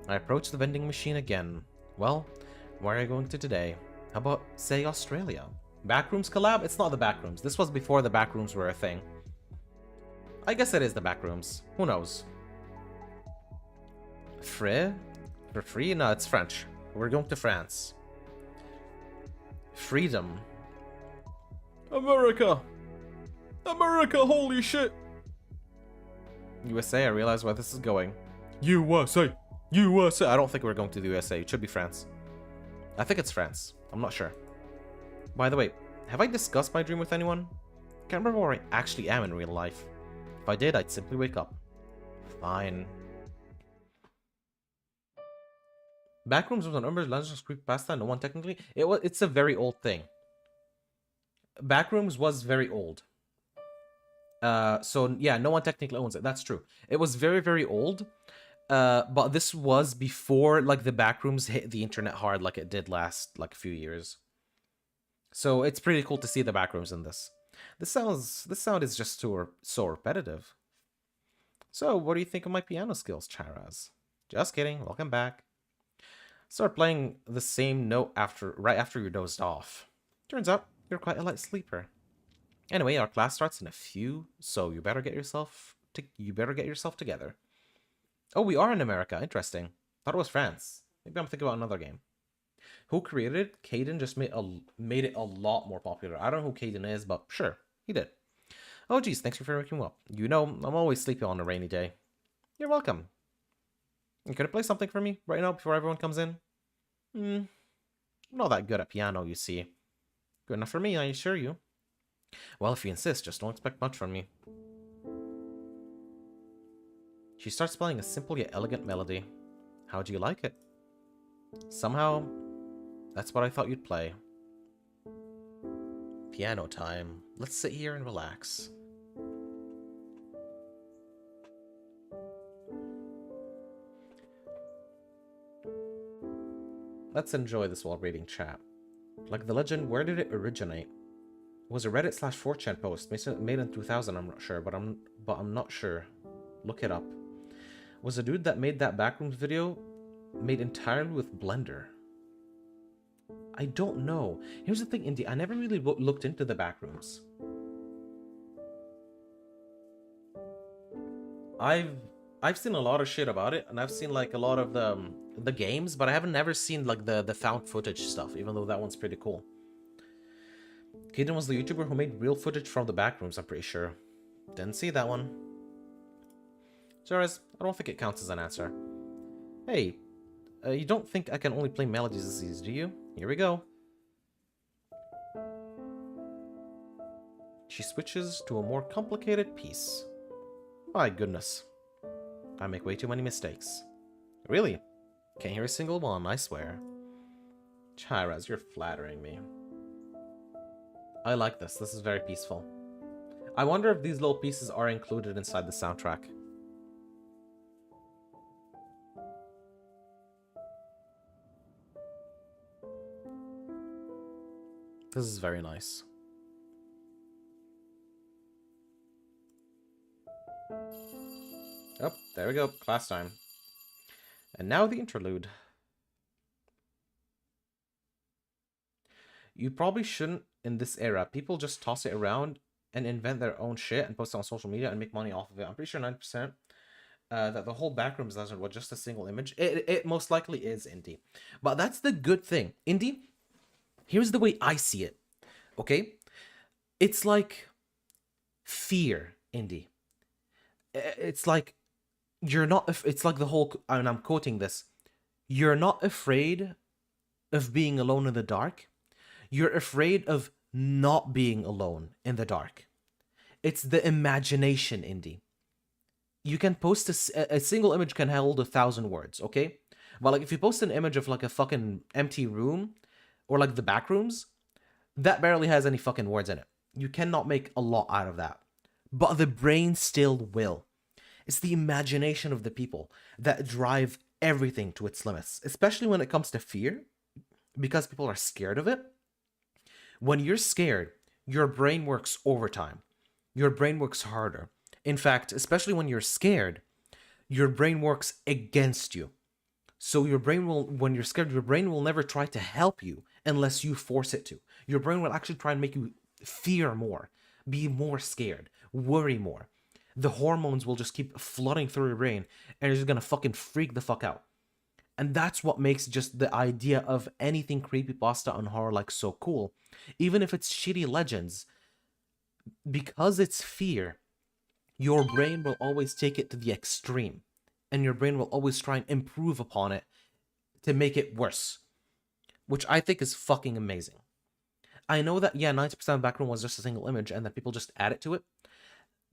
I approach the vending machine again. Well, where are you going to today? How about, say, Australia? Backrooms collab? It's not the Backrooms. This was before the Backrooms were a thing. I guess it is the Backrooms. Who knows? For free? No, it's French. We're going to France. Freedom. America! America, holy shit! USA, I realize where this is going. USA! USA! I don't think we're going to the USA. It should be France. I think it's France. I'm not sure. By the way, have I discussed my dream with anyone? Can't remember where I actually am in real life. If I did, I'd simply wake up. Fine. Backrooms was an Umber's Legends creepypasta. No one technically... It's a very old thing. Backrooms was very old. So yeah, no one technically owns it. That's true. It was very, very old. But this was before like the Backrooms hit the internet hard like it did last like a few years. So it's pretty cool to see the Backrooms in this. This sound is just so repetitive. So what do you think of my piano skills, Charaz? Just kidding. Welcome back. Start playing the same note right after you dozed off. Turns out you're quite a light sleeper. Anyway, our class starts in a few, so you better get yourself together. Oh, we are in America. Interesting. Thought it was France. Maybe I'm thinking about another game. Who created it? Caden just made it a lot more popular. I don't know who Caden is, but sure, he did. Oh, geez, thanks for waking me up. You know, I'm always sleepy on a rainy day. You're welcome. You could play something for me right now before everyone comes in? I'm not that good at piano, you see. Good enough for me, I assure you. Well, if you insist, just don't expect much from me. She starts playing a simple yet elegant melody. How do you like it? Somehow, that's what I thought you'd play. Piano time. Let's sit here and relax. Let's enjoy this while reading chat. Like the legend, where did it originate? It was a Reddit / 4chan post made in 2000. I'm not sure, but I'm not sure. Look it up. Was a dude that made that Backrooms video made entirely with Blender? I don't know. Here's the thing, Indy. I never really looked into the Backrooms. I've seen a lot of shit about it, and I've seen like a lot of the games, but I haven't never seen like the found footage stuff, even though that one's pretty cool. Kaden was the YouTuber who made real footage from the Backrooms, I'm pretty sure. Didn't see that one. Sorry, I don't think it counts as an answer. Hey, you don't think I can only play melodies as these, do you? Here we go. She switches to a more complicated piece. My goodness. I make way too many mistakes. Really? Can't hear a single one, I swear. Chiraz, you're flattering me. I like this. This is very peaceful. I wonder if these little pieces are included inside the soundtrack. This is very nice. Oh, there we go. Class time. And now the interlude. You probably shouldn't in this era. People just toss it around and invent their own shit and post it on social media and make money off of it. I'm pretty sure 90%. That the whole backrooms doesn't was just a single image. It most likely is indie, but that's the good thing. Indie, here's the way I see it. Okay, it's like fear. Indie, it's like you're not. It's like the whole. And I'm quoting this. You're not afraid of being alone in the dark. You're afraid of not being alone in the dark. It's the imagination, indie. You can post a single image can hold 1,000 words, okay? But like if you post an image of like a fucking empty room or like the back rooms, that barely has any fucking words in it. You cannot make a lot out of that. But the brain still will. It's the imagination of the people that drive everything to its limits, especially when it comes to fear, because people are scared of it. When you're scared, your brain works overtime. Your brain works harder. In fact, especially when you're scared, your brain works against you. So your brain will, when you're scared, your brain will never try to help you unless you force it to. Your brain will actually try and make you fear more, be more scared, worry more. The hormones will just keep flooding through your brain and you're just gonna fucking freak the fuck out. And that's what makes just the idea of anything creepypasta and horror like so cool. Even if it's shitty legends, because it's fear, your brain will always take it to the extreme. And your brain will always try and improve upon it to make it worse. Which I think is fucking amazing. I know that, yeah, 90% of the background was just a single image and that people just add it to it.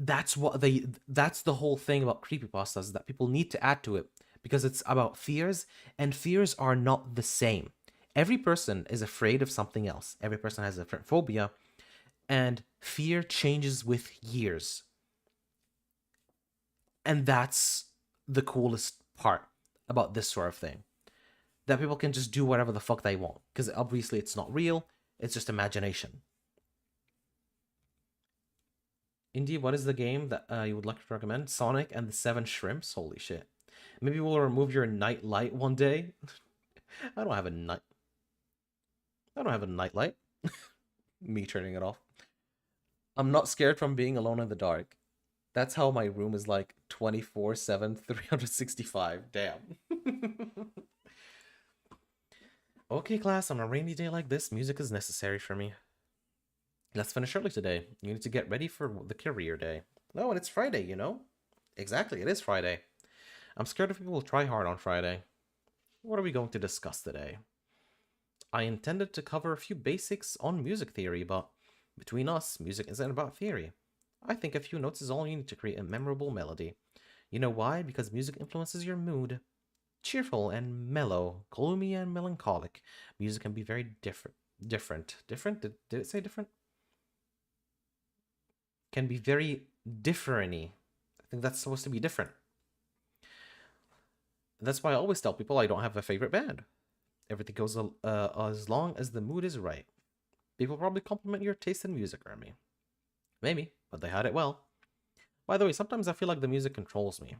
That's the whole thing about creepypastas, that people need to add to it because it's about fears, and fears are not the same. Every person is afraid of something else. Every person has a different phobia, and fear changes with years. And that's the coolest part about this sort of thing. That people can just do whatever the fuck they want. Because obviously it's not real, it's just imagination. Indeed, what is the game that you would like to recommend? Sonic and the Seven Shrimps? Holy shit. Maybe we'll remove your night light one day. I don't have a night light. Me turning it off. I'm not scared from being alone in the dark. That's how my room is like 24/7, 365. Damn. Okay, class, on a rainy day like this, music is necessary for me. Let's finish early today. You need to get ready for the career day. No, and it's Friday, you know? Exactly, it is Friday. I'm scared if people will try hard on Friday. What are we going to discuss today? I intended to cover a few basics on music theory, but between us, music isn't about theory. I think a few notes is all you need to create a memorable melody. You know why? Because music influences your mood. Cheerful and mellow, gloomy and melancholic. Music can be very different. Different? Did it say different? Can be very different-y. I think that's supposed to be different. That's why I always tell people I don't have a favorite band. Everything goes as long as the mood is right. People probably compliment your taste in music, Ermi. Maybe, but they hide it well. By the way, sometimes I feel like the music controls me.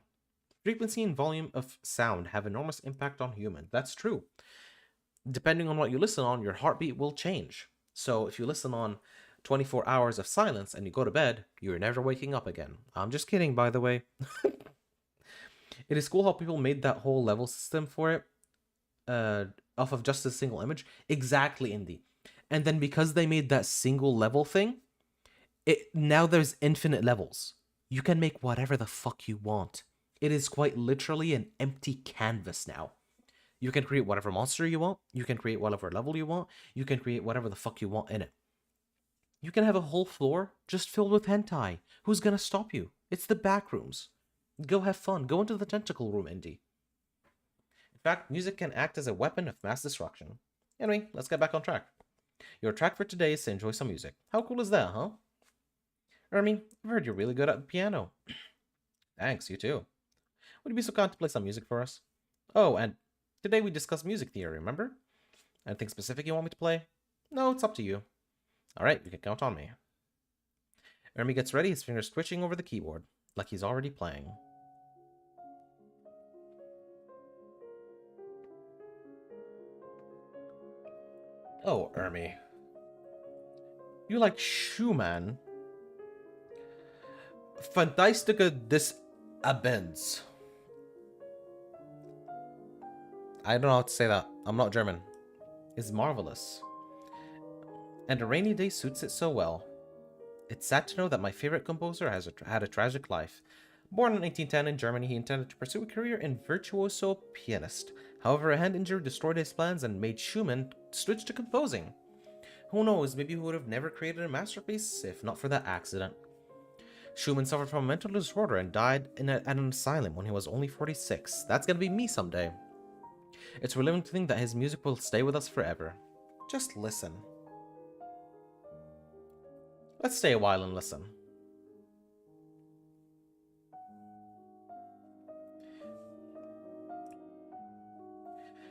Frequency and volume of sound have enormous impact on humans. That's true. Depending on what you listen on, your heartbeat will change. So if you listen on 24 hours of silence and you go to bed, you're never waking up again. I'm just kidding, by the way. It is cool how people made that whole level system for it off of just a single image. Exactly, Indie. And then because they made that single level thing, now there's infinite levels. You can make whatever the fuck you want. It is quite literally an empty canvas now. You can create whatever monster you want. You can create whatever level you want. You can create whatever the fuck you want in it. You can have a whole floor just filled with hentai. Who's gonna stop you? It's the back rooms. Go have fun. Go into the tentacle room, Indie. In fact, music can act as a weapon of mass destruction. Anyway, let's get back on track. Your track for today is to enjoy some music. How cool is that, huh? Ermi, I've heard you're really good at the piano. Thanks, you too. Would you be so kind to play some music for us? Oh, and today we discussed music theory, remember? Anything specific you want me to play? No, it's up to you. Alright, you can count on me. Ermi gets ready, his fingers twitching over the keyboard, like he's already playing. Oh, Ermi. You like Schumann? Fantastica dis abends. I don't know how to say that. I'm not German. Is marvelous. And a rainy day suits it so well. It's sad to know that my favorite composer had a tragic life. Born in 1910 in Germany, he intended to pursue a career in virtuoso pianist. However, a hand injury destroyed his plans and made Schumann switch to composing. Who knows, maybe he would have never created a masterpiece if not for that accident. Schumann suffered from a mental disorder and died at an asylum when he was only 46. That's gonna be me someday. It's relieving to think that his music will stay with us forever. Just listen. Let's stay a while and listen.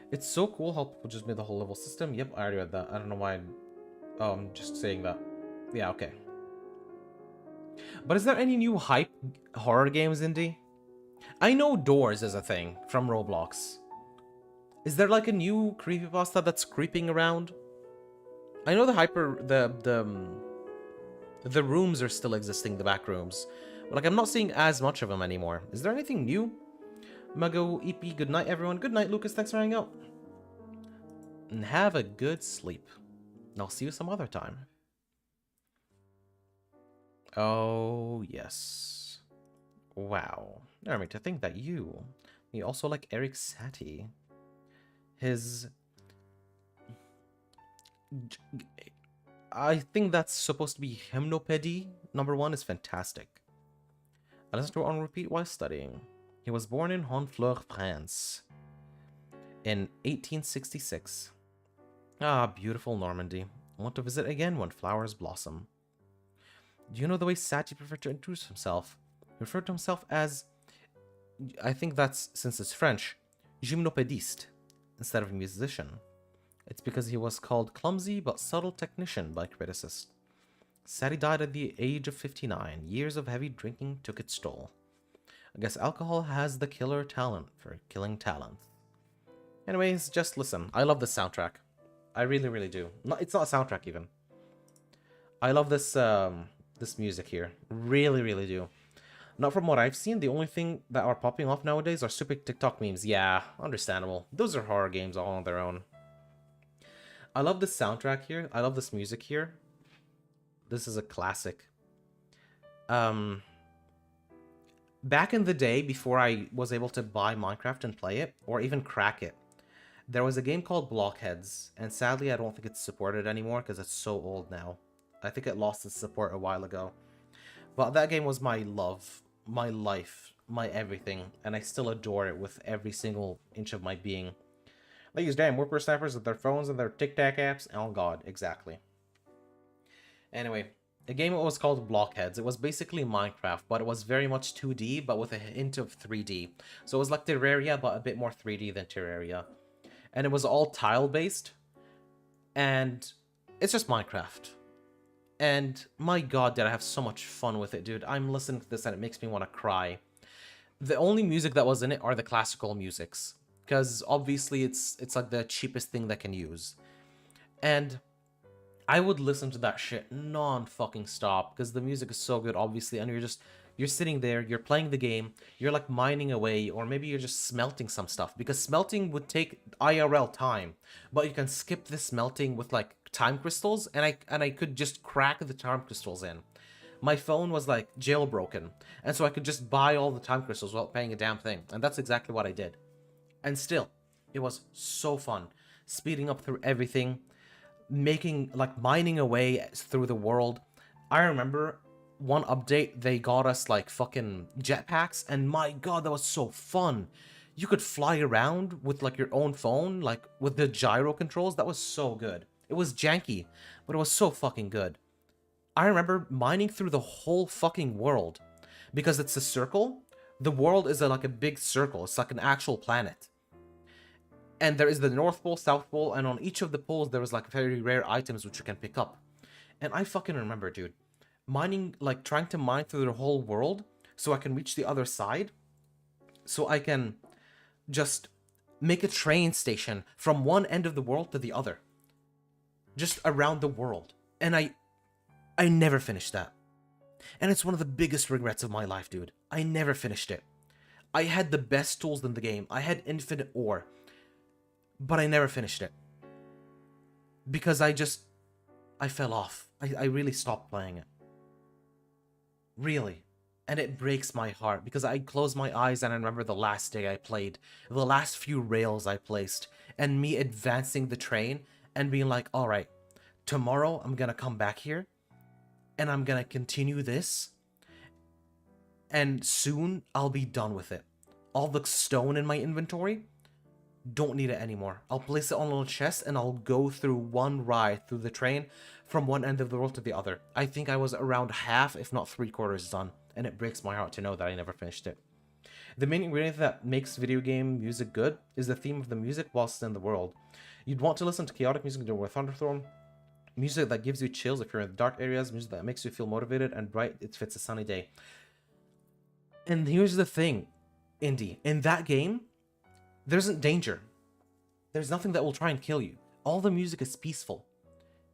It's so cool how people just made the whole level system. Yep, I already read that. I don't know why. Oh, I'm just saying that. Yeah, okay. But is there any new hype horror games, Indie? I know Doors is a thing from Roblox. Is there like a new creepypasta that's creeping around? I know the rooms are still existing, the back rooms. But like I'm not seeing as much of them anymore. Is there anything new? Mago, EP, good night everyone. Good night, Lucas, thanks for hanging out. And have a good sleep. And I'll see you some other time. Oh, yes. Wow. I mean, to think that you also like Eric Satie. His... I think that's supposed to be Hymnopédie. #1 is fantastic. I listened to it on repeat while studying. He was born in Honfleur, France, in 1866. Ah, beautiful Normandy. I want to visit again when flowers blossom. Do you know the way Satie preferred to introduce himself? He referred to himself as, I think that's, since it's French, gymnopédiste, instead of a musician. It's because he was called clumsy but subtle technician by criticists. Satie died at the age of 59. Years of heavy drinking took its toll. I guess alcohol has the killer talent for killing talent. Anyways, just listen. I love this soundtrack. I really, really do. It's not a soundtrack even. I love this this music here. Really, really do. Not from what I've seen, the only thing that are popping off nowadays are stupid TikTok memes. Yeah, understandable. Those are horror games all on their own. I love this soundtrack here. I love this music here. This is a classic. Back in the day, before I was able to buy Minecraft and play it, or even crack it, there was a game called Blockheads, and sadly I don't think it's supported anymore because it's so old now. I think it lost its support a while ago. But that game was my love, my life, my everything, and I still adore it with every single inch of my being. These damn whippersnappers with their phones and their Tic-Tac apps. Oh god, exactly. Anyway, a game that was called Blockheads. It was basically Minecraft, but it was very much 2D, but with a hint of 3D. So it was like Terraria, but a bit more 3D than Terraria. And it was all tile-based. And it's just Minecraft. And my god, did I have so much fun with it, dude. I'm listening to this and it makes me want to cry. The only music that was in it are the classical musics. Because obviously it's like the cheapest thing that can use. And I would listen to that shit non-fucking stop. Because the music is so good, obviously. And you're sitting there, you're playing the game. You're like mining away. Or maybe you're just smelting some stuff. Because smelting would take IRL time. But you can skip the smelting with like time crystals. And I could just crack the time crystals in. My phone was like jailbroken. And so I could just buy all the time crystals without paying a damn thing. And that's exactly what I did. And still, it was so fun. Speeding up through everything. Making, like, mining away through the world. I remember one update, they got us, like, fucking jetpacks. And my god, that was so fun. You could fly around with, like, your own phone. Like, with the gyro controls. That was so good. It was janky, but it was so fucking good. I remember mining through the whole fucking world. Because it's a circle. The world is like a big circle. It's like an actual planet. And there is the North Pole, South Pole, and on each of the poles there was like very rare items which you can pick up. And I fucking remember, dude, mining, like trying to mine through the whole world so I can reach the other side. So I can just make a train station from one end of the world to the other. Just around the world. And I never finished that. And it's one of the biggest regrets of my life, dude. I never finished it. I had the best tools in the game. I had infinite ore. But I never finished it. Because I fell off. I really stopped playing it. Really. And it breaks my heart because I close my eyes and I remember the last day I played, the last few rails I placed, and me advancing the train and being like, all right, tomorrow I'm gonna come back here and I'm gonna continue this, and soon I'll be done with it. All the stone in my inventory, don't need it anymore. I'll place it on a little chest and I'll go through one ride through the train from one end of the world to the other. I think I was around half, if not 3/4 done, and it breaks my heart to know that I never finished it. The main ingredient that makes video game music good is the theme of the music whilst in the world. You'd want to listen to chaotic music during a thunderstorm, music that gives you chills if you're in the dark areas, music that makes you feel motivated and bright if it's a sunny day. And here's the thing, Indy, in that game, there isn't danger. There's nothing that will try and kill you. All the music is peaceful.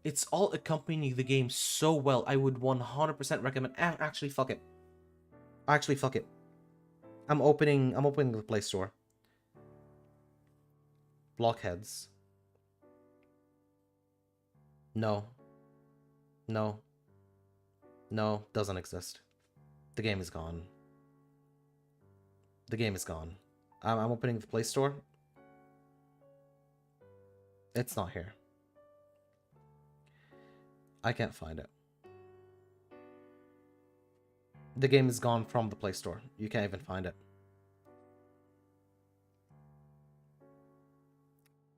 It's all accompanying the game so well. I would 100% recommend. Actually, fuck it. Actually, fuck it. I'm opening the Play Store. Blockheads. No. No. No, doesn't exist. The game is gone. The game is gone. I'm opening the Play Store. It's not here. I can't find it. The game is gone from the Play Store. You can't even find it.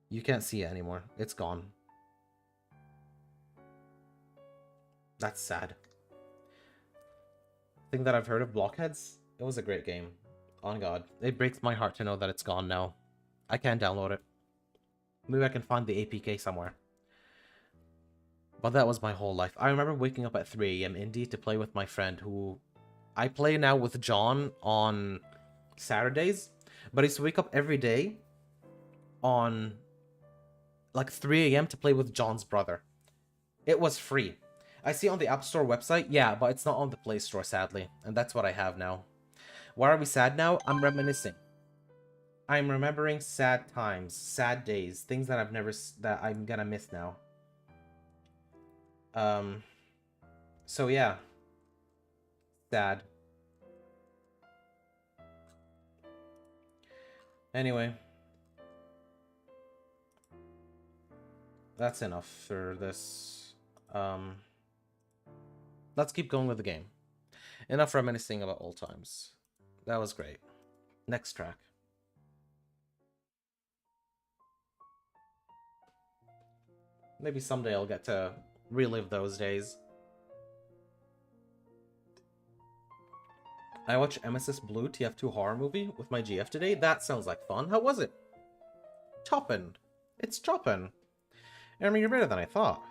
You can't see it anymore. It's gone. That's sad. Thing that I've heard of Blockheads, it was a great game. On God. It breaks my heart to know that it's gone now. I can't download it. Maybe I can find the APK somewhere. But that was my whole life. I remember waking up at 3 AM Indy to play with my friend who... I play now with John on Saturdays, but I used to wake up every day on like 3 AM to play with John's brother. It was free. I see on the App Store website, yeah, but it's not on the Play Store, sadly. And that's what I have now. Why are we sad now? I'm reminiscing. I'm remembering sad times, sad days, things that that I'm gonna miss now. So yeah. Sad. Anyway. That's enough for this. Let's keep going with the game. Enough reminiscing about old times. That was great. Next track. Maybe someday I'll get to relive those days. I watched MSS Blue TF2 horror movie with my GF today. That sounds like fun. How was it? Choppin'. It's choppin'. I mean, you're better than I thought.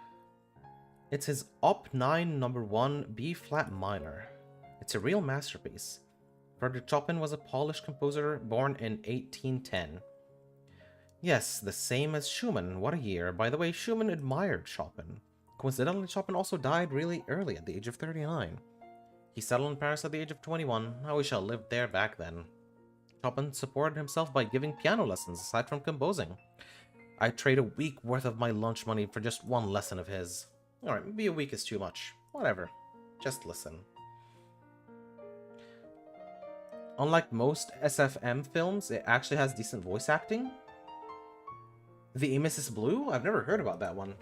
It's his Op 9 number 1 B-flat minor. It's a real masterpiece. Frederick Chopin was a Polish composer born in 1810. Yes, the same as Schumann. What a year. By the way, Schumann admired Chopin. Coincidentally, Chopin also died really early at the age of 39. He settled in Paris at the age of 21. I wish I lived there back then. Chopin supported himself by giving piano lessons aside from composing. I'd trade a week worth of my lunch money for just one lesson of his. Alright, maybe a week is too much. Whatever. Just listen. Unlike most SFM films, it actually has decent voice acting. The Mrs. Blue? I've never heard about that one.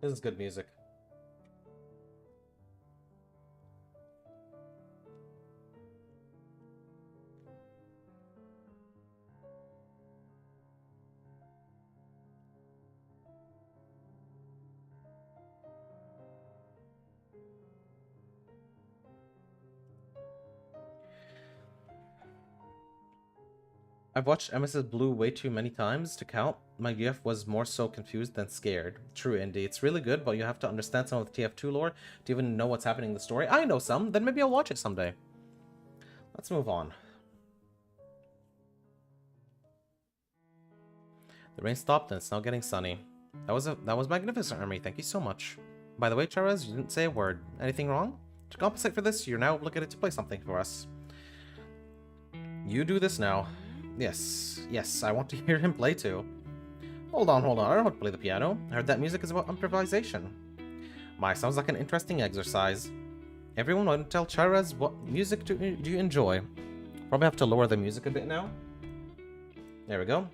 This is good music. I've watched MS's Blue way too many times to count. My GF was more so confused than scared. True, Indy. It's really good, but you have to understand some of the TF2 lore to even know what's happening in the story. I know some, then maybe I'll watch it someday. Let's move on. The rain stopped and it's now getting sunny. That was magnificent, Army. Thank you so much. By the way, Charez, you didn't say a word. Anything wrong? To compensate for this, you're now obligated to play something for us. You do this now. Yes, I want to hear him play too. Hold on, I don't want to play the piano. I heard that music is about improvisation. My, sounds like an interesting exercise. Everyone want to tell Charez what music do you enjoy? Probably have to lower the music a bit now. There we go.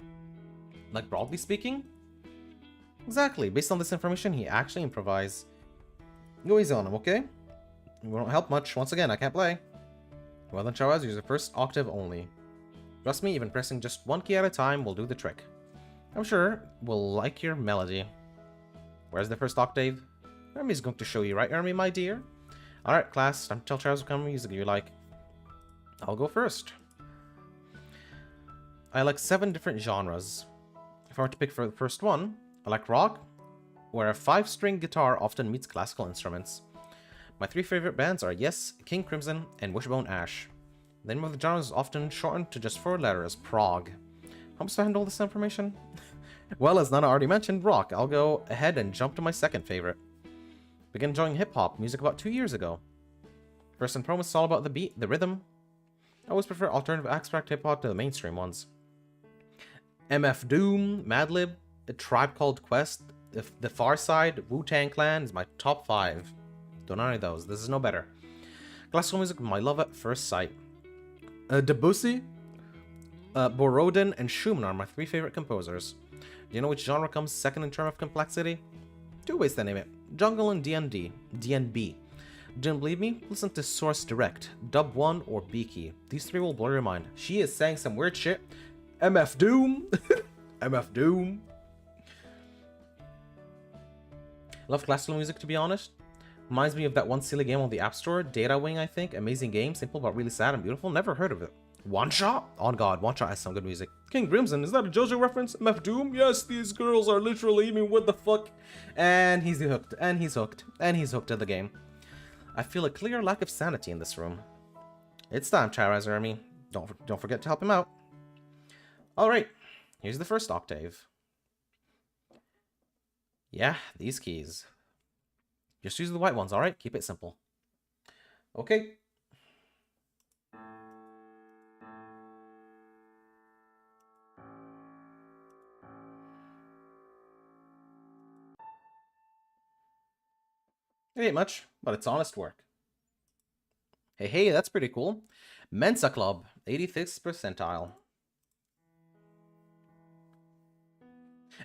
Like, broadly speaking? Exactly, based on this information, he actually improvised. Go easy on him, okay? It won't help much. Once again, I can't play. Well then, Charez, use the first octave only. Trust me, even pressing just one key at a time will do the trick. I'm sure we'll like your melody. Where's the first octave? Ermi's going to show you, right, Ermi, my dear? Alright, class, time to tell Charles what kind of music you like. I'll go first. I like 7 different genres. If I were to pick for the first one, I like rock, where a 5-string guitar often meets classical instruments. My 3 favorite bands are Yes, King Crimson, and Wishbone Ash. The name of the genre is often shortened to just 4 letters, prog. How much to handle this information? Well, as Nana already mentioned, rock. I'll go ahead and jump to my second favorite. Began enjoying hip-hop music about 2 years ago. First and foremost, it's all about the beat, the rhythm. I always prefer alternative abstract hip-hop to the mainstream ones. MF Doom, Madlib, A Tribe Called Quest, The Far Side, Wu-Tang Clan is my top 5. Don't know any of those. This is no better. Classical music, my love at first sight. Debussy, Borodin, and Schumann are my 3 favorite composers. Do you know which genre comes second in terms of complexity? 2 ways to name it. Jungle and DNB. Didn't believe me? Listen to Source Direct, Dub 1, or B-Key. These 3 will blow your mind. She is saying some weird shit. MF Doom. MF Doom. Love classical music, to be honest. Reminds me of that one silly game on the App Store, Data Wing, I think. Amazing game, simple but really sad and beautiful. Never heard of it. One Shot? Oh god, One Shot has some good music. King Crimson, is that a JoJo reference? MF Doom? Yes, these girls are literally me, what the fuck? And he's hooked, and he's hooked, and he's hooked to the game. I feel a clear lack of sanity in this room. It's time, Charaz Army. Don't forget to help him out. Alright, here's the first octave. Yeah, these keys. Just use the white ones, alright? Keep it simple. Okay. It ain't much, but it's honest work. Hey, that's pretty cool. Mensa Club, 86th percentile.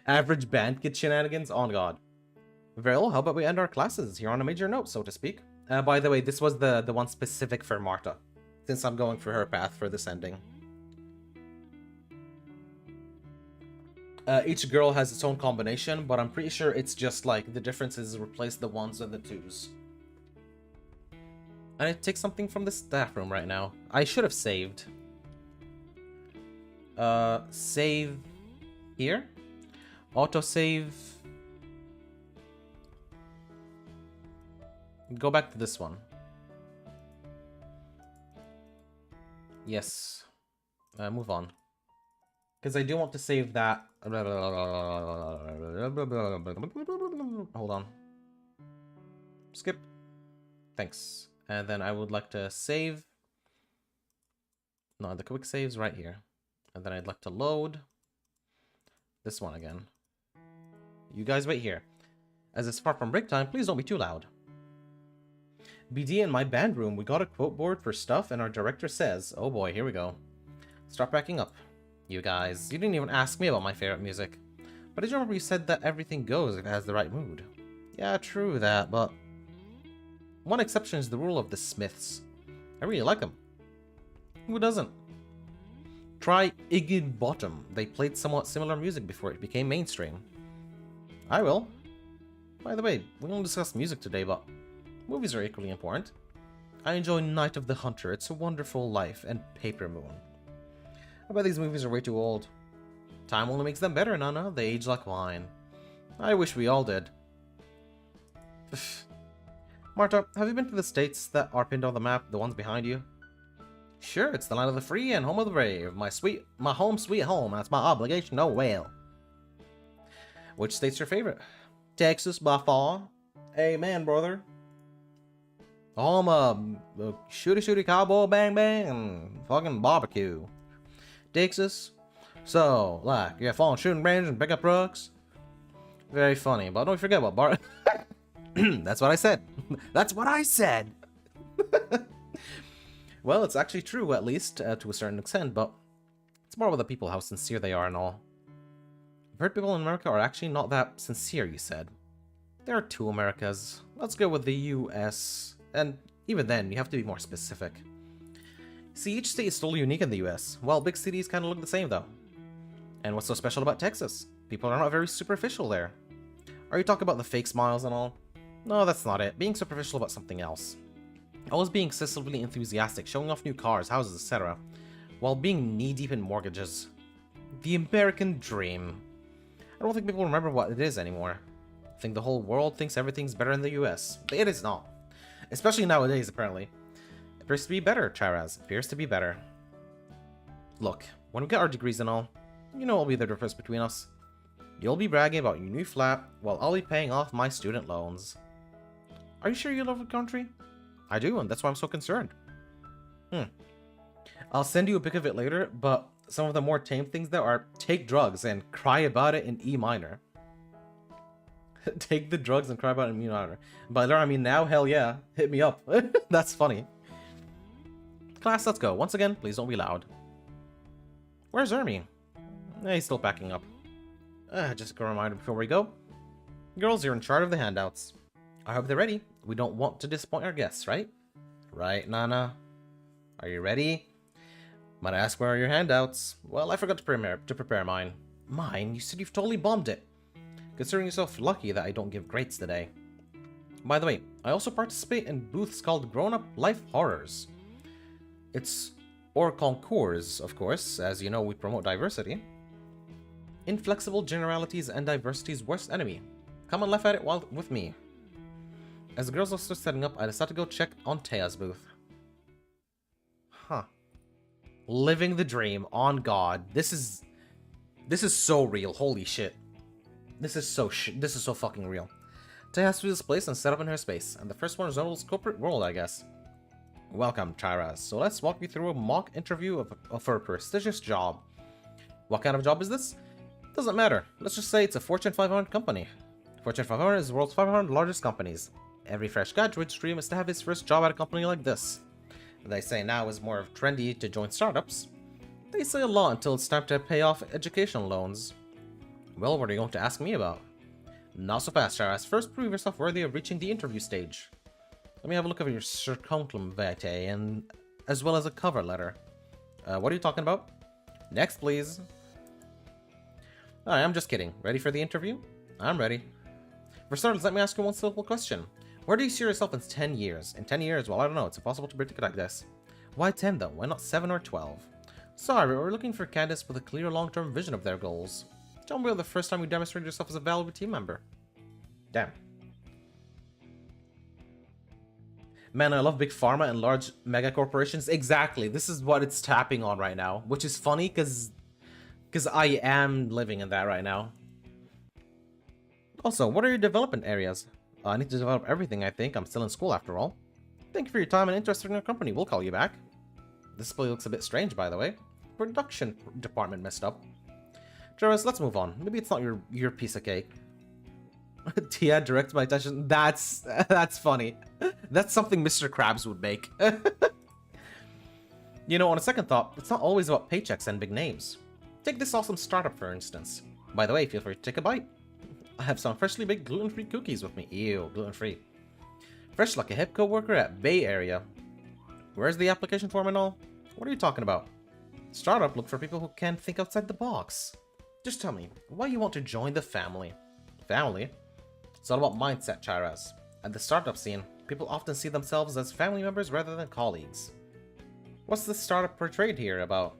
Average band kid shenanigans? On god. Very well, how about we end our classes here on a major note, so to speak. By the way, this was the one specific for Marta, since I'm going for her path for this ending. Each girl has its own combination, but I'm pretty sure it's just like the difference is replace the 1s and the 2s. I need to take something from the staff room right now. I should have saved. Save here. Autosave. Go back to this one. Yes. Move on. Because I do want to save that. Hold on. Skip. Thanks. And then I would like to save. No, the quick save's right here. And then I'd like to load this one again. You guys wait here. As it's far from break time, please don't be too loud. BD, in my band room, we got a quote board for stuff, and our director says, oh boy, here we go. Start backing up. You guys, you didn't even ask me about my favorite music. But did you remember you said that everything goes if it has the right mood? Yeah, true that, but one exception is the rule of the Smiths. I really like them. Who doesn't? Try Iggy Bottom. They played somewhat similar music before it became mainstream. I will. By the way, we won't discuss music today, but movies are equally important. I enjoy Night of the Hunter, It's a Wonderful Life, and Paper Moon. I bet these movies are way too old. Time only makes them better, Nana. They age like wine. I wish we all did. Marta, have you been to the states that are pinned on the map, the ones behind you? Sure, it's the land of the free and home of the brave. My home sweet home. That's my obligation. Oh well. Which state's your favorite? Texas by far. Amen, brother. Home of shooty shooty cowboy bang bang and fucking barbecue. Texas. So, like, you have fun shooting range and pickup trucks. Very funny, but don't forget about That's what I said. That's what I said. Well, it's actually true, at least to a certain extent, but it's more about the people, how sincere they are and all. I've heard people in America are actually not that sincere, you said. There are two Americas. Let's go with the US. And even then, you have to be more specific. See, each state is totally unique in the US, while big cities kind of look the same, though. And what's so special about Texas? People are not very superficial there. Are you talking about the fake smiles and all? No, that's not it. Being superficial about something else. Always being excessively enthusiastic, showing off new cars, houses, etc., while being knee-deep in mortgages. The American dream. I don't think people remember what it is anymore. I think the whole world thinks everything's better in the US, but it is not. Especially nowadays, apparently. It appears to be better, Chiraz. It appears to be better. Look, when we get our degrees and all, you know what will be the difference between us. You'll be bragging about your new flat, while I'll be paying off my student loans. Are you sure you love the country? I do, and that's why I'm so concerned. I'll send you a pic of it later, but some of the more tame things there are take drugs and cry about it in E minor. Take the drugs and cry about it in E minor. By there I mean now, hell yeah. Hit me up. That's funny. Class, let's go. Once again, please don't be loud. Where's Ermi? He's still packing up. Just a reminder before we go. Girls, you're in charge of the handouts. I hope they're ready. We don't want to disappoint our guests, right? Right, Nana? Are you ready? Might I ask where are your handouts? Well, I forgot to prepare mine. Mine? You said you've totally bombed it. Considering yourself lucky that I don't give grades today. By the way, I also participate in booths called Grown Up Life Horrors. It's or concours, of course. As you know, we promote diversity. Inflexible generalities and diversity's worst enemy. Come and laugh at it with me. As the girls are still setting up, I decided to go check on Tea's booth. Huh. Living the dream, on God. This is so real. Holy shit. This is so fucking real. Tea has to this place and set up in her space, and the first one resembles corporate world, I guess. Welcome, Chiraz. So let's walk you through a mock interview of her prestigious job. What kind of job is this? Doesn't matter. Let's just say it's a Fortune 500 company. Fortune 500 is the world's 500 largest companies. Every fresh graduate's dream is to have his first job at a company like this. They say now is more of trendy to join startups. They say a lot until it's time to pay off education loans. Well, what are you going to ask me about? Not so fast, Charas. First, prove yourself worthy of reaching the interview stage. Let me have a look at your curriculum vitae, and as well as a cover letter. What are you talking about? Next, please. Alright, I'm just kidding. Ready for the interview? I'm ready. For starters, let me ask you one simple question. Where do you see yourself in 10 years? In 10 years? Well, I don't know. It's impossible to predict like this. Why 10 though? Why not 7 or 12? Sorry, we're looking for candidates with a clear long-term vision of their goals. Tell me about the first time you demonstrated yourself as a valuable team member. Damn. Man, I love big pharma and large mega corporations. Exactly. This is what it's tapping on right now, which is funny because I am living in that right now. Also, what are your development areas? I need to develop everything, I think. I'm still in school after all. Thank you for your time and interest in our company. We'll call you back. This display looks a bit strange, by the way. Production department messed up. Travis, let's move on. Maybe it's not your piece of cake. Tia directs my attention. That's funny. That's something Mr. Krabs would make. You know, on a second thought, it's not always about paychecks and big names. Take this awesome startup, for instance. By the way, feel free to take a bite. I have some freshly baked gluten-free cookies with me. Ew, gluten-free. Fresh like a hip co-worker at Bay Area. Where's the application form and all? What are you talking about? Startup look for people who can think outside the box. Just tell me, why you want to join the family? Family? It's all about mindset, Chiraz. At the startup scene, people often see themselves as family members rather than colleagues. What's the startup portrayed here about?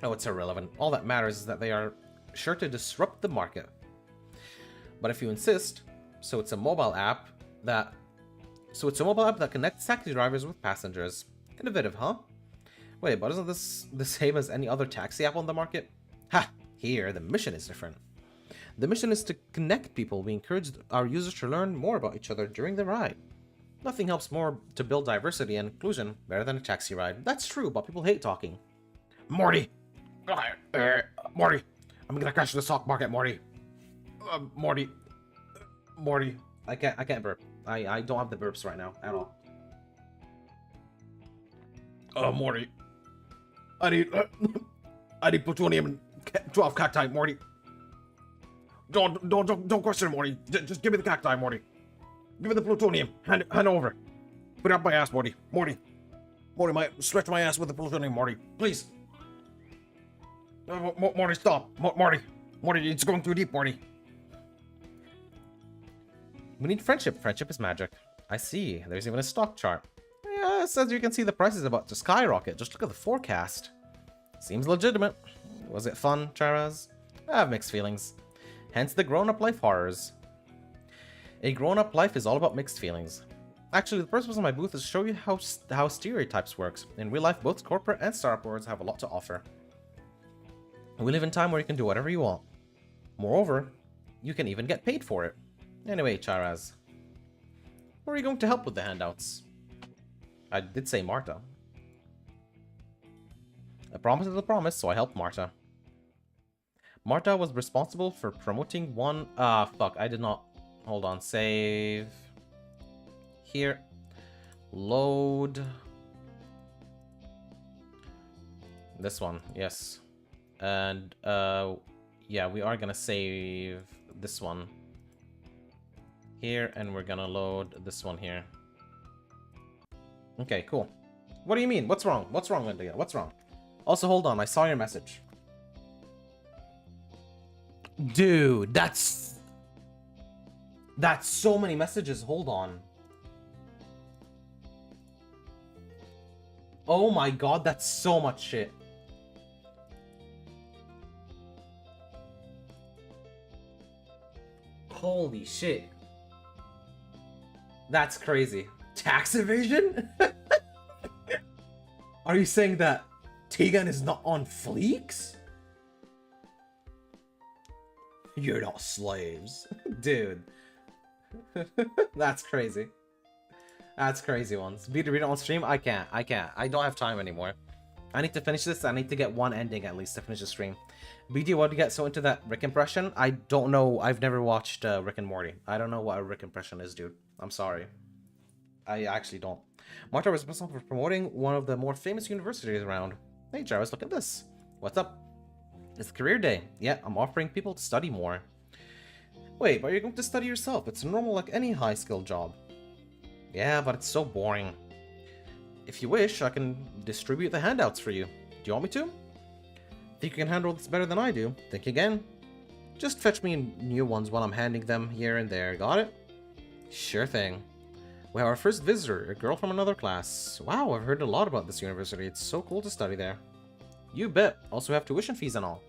Oh, it's irrelevant. All that matters is that they are sure to disrupt the market. But if you insist, so it's a mobile app that connects taxi drivers with passengers. Innovative, huh? Wait, but isn't this the same as any other taxi app on the market? Ha! Here, the mission is different. The mission is to connect people. We encourage our users to learn more about each other during the ride. Nothing helps more to build diversity and inclusion better than a taxi ride. That's true, but people hate talking. Morty! Morty! I'm gonna crash the stock market, Morty! Morty! Morty! I can't burp. I don't have the burps right now, at all. Morty. I need plutonium and 12 cacti, Morty. Don't question it, Morty. Just give me the cacti, Morty. Give me the plutonium. Hand over. Put it up my ass, Morty. Morty, stretch my ass with the plutonium, Morty. Please. Morty, stop. Morty, it's going too deep, Morty. We need friendship. Friendship is magic. I see. There's even a stock chart. Yeah, it says you can see the price is about to skyrocket. Just look at the forecast. Seems legitimate. Was it fun, Charaz? I have mixed feelings. Hence the grown-up life horrors. A grown-up life is all about mixed feelings. Actually, the purpose of my booth is to show you how stereotypes works. In real life, both corporate and startup worlds have a lot to offer. We live in a time where you can do whatever you want. Moreover, you can even get paid for it. Anyway, Charaz, where are you going to help with the handouts? I did say Marta. A promise is a promise, so I helped Marta. Marta was responsible for promoting one... fuck, I did not... Hold on, save... Here. Load... This one, yes. And, yeah, we are gonna save this one here, and we're gonna load this one here. Okay, cool. What do you mean? What's wrong? What's wrong, Linda? What's wrong? Also, hold on. I saw your message. Dude, that's so many messages. Hold on. Oh my god, that's so much shit. Holy shit. That's crazy. Tax evasion? Are you saying that Tegan is not on fleeks? You're not slaves. Dude. That's crazy. That's crazy ones. Be to read it on stream? I can't. I don't have time anymore. I need to finish this. I need to get one ending at least to finish the stream. BD, what do you get so into that Rick impression? I don't know. I've never watched Rick and Morty. I don't know what a Rick impression is, dude. I'm sorry. I actually don't. Marta was responsible for promoting one of the more famous universities around. Hey, Jarvis, look at this. What's up? It's career day. Yeah, I'm offering people to study more. Wait, but you're going to study yourself. It's normal like any high-skill job. Yeah, but it's so boring. If you wish, I can distribute the handouts for you. Do you want me to? Think you can handle this better than I do? Think again. Just fetch me new ones while I'm handing them here and there. Got it? Sure thing. We have our first visitor, a girl from another class. Wow, I've heard a lot about this university. It's so cool to study there. You bet. Also have tuition fees and all.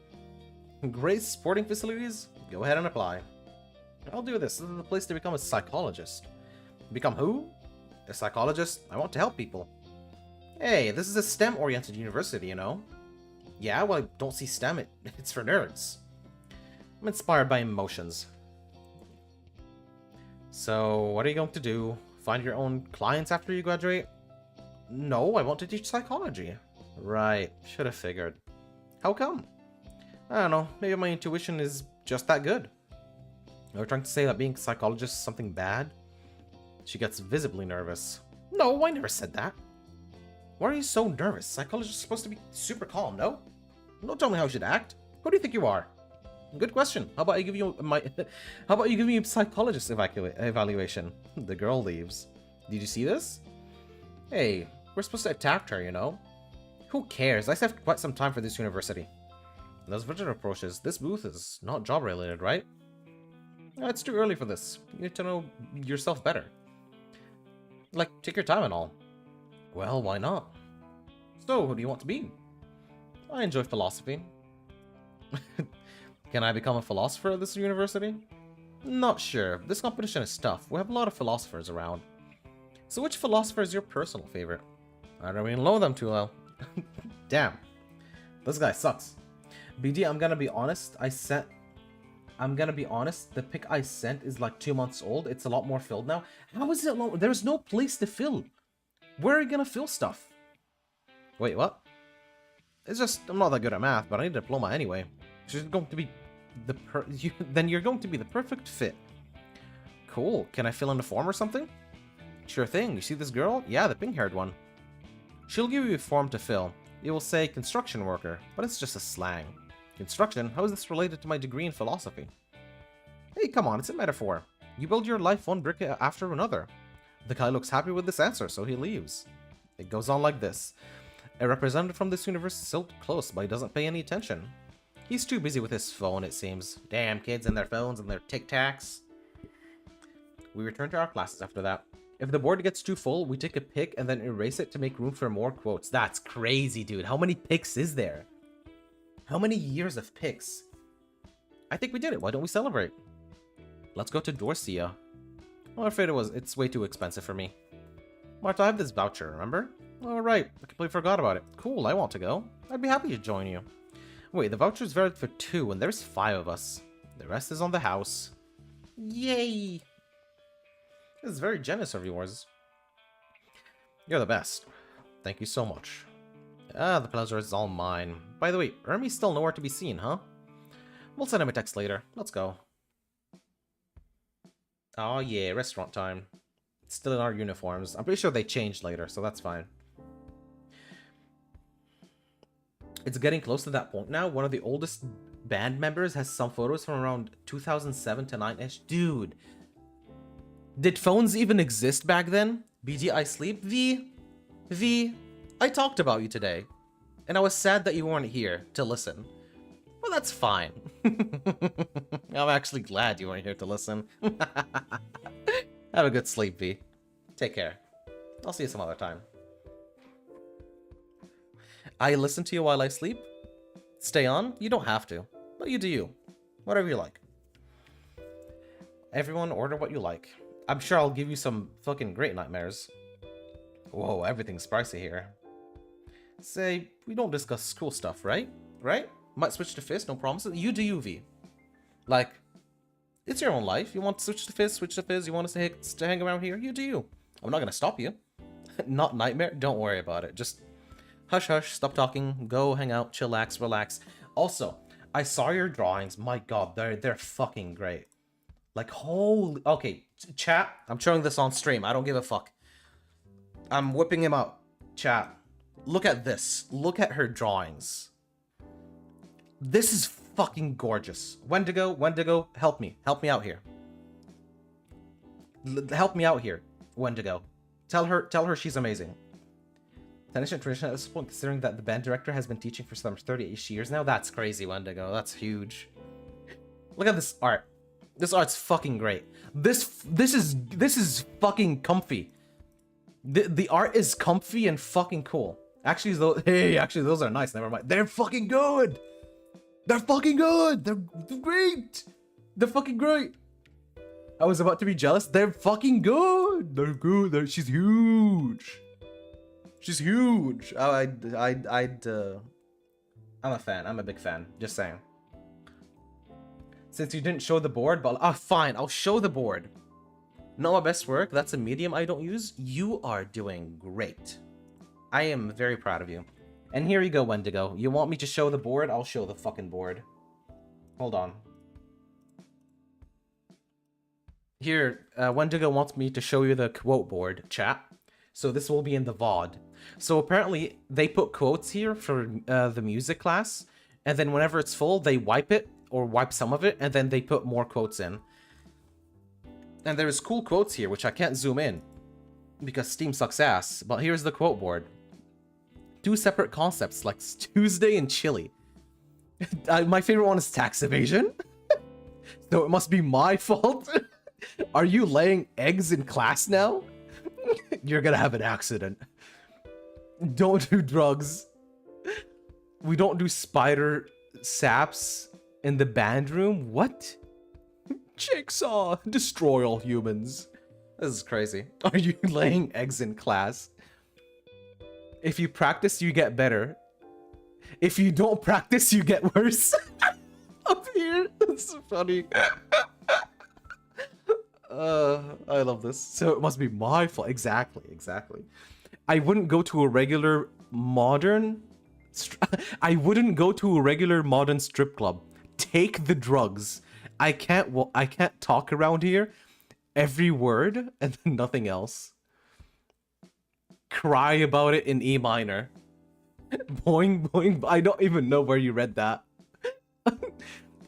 Great sporting facilities? Go ahead and apply. I'll do this. This is the place to become a psychologist. Become who? A psychologist? I want to help people. Hey, this is a STEM-oriented university, you know? Yeah, well, I don't see STEM. It's for nerds. I'm inspired by emotions. So, what are you going to do? Find your own clients after you graduate? No, I want to teach psychology. Right, should have figured. How come? I don't know, maybe my intuition is just that good. Are you trying to say that being a psychologist is something bad? She gets visibly nervous. No, I never said that. Why are you so nervous? Psychologists are supposed to be super calm, no? Don't tell me how I should act. Who do you think you are? Good question. How about I give you how about you give me a psychologist evaluation? The girl leaves. Did you see this? Hey, we're supposed to attack her, you know? Who cares? I have quite some time for this university. And as visitor approaches, this booth is not job related, right? It's too early for this. You need to know yourself better. Like, take your time and all. Well, why not? So, who do you want to be? I enjoy philosophy. Can I become a philosopher at this university? Not sure. This competition is tough. We have a lot of philosophers around. So which philosopher is your personal favorite? I don't even know them too well. Damn. This guy sucks. BD, I'm gonna be honest. The pic I sent is like 2 months old. It's a lot more filled now. How is it long? There's no place to fill. Where are you gonna fill stuff? Wait, what? It's just, I'm not that good at math, but I need a diploma anyway. She's going to be then you're going to be the perfect fit. Cool. Can I fill in the form or something? Sure thing. You see this girl? Yeah, the pink-haired one. She'll give you a form to fill. It will say construction worker, but it's just a slang. Construction? How is this related to my degree in philosophy? Hey, come on, it's a metaphor. You build your life one brick after another. The guy looks happy with this answer, so he leaves. It goes on like this. A representative from this universe is so close, but he doesn't pay any attention. He's too busy with his phone, it seems. Damn kids and their phones and their tic-tacs. We return to our classes after that. If the board gets too full, we take a pic and then erase it to make room for more quotes. That's crazy, dude. How many pics is there? How many years of pics? I think we did it. Why don't we celebrate? Let's go to Dorsia. I'm afraid it's way too expensive for me. Marta, I have this voucher, remember? Oh, right. I completely forgot about it. Cool, I want to go. I'd be happy to join you. Wait, the voucher's valid for 2, and there's 5 of us. The rest is on the house. Yay! This is very generous of yours. You're the best. Thank you so much. The pleasure is all mine. By the way, Ermi's still nowhere to be seen, huh? We'll send him a text later. Let's go. Oh yeah, restaurant time. It's still in our uniforms. I'm pretty sure they changed later, so that's fine. It's getting close to that point now. One of the oldest band members has some photos from around 2007 to 9-ish. Dude. Did phones even exist back then? BD, I sleep? V, I talked about you today. And I was sad that you weren't here to listen. Well, that's fine. I'm actually glad you weren't here to listen. Have a good sleep, V. Take care. I'll see you some other time. I listen to you while I sleep? Stay on? You don't have to. But you do you. Whatever you like. Everyone order what you like. I'm sure I'll give you some fucking great nightmares. Whoa, everything's pricey here. Say, we don't discuss school stuff, right? Right? Might switch to Fizz, no promises. You do you, V. Like, it's your own life. You want to switch to Fizz, switch to Fizz. You want us to hang around here, you do you. I'm not gonna stop you. Not nightmare? Don't worry about it. Just hush hush, stop talking, go hang out, chillax, relax. Also, I saw your drawings. My god, they're fucking great. Like, holy... Okay, chat, I'm showing this on stream. I don't give a fuck. I'm whipping him out. Chat, look at this. Look at her drawings. This is fucking gorgeous. Wendigo, help me. Help me out here. Help me out here, Wendigo. Tell her she's amazing. Tennis and tradition at this point, considering that the band director has been teaching for some 30-ish years now. That's crazy, Wendigo. That's huge. Look at this art. This art's fucking great. This is fucking comfy. The art is comfy and fucking cool. Actually, those are nice. Never mind. They're fucking good. They're fucking good. They're great. They're fucking great. I was about to be jealous. They're fucking good. They're good. She's huge. She's huge. I'm a fan. I'm a big fan. Just saying. Since you didn't show the board, but fine. I'll show the board. Not my best work. That's a medium I don't use. You are doing great. I am very proud of you. And here you go, Wendigo. You want me to show the board? I'll show the fucking board. Hold on. Here, Wendigo wants me to show you the quote board, chat. So this will be in the VOD. So apparently, they put quotes here for the music class. And then whenever it's full, they wipe it, or wipe some of it, and then they put more quotes in. And there's cool quotes here, which I can't zoom in, because Steam sucks ass. But here's the quote board. 2 separate concepts, like Tuesday and chili. My favorite one is tax evasion. So it must be my fault. Are you laying eggs in class now? You're gonna have an accident. Don't do drugs. We don't do spider saps in the band room? What? Jigsaw, destroy all humans. This is crazy. Are you laying eggs in class? If you practice, you get better. If you don't practice, you get worse. Up here. This is funny. I love this. So it must be my fault. Exactly, exactly. I wouldn't go to a regular modern... I wouldn't go to a regular modern strip club. Take the drugs. I can't talk around here. Every word and nothing else. Cry about it in E minor. Boing, boing. I don't even know where you read that.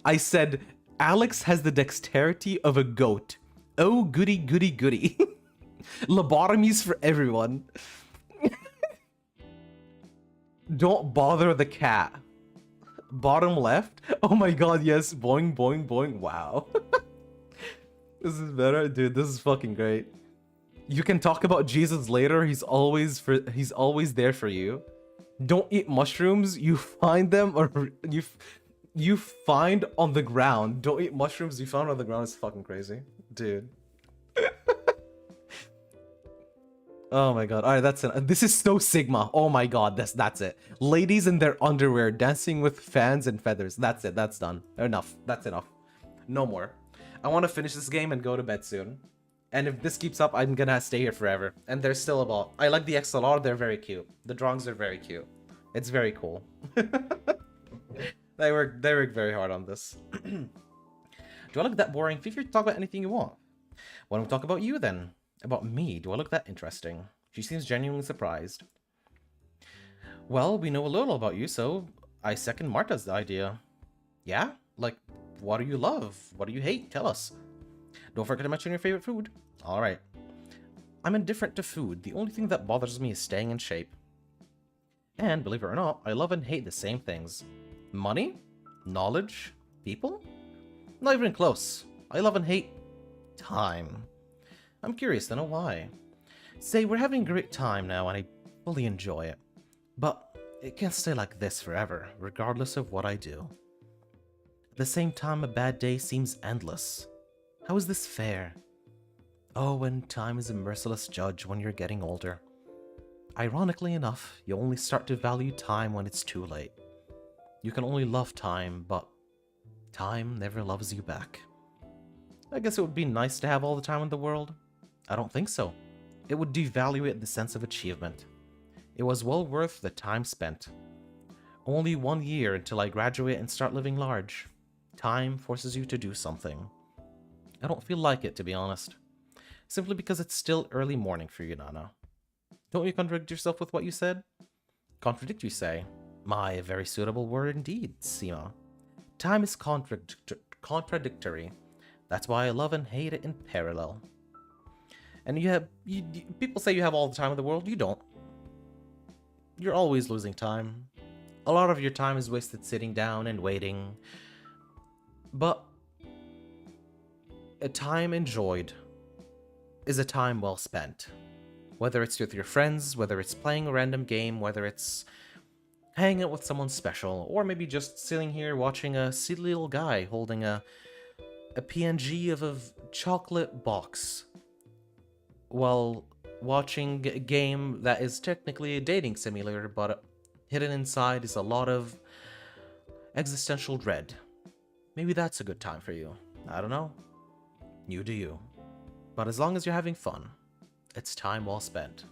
I said, Alex has the dexterity of a goat. Oh, goody, goody, goody. Lobotomies for everyone. Don't bother the cat. Bottom left? Oh my god, yes. Boing, boing, boing. Wow. This is better. Dude, this is fucking great. You can talk about Jesus later. He's always there for you. Don't eat mushrooms. You find them or you find on the ground. Don't eat mushrooms you found on the ground is fucking crazy. Dude. Oh my god. All right, that's it. This is so Sigma. Oh my god, that's it. Ladies in their underwear dancing with fans and feathers. That's it. That's done. Enough. That's enough. No more. I want to finish this game and go to bed soon. And if this keeps up, I'm gonna stay here forever. And there's still a ball. I like the XLR. They're very cute. The drawings are very cute. It's very cool. They work very hard on this. Do I look that boring? Feel free to talk about anything you want. Why don't we talk about you then? About me? Do I look that interesting? She seems genuinely surprised. Well, we know a little about you, so I second Marta's idea. Yeah? Like, what do you love? What do you hate? Tell us. Don't forget to mention your favorite food. Alright. I'm indifferent to food. The only thing that bothers me is staying in shape. And, believe it or not, I love and hate the same things. Money? Knowledge? People? Not even close. I love and hate... time. I'm curious to know why. Say, we're having a great time now and I fully enjoy it. But it can't stay like this forever, regardless of what I do. At the same time, a bad day seems endless. How is this fair? Oh, and time is a merciless judge when you're getting older. Ironically enough, you only start to value time when it's too late. You can only love time, but time never loves you back. I guess it would be nice to have all the time in the world. I don't think so. It would devalue the sense of achievement. It was well worth the time spent. Only 1 year until I graduate and start living large. Time forces you to do something. I don't feel like it, to be honest. Simply because it's still early morning for you, Nana. Don't you contradict yourself with what you said? Contradict, you say? My, a very suitable word indeed, Seema. Time is contradictory. That's why I love and hate it in parallel. And people say you have all the time in the world. You don't. You're always losing time. A lot of your time is wasted sitting down and waiting. But a time enjoyed is a time well spent. Whether it's with your friends, whether it's playing a random game, whether it's hanging out with someone special, or maybe just sitting here watching a silly little guy holding a PNG of a chocolate box while watching a game that is technically a dating simulator, but hidden inside is a lot of existential dread. Maybe that's a good time for you. I don't know. You do you. But as long as you're having fun, it's time well spent.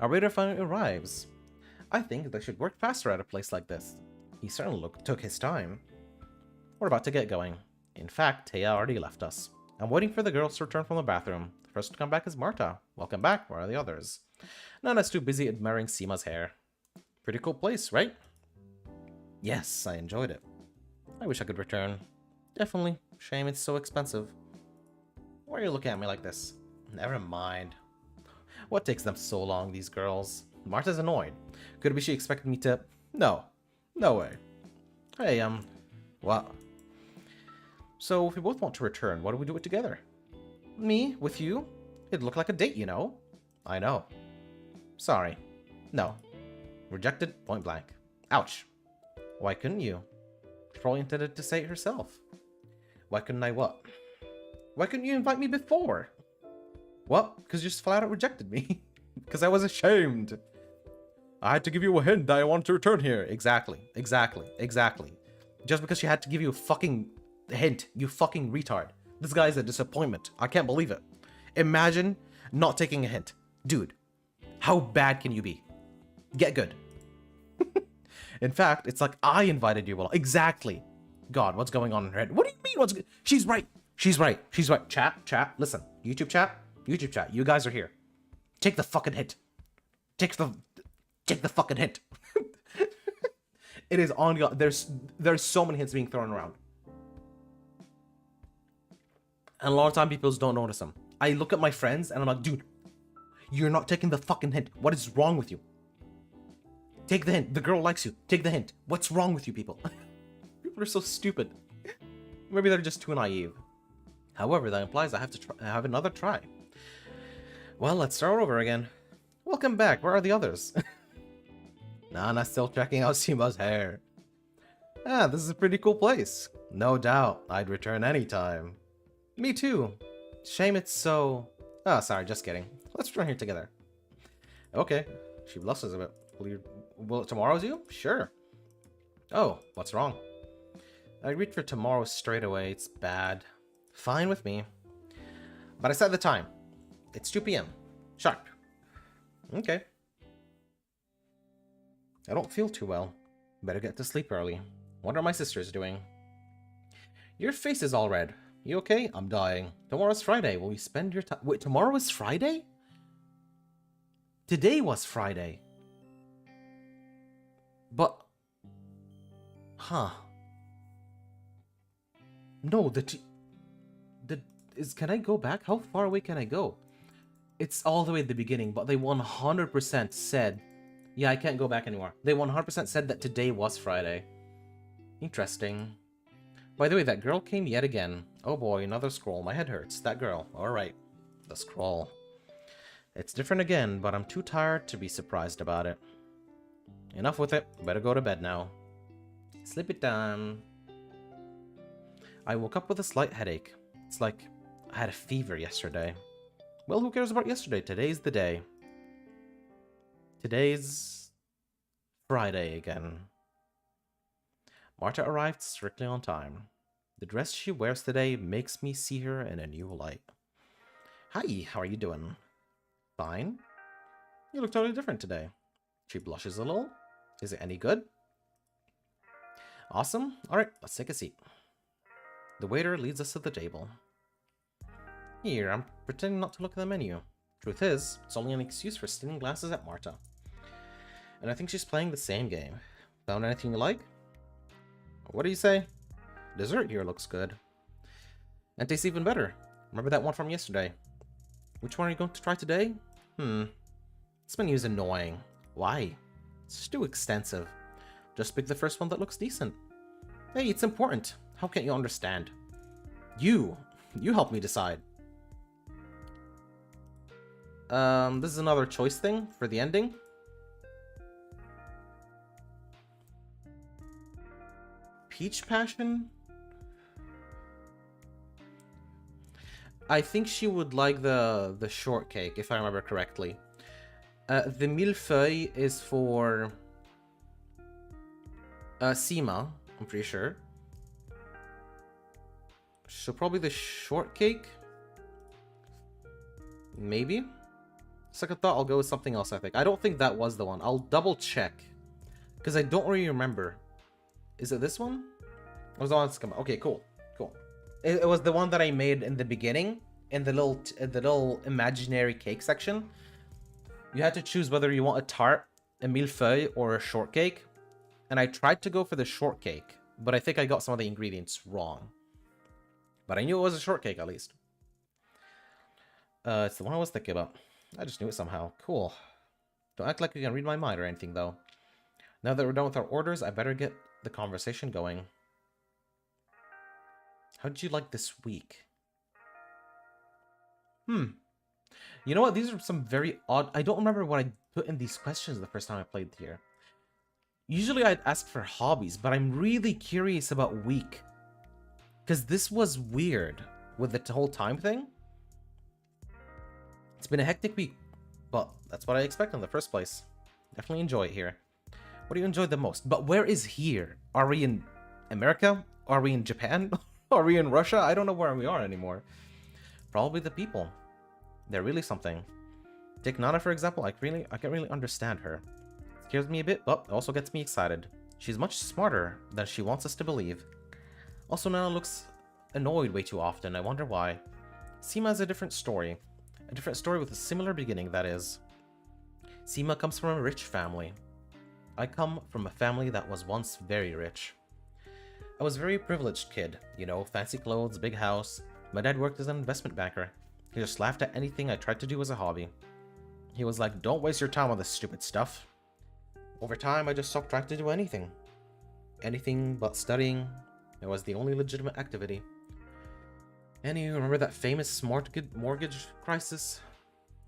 Our waiter finally arrives. I think they should work faster at a place like this. He certainly took his time. We're about to get going. In fact, Taya already left us. I'm waiting for the girls to return from the bathroom. The first to come back is Marta. Welcome back. Where are the others? Nana's too busy admiring Seema's hair. Pretty cool place, right? Yes, I enjoyed it. I wish I could return. Definitely. Shame it's so expensive. Why are you looking at me like this? Never mind. What takes them so long, these girls? Marta's annoyed. Could it be she expected me to... No. No way. Hey, what? So, if we both want to return, why don't we do it together? Me? With you? It'd look like a date, you know? I know. Sorry. No. Rejected, point blank. Ouch. Why couldn't you? She probably intended to say it herself. Why couldn't I what? Why couldn't you invite me before? What? Because you just flat out rejected me. Because I was ashamed. I had to give you a hint that I wanted to return here. Exactly. Just because she had to give you a fucking hint, you fucking retard. This guy's a disappointment. I can't believe it. Imagine not taking a hint. Dude, how bad can you be? Get good. In fact, it's like I invited you along. Exactly. God, what's going on in her head? What do you mean? She's right. Chat. Listen. YouTube chat. You guys are here. Take the fucking hint. Take the fucking hint. It is on God. There's so many hints being thrown around. And a lot of time people don't notice them. I look at my friends and I'm like, dude, you're not taking the fucking hint. What is wrong with you? Take the hint. The girl likes you. Take the hint. What's wrong with you people? People are so stupid. Maybe they're just too naive. However, that implies I have to have another try. Well, let's start over again. Welcome back. Where are the others? Nana's still checking out Sima's hair. Ah, this is a pretty cool place. No doubt. I'd return anytime. Me too. Shame it's so... Oh, sorry, just kidding. Let's return here together. Okay. She blushes a bit. Will tomorrow's you? Sure. Oh, what's wrong? I read for tomorrow straight away. It's bad. Fine with me. But I set the time. It's 2 p.m. Sharp. Okay. I don't feel too well. Better get to sleep early. What are my sisters doing? Your face is all red. You okay? I'm dying. Tomorrow's Friday. Will you spend your time... Wait, tomorrow is Friday? Today was Friday. But... Huh. No, can I go back? How far away can I go? It's all the way at the beginning, but they 100% said... Yeah, I can't go back anymore. They 100% said that today was Friday. Interesting. By the way, that girl came yet again. Oh boy, another scroll. My head hurts. That girl. Alright. The scroll. It's different again, but I'm too tired to be surprised about it. Enough with it. Better go to bed now. Sleep it down. I woke up with a slight headache. It's like I had a fever yesterday. Well, who cares about yesterday? Today's the day. Today's Friday again. Marta arrived strictly on time. The dress she wears today makes me see her in a new light. Hi, how are you doing? Fine. You look totally different today. She blushes a little. Is it any good? Awesome. Alright, let's take a seat. The waiter leads us to the table. Here, I'm pretending not to look at the menu. Truth is, it's only an excuse for stealing glasses at Marta. And I think she's playing the same game. Found anything you like? What do you say? Dessert here looks good. And tastes even better. Remember that one from yesterday? Which one are you going to try today? This menu is annoying. Why? It's too extensive. Just pick the first one that looks decent. Hey, it's important. How can't you understand? You help me decide. This is another choice thing for the ending. Peach Passion? I think she would like the shortcake, if I remember correctly. The millefeuille is for Sima, I'm pretty sure. So probably the shortcake? Maybe? Second thought, I'll go with something else, I think. I don't think that was the one. I'll double check. Because I don't really remember. Is it this one? Or was the one that's come? Okay, cool. Cool. It was the one that I made in the beginning, in the little imaginary cake section. You had to choose whether you want a tart, a millefeuille, or a shortcake. And I tried to go for the shortcake, but I think I got some of the ingredients wrong. But I knew it was a shortcake, at least. It's the one I was thinking about. I just knew it somehow. Cool. Don't act like you can read my mind or anything, though. Now that we're done with our orders, I better get the conversation going. How did you like this week? You know what? These are some very odd... I don't remember what I put in these questions the first time I played here. Usually I'd ask for hobbies, but I'm really curious about week. Because this was weird with the whole time thing. It's been a hectic week, but that's what I expect in the first place. Definitely enjoy it here. What do you enjoy the most? But where is here? Are we in America? Are we in Japan? Are we in Russia? I don't know where we are anymore. Probably the people. They're really something. Take Nana for example. I can't really understand her. It scares me a bit, but also gets me excited. She's much smarter than she wants us to believe. Also, Nana looks annoyed way too often. I wonder why. Seema has a different story. A different story with a similar beginning, that is. Seema comes from a rich family. I come from a family that was once very rich. I was a very privileged kid, you know, fancy clothes, big house. My dad worked as an investment banker. He just laughed at anything I tried to do as a hobby. He was like, don't waste your time on this stupid stuff. Over time, I just stopped trying to do anything. Anything but studying. It was the only legitimate activity. And you remember that famous mortgage crisis?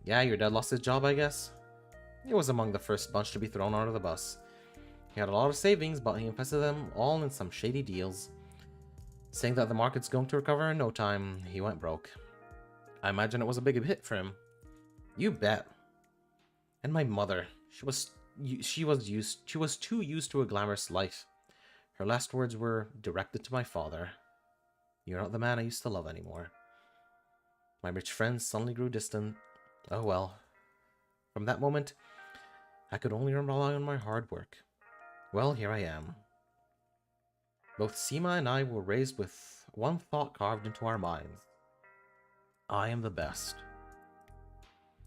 Yeah, your dad lost his job, I guess. He was among the first bunch to be thrown under the bus. He had a lot of savings, but he invested them all in some shady deals. Saying that the market's going to recover in no time, he went broke. I imagine it was a big hit for him. You bet. And my mother, she was too used to a glamorous life. Her last words were directed to my father. You're not the man I used to love anymore. My rich friends suddenly grew distant. Oh well. From that moment, I could only rely on my hard work. Well, here I am. Both Seema and I were raised with one thought carved into our minds. I am the best.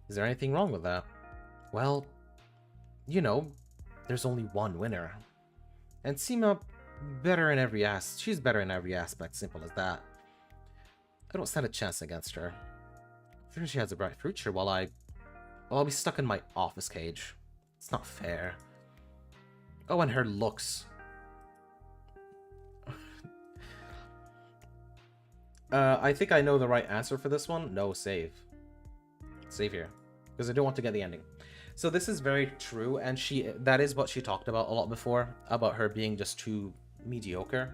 Is there anything wrong with that? Well, you know, there's only one winner. And Seema, she's better in every aspect, simple as that. I don't stand a chance against her. I'm sure she has a bright future while I'll be stuck in my office cage. It's not fair. Oh, and her looks. I think I know the right answer for this one. No, save. Save here. Because I don't want to get the ending. So this is very true, and that is what she talked about a lot before, about her being just too mediocre.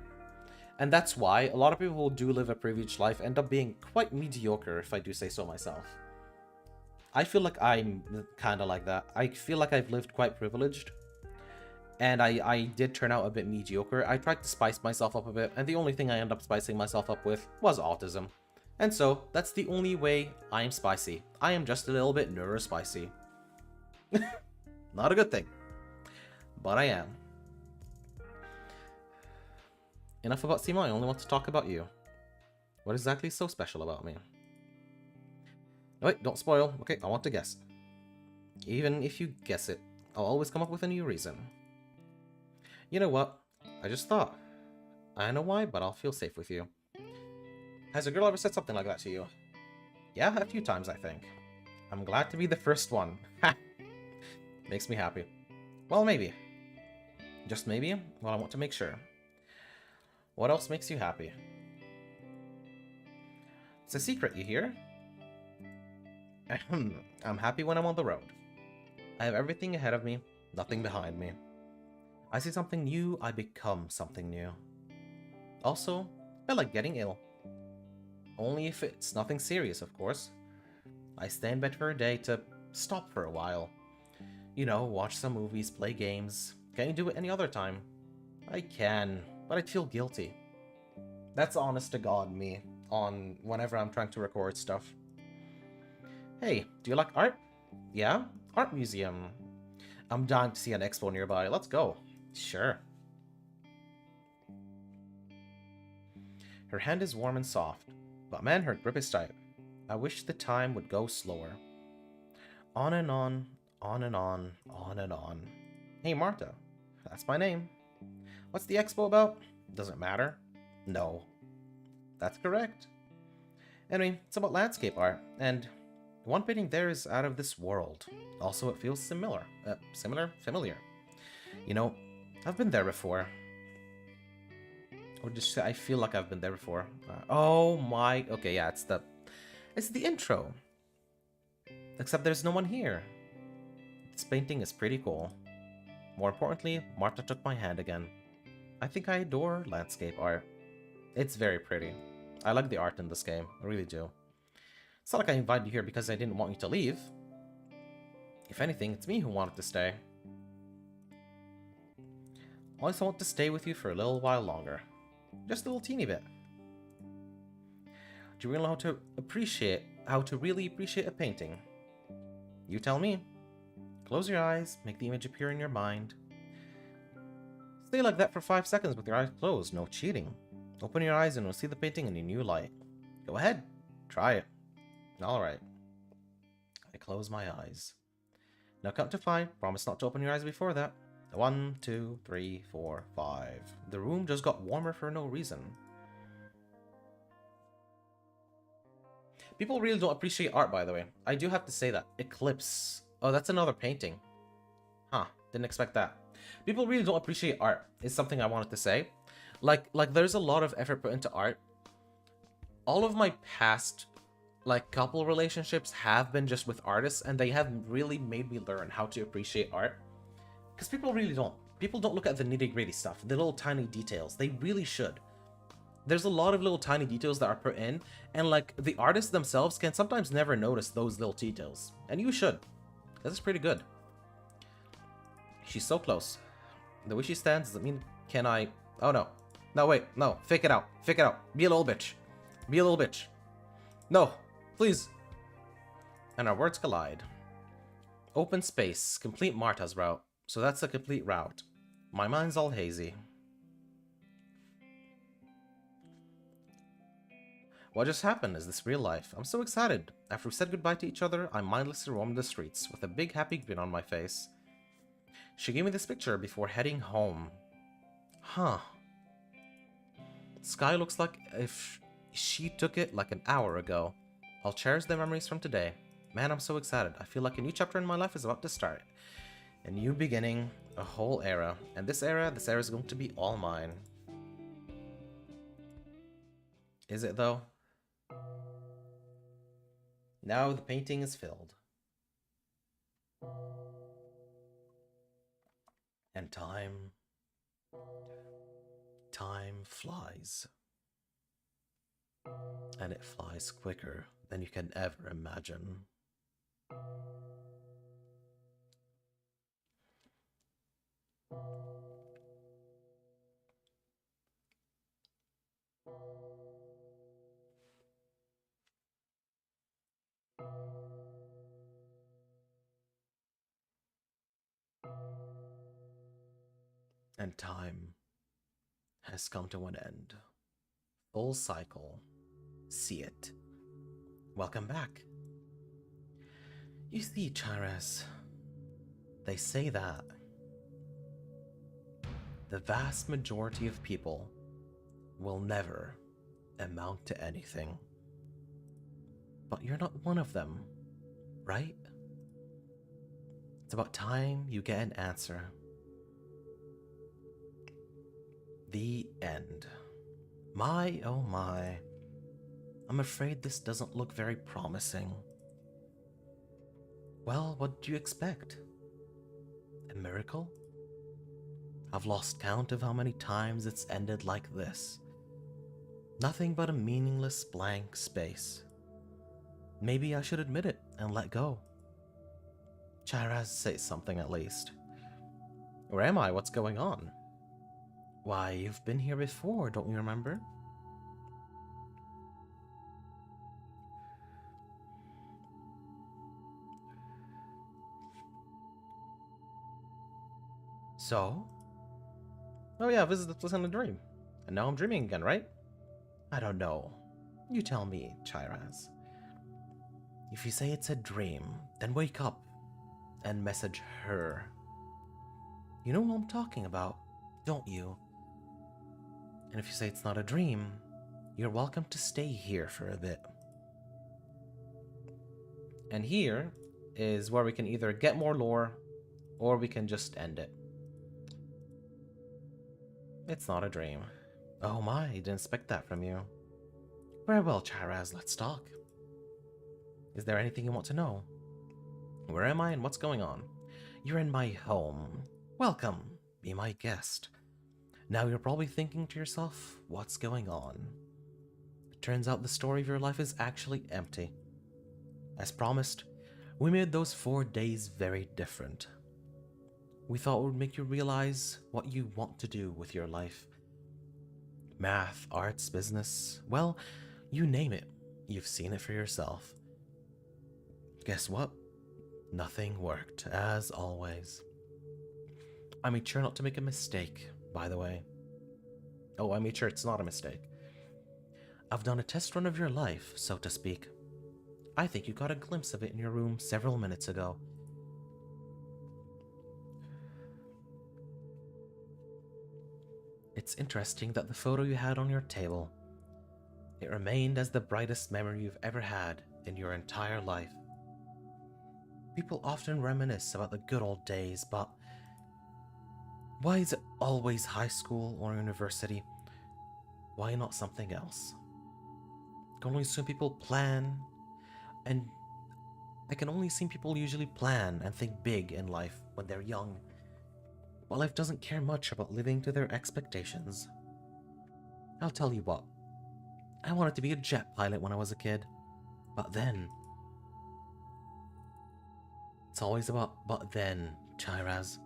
And that's why a lot of people who do live a privileged life end up being quite mediocre, if I do say so myself. I feel like I'm kind of like that. I feel like I've lived quite privileged, and I did turn out a bit mediocre. I tried to spice myself up a bit, and the only thing I ended up spicing myself up with was autism. And so, that's the only way I am spicy. I am just a little bit neurospicy. Not a good thing. But I am. Enough about Seema, I only want to talk about you. What exactly is so special about me? No, wait, don't spoil. Okay, I want to guess. Even if you guess it, I'll always come up with a new reason. You know what? I just thought. I know why, but I'll feel safe with you. Has a girl ever said something like that to you? Yeah, a few times, I think. I'm glad to be the first one. Ha! Makes me happy. Well, maybe. Just maybe? Well, I want to make sure. What else makes you happy? It's a secret, you hear? I'm happy when I'm on the road. I have everything ahead of me, nothing behind me. I see something new, I become something new. Also, I like getting ill. Only if it's nothing serious, of course. I stay in bed for a day to stop for a while. You know, watch some movies, play games. Can't you do it any other time? I can, but I'd feel guilty. That's honest to God me, on whenever I'm trying to record stuff. Hey, do you like art? Yeah? Art museum. I'm dying to see an expo nearby. Let's go. Sure. Her hand is warm and soft, but man, her grip is tight. I wish the time would go slower. On and on, on and on, on and on. Hey, Marta. That's my name. What's the expo about? Doesn't matter. No. That's correct. Anyway, it's about landscape art, and one painting there is out of this world. Also, it feels familiar. You know, I've been there before. Or just say I feel like I've been there before. Oh my... Okay, yeah, it's the intro. Except there's no one here. This painting is pretty cool. More importantly, Marta took my hand again. I think I adore landscape art. It's very pretty. I like the art in this game, I really do. It's not like I invited you here because I didn't want you to leave. If anything, it's me who wanted to stay. I also want to stay with you for a little while longer. Just a little teeny bit. Do you really know how to really appreciate a painting? You tell me. Close your eyes, make the image appear in your mind. Stay like that for 5 seconds with your eyes closed, no cheating. Open your eyes and you'll see the painting in a new light. Go ahead, try it. Alright. I close my eyes. Now count to 5, promise not to open your eyes before that. 1, 2, 3, 4, 5. The room just got warmer for no reason. People really don't appreciate art, by the way. I do have to say that. Eclipse. Oh, that's another painting. Huh, didn't expect that. People really don't appreciate art, is something I wanted to say. Like there's a lot of effort put into art. All of my past, couple relationships have been just with artists, and they have really made me learn how to appreciate art. Because people really don't. People don't look at the nitty-gritty stuff, the little tiny details. They really should. There's a lot of little tiny details that are put in, and the artists themselves can sometimes never notice those little details. And you should. This is pretty good. She's so close. The way she stands doesn't mean can I... Oh no. No, wait. No. Fake it out. Fake it out. Be a little bitch. Be a little bitch. No. Please. And our words collide. Open space. Complete Marta's route. So that's a complete route. My mind's all hazy. What just happened? Is this real life? I'm so excited. After we said goodbye to each other, I mindlessly roamed the streets with a big happy grin on my face. She gave me this picture before heading home. Huh. Sky looks like if she took it an hour ago. I'll cherish the memories from today. Man, I'm so excited. I feel like a new chapter in my life is about to start. A new beginning, a whole era. And this era is going to be all mine. Is it though? Now the painting is filled. And time flies. And it flies quicker than you can ever imagine. And time has come to an end. Full cycle. See it. Welcome back. You see, Charas, they say that the vast majority of people will never amount to anything. But you're not one of them, right? It's about time you get an answer. The end. My, oh my. I'm afraid this doesn't look very promising. Well, what do you expect? A miracle? I've lost count of how many times it's ended like this. Nothing but a meaningless blank space. Maybe I should admit it and let go. Charaz, say something at least. Where am I? What's going on? Why, you've been here before, don't you remember? So? Oh yeah, this was in a dream. And now I'm dreaming again, right? I don't know. You tell me, Chiraz. If you say it's a dream, then wake up and message her. You know who I'm talking about, don't you? And if you say it's not a dream, you're welcome to stay here for a bit. And here is where we can either get more lore, or we can just end it. It's not a dream. Oh my, I didn't expect that from you. Very well, Chiraz, let's talk. Is there anything you want to know? Where am I and what's going on? You're in my home. Welcome, be my guest. Now you're probably thinking to yourself, what's going on? It turns out the story of your life is actually empty. As promised, we made those 4 days very different. We thought it would make you realize what you want to do with your life. Math, arts, business, well, you name it, you've seen it for yourself. Guess what? Nothing worked, as always. I made sure not to make a mistake, by the way. Oh, I made sure it's not a mistake. I've done a test run of your life, so to speak. I think you got a glimpse of it in your room several minutes ago. It's interesting that the photo you had on your table, it remained as the brightest memory you've ever had in your entire life. People often reminisce about the good old days, but why is it always high school or university? Why not something else? I can only assume people plan, and I can only assume people usually plan and think big in life when they're young, while life doesn't care much about living to their expectations. I'll tell you what, I wanted to be a jet pilot when I was a kid, but then... It's always about but then, Chiraz.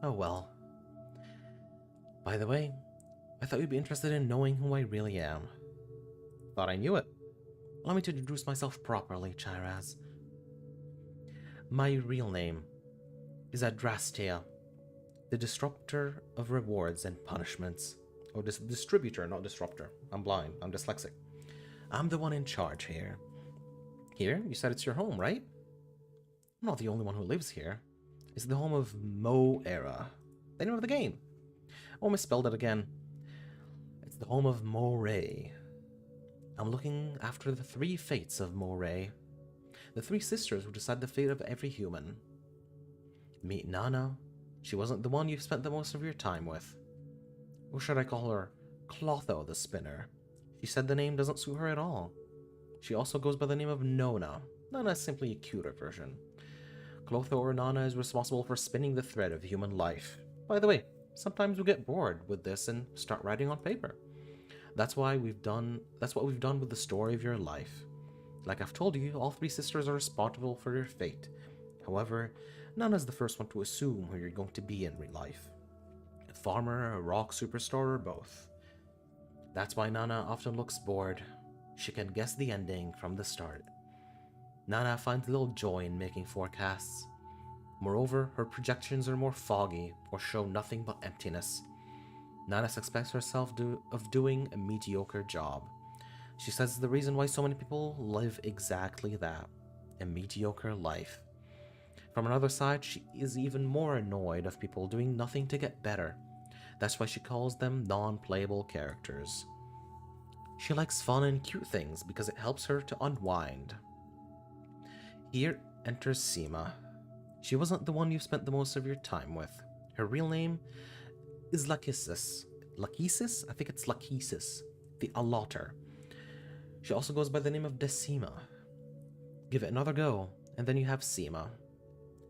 Oh well. By the way, I thought you'd be interested in knowing who I really am. Thought I knew it. Allow me to introduce myself properly, Chiraz. My real name is Adrastea, the disruptor of rewards and punishments. Oh, distributor, not disruptor. I'm blind. I'm dyslexic. I'm the one in charge here. Here? You said it's your home, right? I'm not the only one who lives here. It's the home of Moe Era. The name of the game. Oh, misspelled it again. It's the home of Moe. I'm looking after the 3 fates of Moe. The 3 sisters who decide the fate of every human. Meet Nana. She wasn't the one you've spent the most of your time with. Or should I call her Clotho the Spinner? She said the name doesn't suit her at all. She also goes by the name of Nona. Nana is simply a cuter version. Clotho or Nana is responsible for spinning the thread of human life. By the way, sometimes we get bored with this and start writing on paper. That's what we've done with the story of your life. Like I've told you, all 3 sisters are responsible for your fate. However, Nana's the first one to assume who you're going to be in real life. A farmer, a rock superstar, or both. That's why Nana often looks bored. She can guess the ending from the start. Nana finds little joy in making forecasts. Moreover, her projections are more foggy or show nothing but emptiness. Nana suspects herself of doing a mediocre job. She says the reason why so many people live exactly that, a mediocre life. From another side, she is even more annoyed of people doing nothing to get better. That's why she calls them non-playable characters. She likes fun and cute things because it helps her to unwind. Here enters Seema. She wasn't the one you spent the most of your time with. Her real name is Lachesis. Lachesis? I think it's Lachesis, the Allotter. She also goes by the name of Decima. Give it another go, and then you have Seema.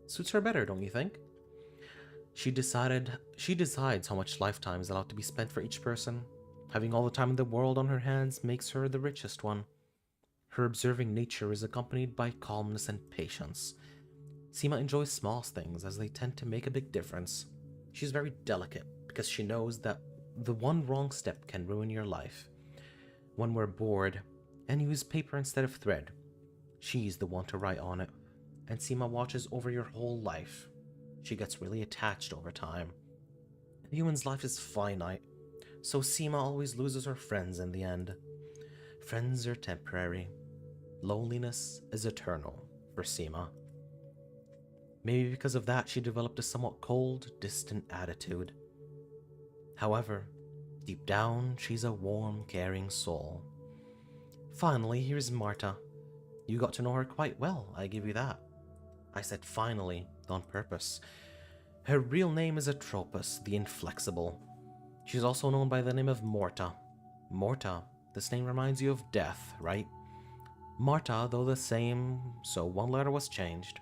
Suits her better, don't you think? She decides how much lifetime is allowed to be spent for each person. Having all the time in the world on her hands makes her the richest one. Her observing nature is accompanied by calmness and patience. Seema enjoys small things as they tend to make a big difference. She's very delicate because she knows that the one wrong step can ruin your life. When we're bored and use paper instead of thread, she's the one to write on it. And Seema watches over your whole life. She gets really attached over time. A human's life is finite, so Seema always loses her friends in the end. Friends are temporary. Loneliness is eternal for Seema. Maybe because of that, she developed a somewhat cold, distant attitude. However, deep down, she's a warm, caring soul. Finally, here's Marta. You got to know her quite well, I give you that. I said finally, on purpose. Her real name is Atropos, the Inflexible. She's also known by the name of Morta. Morta, this name reminds you of death, right? Marta, though the same, so one letter was changed.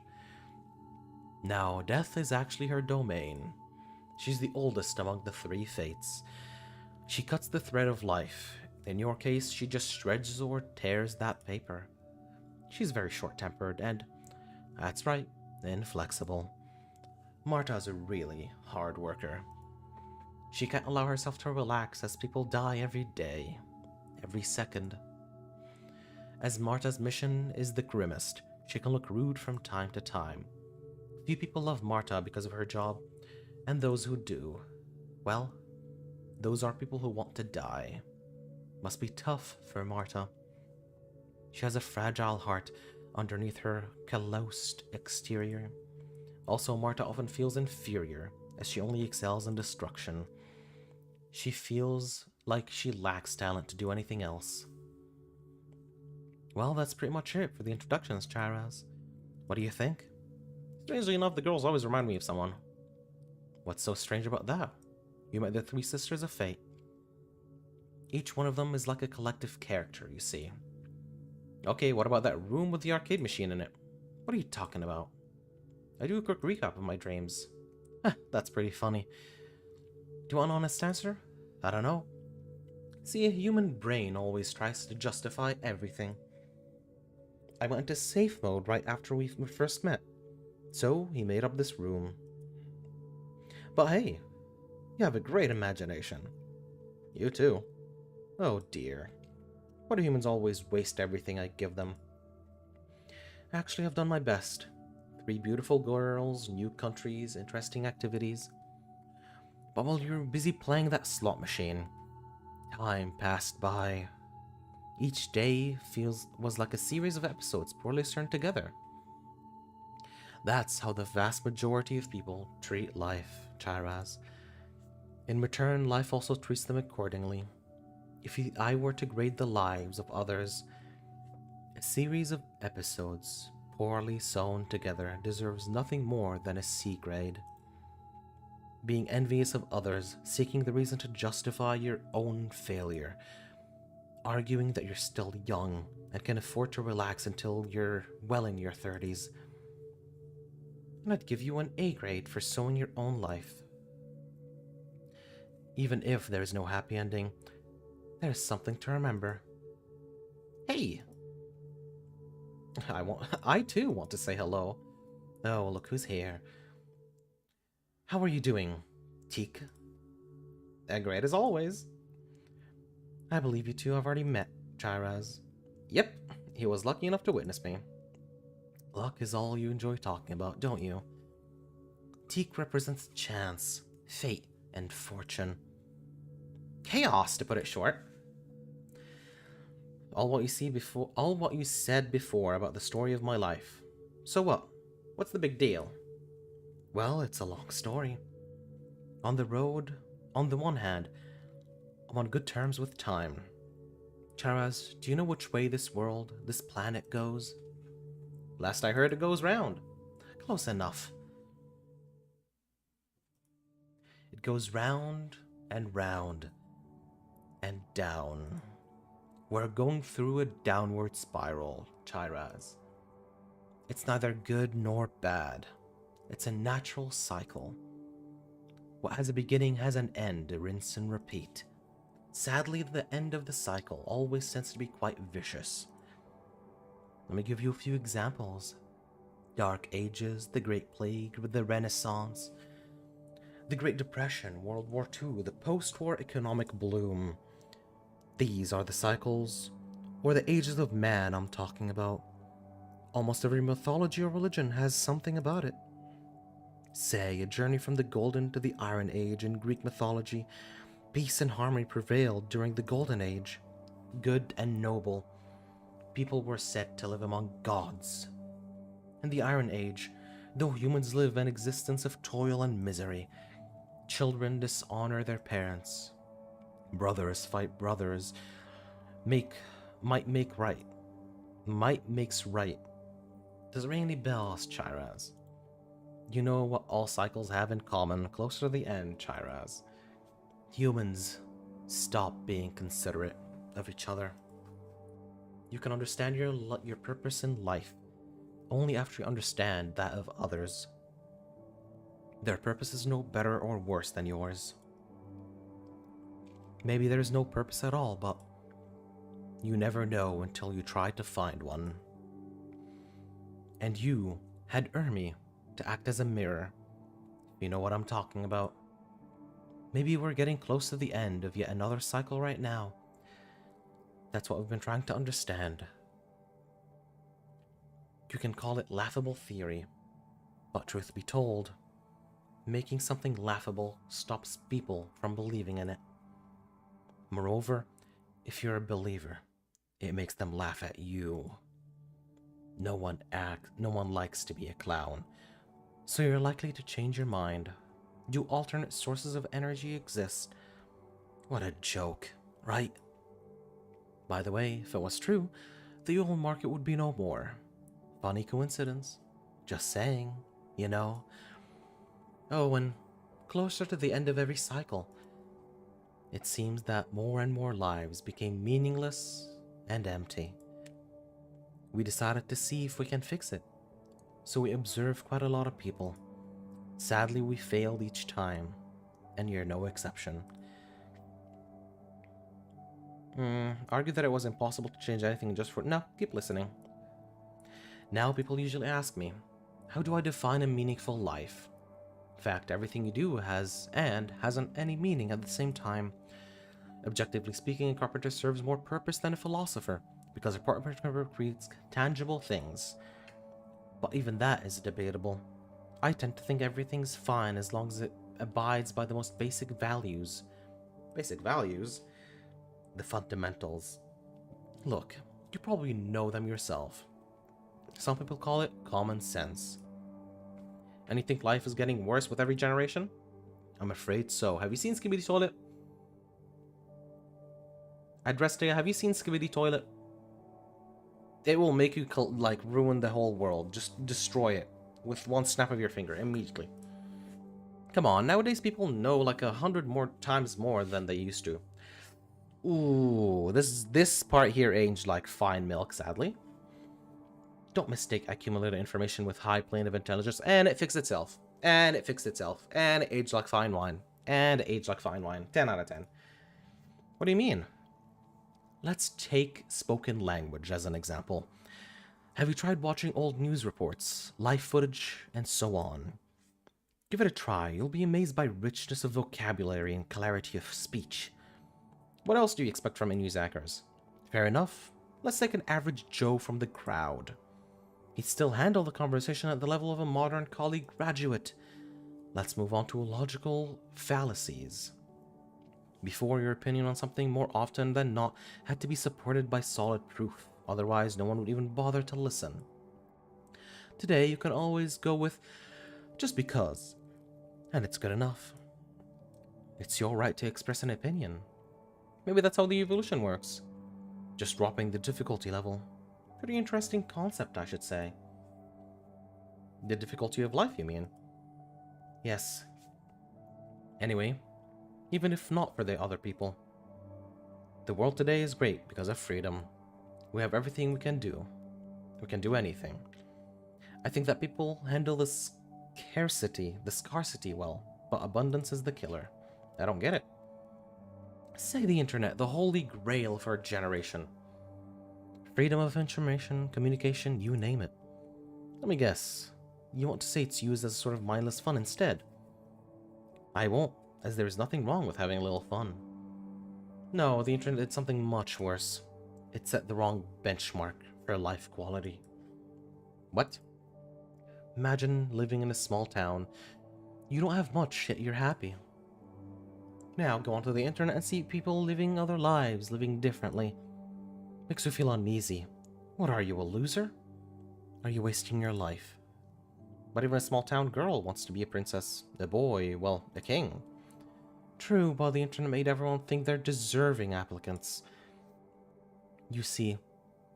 Now, death is actually her domain. She's the oldest among the three fates. She cuts the thread of life. In your case, she just shreds or tears that paper. She's very short-tempered and, that's right, inflexible. Marta's a really hard worker. She can't allow herself to relax as people die every day, every second. As Marta's mission is the grimmest, she can look rude from time to time. Few people love Marta because of her job, and those who do, well, those are people who want to die. Must be tough for Marta. She has a fragile heart underneath her calloused exterior. Also, Marta often feels inferior, as she only excels in destruction. She feels like she lacks talent to do anything else. Well, that's pretty much it for the introductions, Charaz. What do you think? Strangely enough, the girls always remind me of someone. What's so strange about that? You met the three sisters of fate. Each one of them is like a collective character, you see. Okay, what about that room with the arcade machine in it? What are you talking about? I do a quick recap of my dreams. That's pretty funny. Do you want an honest answer? I don't know. See, a human brain always tries to justify everything. I went into safe mode right after we first met, so he made up this room. But hey, you have a great imagination. You too. Oh dear. Why do humans always waste everything I give them? Actually, I've done my best. 3 beautiful girls, new countries, interesting activities. But while you're busy playing that slot machine, time passed by. Each day was like a series of episodes poorly strung together. That's how the vast majority of people treat life, Chiraz. In return, life also treats them accordingly. If I were to grade the lives of others, a series of episodes poorly sewn together deserves nothing more than a C grade. Being envious of others, seeking the reason to justify your own failure, arguing that you're still young and can afford to relax until you're well in your 30s. And I'd give you an A grade for sowing your own life. Even if there's no happy ending, there's something to remember. Hey! I too want to say hello. Oh, look who's here. How are you doing, Teak? Great as always. I believe you two have already met, Chiraz. Yep, he was lucky enough to witness me. Luck is all you enjoy talking about, don't you? Teak represents chance, fate, and fortune. Chaos, to put it short. All what you said before about the story of my life. So what? What's the big deal? Well, it's a long story. On the road, on the one hand, I'm on good terms with time. Charaz, do you know which way this world, this planet goes? Last I heard, it goes round. Close enough. It goes round and round and down. We're going through a downward spiral, Chiraz. It's neither good nor bad. It's a natural cycle. What has a beginning has an end, a rinse and repeat. Sadly, the end of the cycle always tends to be quite vicious. Let me give you a few examples. Dark Ages, the Great Plague, the Renaissance, the Great Depression, World War II, the post-war economic bloom. These are the cycles, or the ages of man I'm talking about. Almost every mythology or religion has something about it. Say, a journey from the Golden to the Iron Age in Greek mythology. Peace and harmony prevailed during the Golden Age. Good and noble. People were said to live among gods. In the Iron Age, though humans live an existence of toil and misery, children dishonor their parents. Brothers fight brothers. Might makes right. Does it ring any bells, Chiraz? You know what all cycles have in common closer to the end, Chiraz. Humans stop being considerate of each other. You can understand your purpose in life only after you understand that of others. Their purpose is no better or worse than yours. Maybe there is no purpose at all, but you never know until you try to find one. And you had Ermi to act as a mirror. You know what I'm talking about. Maybe we're getting close to the end of yet another cycle right now. That's what we've been trying to understand. You can call it laughable theory, but truth be told, making something laughable stops people from believing in it. Moreover, if you're a believer, it makes them laugh at you. No one likes to be a clown, so you're likely to change your mind. Do alternate sources of energy exist? What a joke, right? By the way, if it was true, the oil market would be no more. Funny coincidence. Just saying, you know. Oh, and closer to the end of every cycle, it seems that more and more lives became meaningless and empty. We decided to see if we can fix it, so we observed quite a lot of people. Sadly, we failed each time, and you're no exception. Argue that it was impossible to change anything just for... No, keep listening. Now people usually ask me, how do I define a meaningful life? In fact, everything you do hasn't any meaning at the same time. Objectively speaking, a carpenter serves more purpose than a philosopher, because a carpenter creates tangible things. But even that is debatable. I tend to think everything's fine as long as it abides by the most basic values. Basic values? The fundamentals. Look, you probably know them yourself. Some people call it common sense. And you think life is getting worse with every generation? I'm afraid so. Have you seen Skibidi Toilet? Adrestia, have you seen Skibidi Toilet? It will make you, like, ruin the whole world. Just destroy it with one snap of your finger immediately. Come on, nowadays people know like 100 more times more than they used to. Ooh, this part here aged like fine milk, sadly. Don't mistake accumulated information with high plane of intelligence, and it fixed itself. And it fixed itself. And it aged like fine wine. And it aged like fine wine. 10 out of 10. What do you mean? Let's take spoken language as an example. Have you tried watching old news reports, live footage, and so on? Give it a try. You'll be amazed by richness of vocabulary and clarity of speech. What else do you expect from news anchors? Fair enough. Let's take an average Joe from the crowd. He'd still handle the conversation at the level of a modern college graduate. Let's move on to logical fallacies. Before, your opinion on something more often than not had to be supported by solid proof. Otherwise, no one would even bother to listen. Today, you can always go with just because, and it's good enough. It's your right to express an opinion. Maybe that's how the evolution works. Just dropping the difficulty level. Pretty interesting concept, I should say. The difficulty of life, you mean? Yes. Anyway, even if not for the other people, the world today is great because of freedom. We have everything we can do. We can do anything. I think that people handle the scarcity well, but abundance is the killer. I don't get it. Say the internet, the holy grail for a generation. Freedom of information, communication, you name it. Let me guess. You want to say it's used as a sort of mindless fun instead? I won't, as there is nothing wrong with having a little fun. No, the internet did something much worse. It set the wrong benchmark for life quality. What? Imagine living in a small town. You don't have much, yet you're happy. Now go onto the internet and see people living other lives, living differently. Makes you feel uneasy. What are you, a loser? Are you wasting your life? But even a small town girl wants to be a princess, a boy, well, a king. True, but the internet made everyone think they're deserving applicants. You see,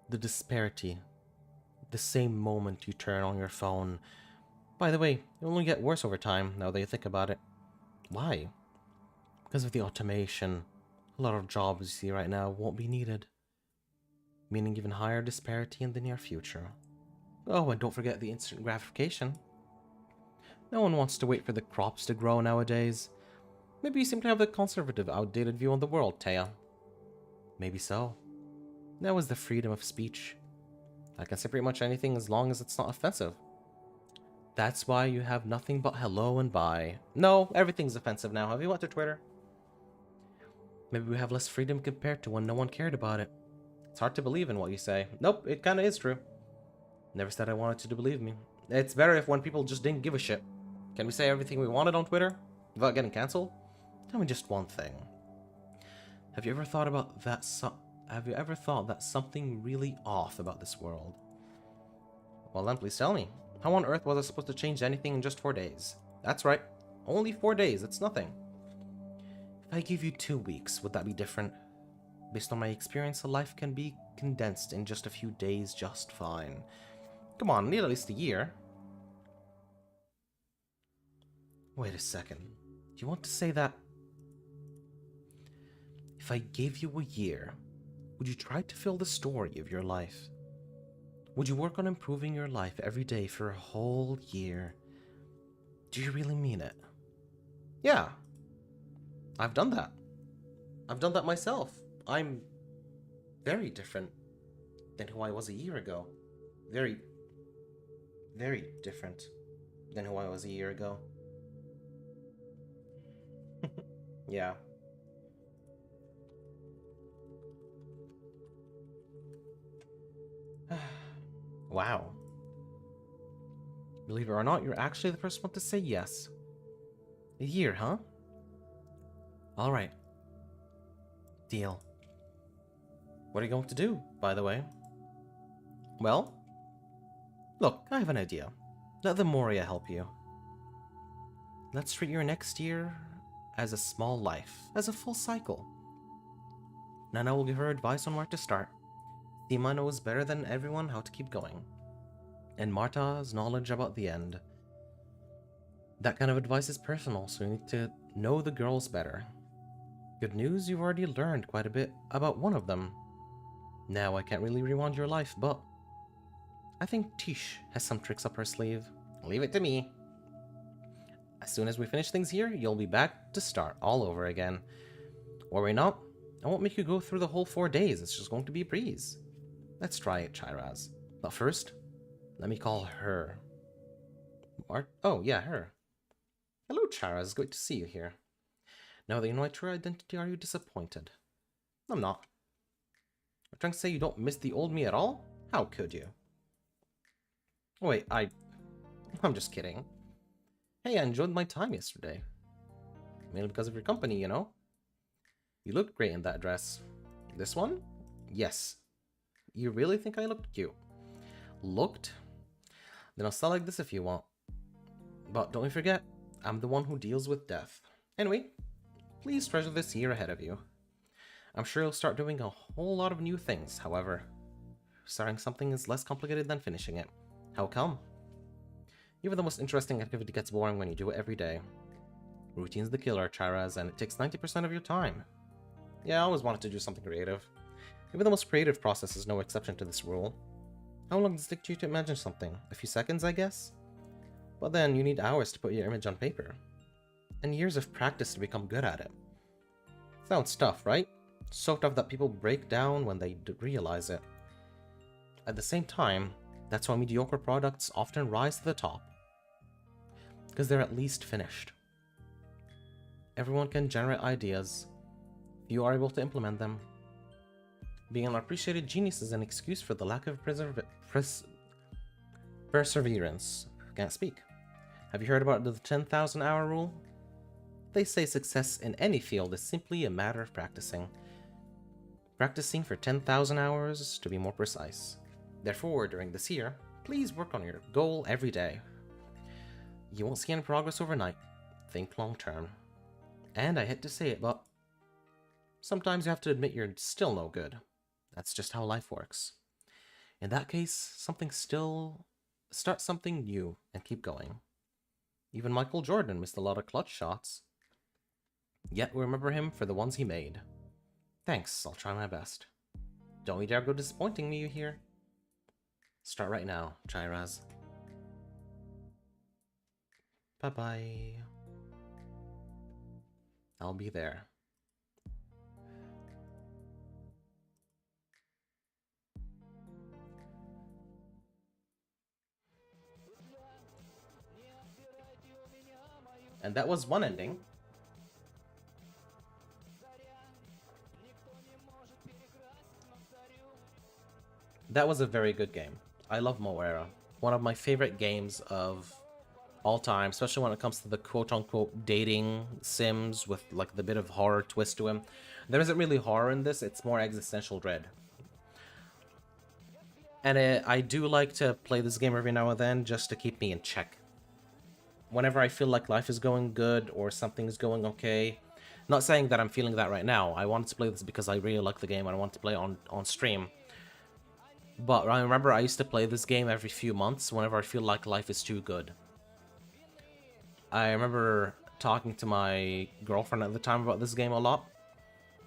the disparity. The same moment you turn on your phone. By the way, it will only get worse over time, now that you think about it. Why? Because of the automation. A lot of jobs you see right now won't be needed. Meaning even higher disparity in the near future. Oh, and don't forget the instant gratification. No one wants to wait for the crops to grow nowadays. Maybe you simply have a conservative, outdated view on the world, Taya. Maybe so. That was the freedom of speech. I can say pretty much anything as long as it's not offensive. That's why you have nothing but hello and bye. No, everything's offensive now. Have you went to Twitter? Maybe we have less freedom compared to when no one cared about it. It's hard to believe in what you say. Nope, it kinda is true. Never said I wanted you to believe me. It's better if when people just didn't give a shit. Can we say everything we wanted on Twitter without getting cancelled? Tell me just one thing. Have you ever thought about that Have you ever thought that something really off about this world? Well then, please tell me. How on earth was I supposed to change anything in just 4 days? That's right. Only 4 days, it's nothing. If I give you 2 weeks, would that be different? Based on my experience, a life can be condensed in just a few days just fine. Come on, need at least a year. Wait a second. You want to say that... If I gave you a year, would you try to fill the story of your life? Would you work on improving your life every day for a whole year? Do you really mean it? Yeah. I've done that. I've done that myself. I'm very different than who I was a year ago. Very different than who I was a year ago. Yeah. Wow. Believe it or not, you're actually the first one to say yes. A year, huh? Alright. Deal. What are you going to do, by the way? Well, look, I have an idea. Let the Moe Era help you. Let's treat your next year as a small life, as a full cycle. Nana will give her advice on where to start. Thema knows better than everyone how to keep going. And Marta's knowledge about the end. That kind of advice is personal, so you need to know the girls better. Good news, you've already learned quite a bit about one of them. Now I can't really rewind your life, but I think Tish has some tricks up her sleeve. Leave it to me. As soon as we finish things here, you'll be back to start all over again. Worry not, I won't make you go through the whole 4 days, it's just going to be a breeze. Let's try it, Chiraz. But first, let me call her. Oh, yeah, her. Hello, Chiraz, great to see you here. Now that you know my true identity, are you disappointed? I'm not. You're trying to say you don't miss the old me at all? How could you? Wait, I'm just kidding. Hey, I enjoyed my time yesterday. Mainly because of your company, you know? You looked great in that dress. This one? Yes. You really think I looked cute? Looked? Then I'll style like this if you want. But don't forget, I'm the one who deals with death. Anyway, please treasure this year ahead of you. I'm sure you'll start doing a whole lot of new things, however. Starting something is less complicated than finishing it. How come? Even the most interesting activity gets boring when you do it every day. Routine's the killer, Chiraz, and it takes 90% of your time. Yeah, I always wanted to do something creative. Even the most creative process is no exception to this rule. How long does it take you to imagine something? A few seconds, I guess? But then you need hours to put your image on paper. And years of practice to become good at it. Sounds tough, right? So tough that people break down when they realize it. At the same time, that's why mediocre products often rise to the top. Because they're at least finished. Everyone can generate ideas. If you are able to implement them. Being an appreciated genius is an excuse for the lack of perseverance. Can't speak. Have you heard about the 10,000 hour rule? They say success in any field is simply a matter of practicing. Practicing for 10,000 hours to be more precise. Therefore, during this year, please work on your goal every day. You won't see any progress overnight. Think long term. And I hate to say it, but sometimes you have to admit you're still no good. That's just how life works. In that case, start something new and keep going. Even Michael Jordan missed a lot of clutch shots. Yet we remember him for the ones he made. Thanks, I'll try my best. Don't you dare go disappointing me, you hear? Start right now, Chiraz. Bye-bye. I'll be there. And that was one ending. That was a very good game. I love Moe Era. One of my favorite games of all time, especially when it comes to the quote-unquote dating sims with like the bit of horror twist to him. There isn't really horror in this, it's more existential dread. And I do like to play this game every now and then just to keep me in check. Whenever I feel like life is going good or something's going okay. Not saying that I'm feeling that right now. I wanted to play this because I really like the game and I want to play it on stream. But I remember I used to play this game every few months whenever I feel like life is too good. I remember talking to my girlfriend at the time about this game a lot.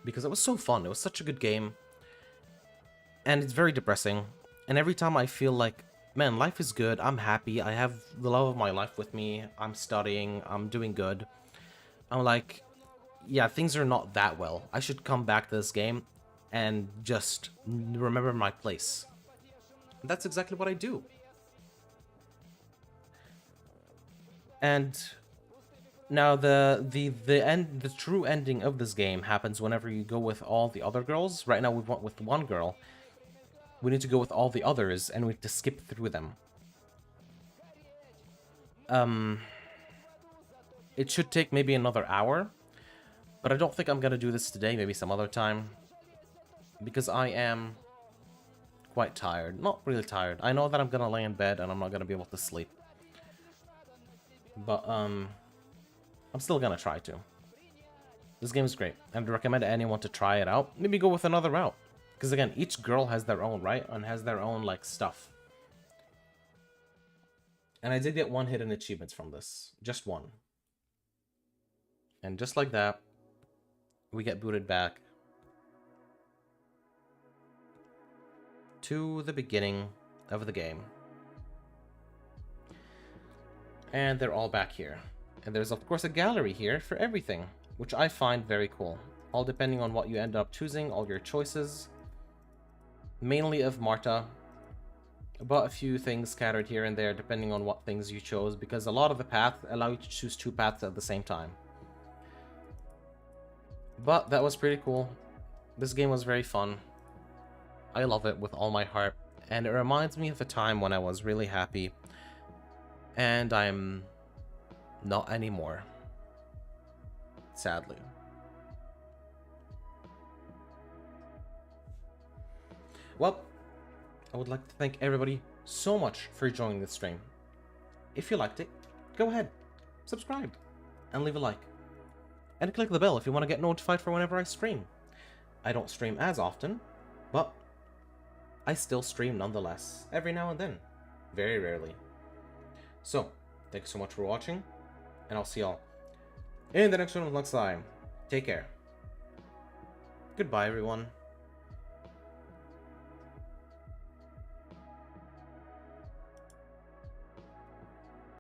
Because it was so fun. It was such a good game. And it's very depressing. And every time I feel like, man, life is good, I'm happy, I have the love of my life with me, I'm studying, I'm doing good. I'm like, yeah, things are not that well. I should come back to this game and just remember my place. And that's exactly what I do. And now the true ending of this game happens whenever you go with all the other girls. Right now we went with one girl. We need to go with all the others, and we have to skip through them. It should take maybe another hour, but I don't think I'm gonna do this today, maybe some other time. Because I am quite tired. Not really tired. I know that I'm gonna lay in bed and I'm not gonna be able to sleep. But, I'm still gonna try to. This game is great. I'd recommend anyone to try it out. Maybe go with another route. Because again, each girl has their own, right? And has their own, like, stuff. And I did get one hidden achievements from this. Just one. And just like that, we get booted back to the beginning of the game. And they're all back here. And there's, of course, a gallery here for everything, which I find very cool. All depending on what you end up choosing, all your choices. Mainly of Marta, but a few things scattered here and there depending on what things you chose, because a lot of the paths allow you to choose two paths at the same time. But that was pretty cool. This game was very fun. I love it with all my heart, and it reminds me of a time when I was really happy, and I'm not anymore, sadly. Well, I would like to thank everybody so much for joining this stream. If you liked it, go ahead, subscribe, and leave a like. And click the bell if you want to get notified for whenever I stream. I don't stream as often, but I still stream nonetheless, every now and then. Very rarely. So, thank you so much for watching, and I'll see y'all in the next one next time. Take care. Goodbye, everyone.